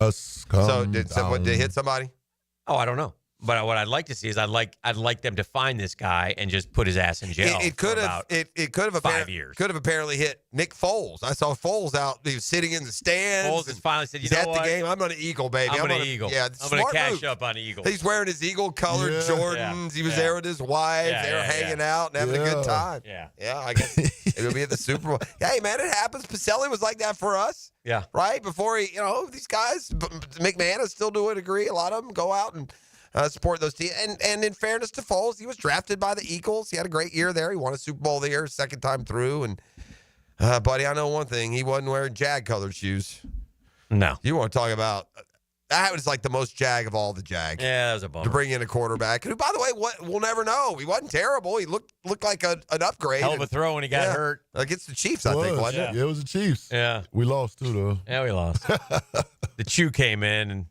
So did it hit somebody? Oh, I don't know. But what I'd like to see is I'd like them to find this guy and just put his ass in jail. It could have 5 years. Could have apparently hit Nick Foles. I saw Foles out. He was sitting in the stands. Foles has finally said, he's at the game. I'm on an Eagle, baby. I'm on an Eagle. Yeah, I'm going to cash move. up on Eagles. He's wearing his Eagle-colored Jordans. Yeah. He was there with his wife. They were hanging out and having a good time. Yeah. Yeah, I guess it'll be at the Super Bowl. Hey, man, it happens. Boselli was like that for us. Yeah. Right? Before these guys, McMahon still to a degree. A lot of them go out and support those teams. And in fairness to Foles, he was drafted by the Eagles. He had a great year there. He won a Super Bowl there, second time through. And, buddy, I know one thing. He wasn't wearing Jag-colored shoes. No. You want to talk about that was like the most Jag of all the Jags. Yeah, that was a bummer. To bring in a quarterback who, by the way, we'll never know. He wasn't terrible. He looked like an upgrade. Hell of a throw when he got hurt. Against the Chiefs, I think, wasn't it? Yeah, it was the Chiefs. Yeah. We lost, too, though. Yeah, we lost. The Chew came in, and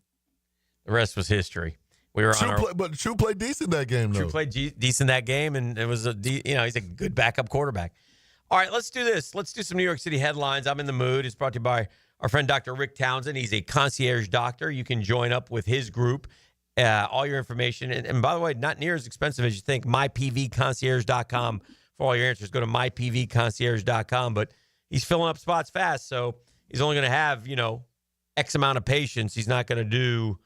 the rest was history. We were but True played decent that game, though. True played decent that game, and it was he's a good backup quarterback. All right, let's do this. Let's do some New York City headlines. I'm in the mood. It's brought to you by our friend Dr. Rick Townsend. He's a concierge doctor. You can join up with his group. All your information, and by the way, not near as expensive as you think. MyPVConcierge.com for all your answers. Go to MyPVConcierge.com. But he's filling up spots fast, so he's only going to have X amount of patients. He's not going to do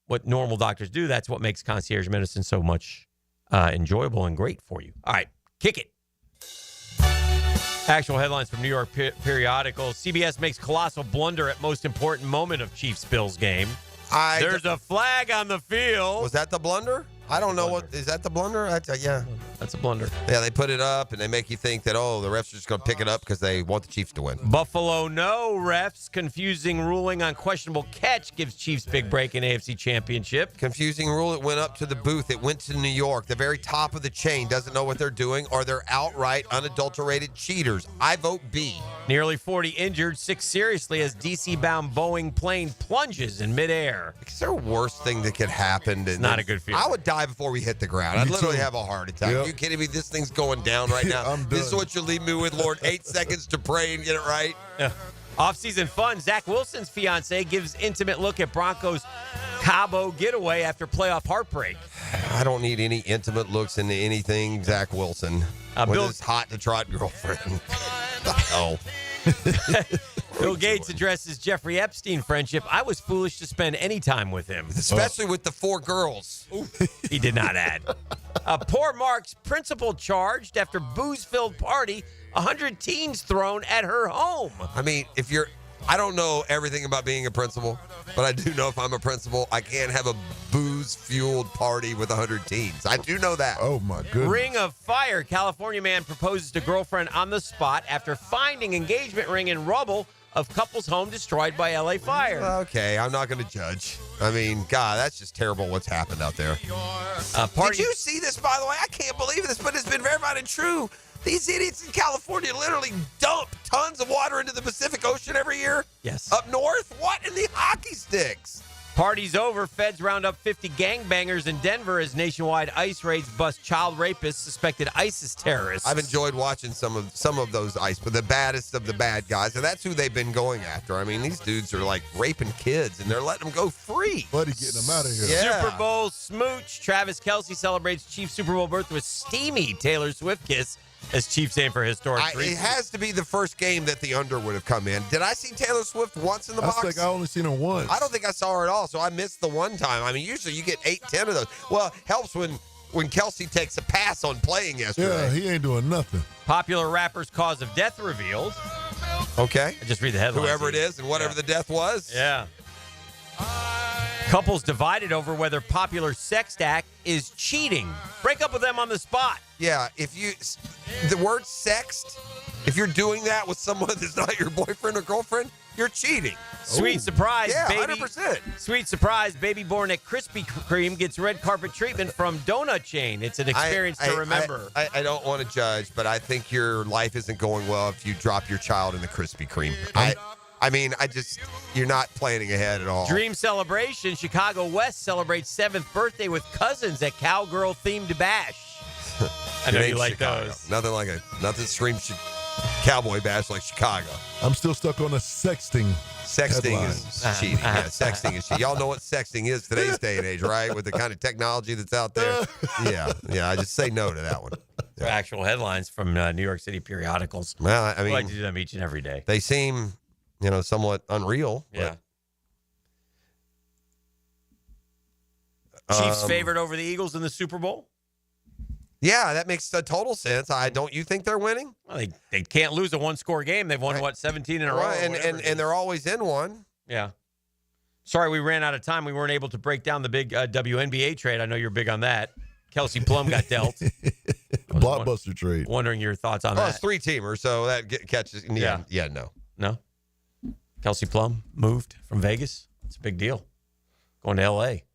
what normal doctors do. That's what makes concierge medicine so much enjoyable and great for you. All right, kick it. Actual headlines from New York periodicals. CBS makes colossal blunder at most important moment of Chiefs-Bills game. There's a flag on the field. Was that the blunder? I don't know what is that the blunder? Yeah, that's a blunder. Yeah, they put it up and they make you think that the refs are just going to pick it up because they want the Chiefs to win. Buffalo no refs. Confusing ruling on questionable catch gives Chiefs big break in AFC Championship. Confusing rule. It went up to the booth. It went to New York. The very top of the chain doesn't know what they're doing, or they're outright unadulterated cheaters. I vote B. Nearly 40 injured, 6 seriously as DC-bound Boeing plane plunges in midair. Is there a worst thing that could happen? It's not a good feeling. I would die before we hit the ground. I'd literally have a heart attack. Yep. Are you kidding me? This thing's going down right now. I'm This is done. what you leave me with, Lord. 8 seconds to pray and get it right. Off-season fun. Zach Wilson's fiance gives intimate look at Broncos' Cabo getaway after playoff heartbreak. I don't need any intimate looks into anything, Zach Wilson. With his hot to trot girlfriend. Oh. Bill Gates addresses Jeffrey Epstein friendship. I was foolish to spend any time with him. Especially with the 4 girls. He did not add. Poor Mark's principal charged after booze-filled party, 100 teens thrown at her home. I mean, I don't know everything about being a principal, but I do know if I'm a principal, I can't have a booze-fueled party with 100 teens. I do know that. Oh, my goodness. Ring of fire. California man proposes to girlfriend on the spot after finding engagement ring in rubble of couple's home destroyed by LA fire. Okay, I'm not going to judge. I mean, God, that's just terrible what's happened out there. Did you see this, by the way? I can't believe this, but it's been verified and true. These idiots in California literally dump tons of water into the Pacific Ocean every year. Yes. Up north? What in the hockey sticks? Party's over. Feds round up 50 gangbangers in Denver as nationwide ICE raids bust child rapists, suspected ISIS terrorists. I've enjoyed watching some of those ICE, but the baddest of the bad guys, and that's who they've been going after. I mean, these dudes are like raping kids, and they're letting them go free. Buddy, getting them out of here. Yeah. Super Bowl smooch. Travis Kelce celebrates Chiefs Super Bowl berth with steamy Taylor Swift kiss as Chiefs aim for historic It has to be the first game that the under would have come in. Did I see Taylor Swift once in the box? I think I only seen her once. I don't think I saw her at all, so I missed the one time. I mean, usually you get 8, 10 of those. Well, it helps when Kelce takes a pass on playing yesterday. Yeah, he ain't doing nothing. Popular rapper's cause of death revealed. Okay. I just read the headline. Whoever it is and whatever the death was. Yeah. Couples divided over whether popular sex act is cheating. Break up with them on the spot. Yeah, the word sexed If you're doing that with someone that's not your boyfriend or girlfriend, you're cheating. Sweet surprise, yeah, baby. 100%. Sweet surprise, baby born at Krispy Kreme gets red carpet treatment from Donut Chain. It's an experience to remember. I don't want to judge, but I think your life isn't going well if you drop your child in the Krispy Kreme. You're not planning ahead at all. Dream celebration. Chicago West celebrates 7th birthday with cousins at cowgirl-themed bash. I know you like Chicago. those. Nothing screams cowboy bash like Chicago. I'm still stuck on the sexting. Sexting headline. is cheating. Yeah, sexting is cheating. Y'all know what sexting is today's day and age, right? With the kind of technology that's out there. Yeah. I just say no to that one. They're actual headlines from New York City periodicals. Well, I mean, like to do them each and every day. They seem, somewhat unreal. Yeah. Chiefs favored over the Eagles in the Super Bowl? Yeah, that makes total sense. Don't you think they're winning? Well, they can't lose a one-score game. They've won, 17 in a row? And they're always in one. Yeah. Sorry, we ran out of time. We weren't able to break down the big WNBA trade. I know you're big on that. Kelsey Plum got dealt. Blockbuster trade. Wondering your thoughts on that. It's 3-teamer, so that catches. Yeah, no. Kelsey Plum moved from Vegas. It's a big deal. Going to L.A.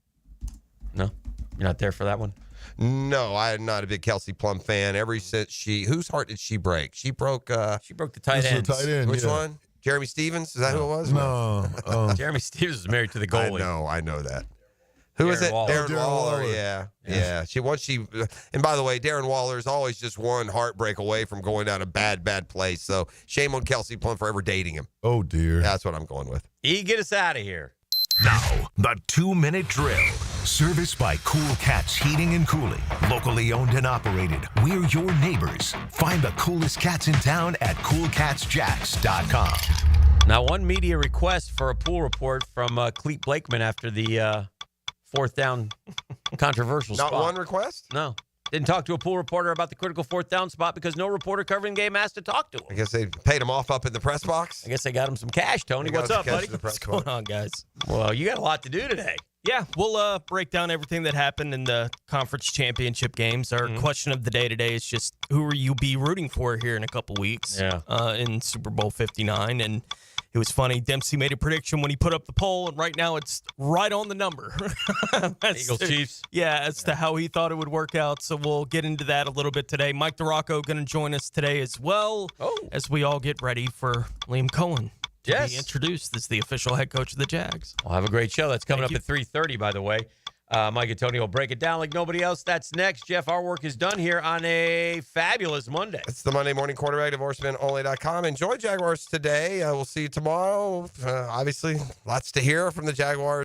No? You're not there for that one? No, I'm not a big Kelsey Plum fan. Ever since whose heart did she break? She broke the tight end. Which one? Jeremy Stevens? Is that who it was? No. Jeremy Stevens is married to the goalie. I know that. Who is it? Darren Waller. Yeah. And by the way, Darren Waller is always just one heartbreak away from going down a bad place. So shame on Kelsey Plum for ever dating him. Oh, dear. That's what I'm going with. Get us out of here. Now, the 2-minute drill. Service by Cool Cats Heating and Cooling. Locally owned and operated. We're your neighbors. Find the coolest cats in town at coolcatsjacks.com. Now, one media request for a pool report from Clete Blakeman after the 4th down controversial spot. Not one request? No. Didn't talk to a pool reporter about the critical 4th down spot because no reporter covering the game asked to talk to him. I guess they paid him off up in the press box. I guess they got him some cash, Tony. What's up, buddy? What's going on, guys? Well, you got a lot to do today. Yeah, we'll break down everything that happened in the conference championship games. Our question of the day today is just who will you be rooting for here in a couple weeks in Super Bowl 59. And it was funny. Dempsey made a prediction when he put up the poll, and right now it's right on the number. Eagles Chiefs. Yeah, as to how he thought it would work out. So we'll get into that a little bit today. Mike DeRocco going to join us today as well as we all get ready for Liam Coen to be introduced as the official head coach of the Jags. We'll have a great show. That's coming up at 3:30, by the way. Mike and Tony will break it down like nobody else. That's next. Jeff, our work is done here on a fabulous Monday. It's the Monday Morning Quarterback, divorcemanonly.com. Enjoy Jaguars today. We'll see you tomorrow. Obviously, lots to hear from the Jaguars.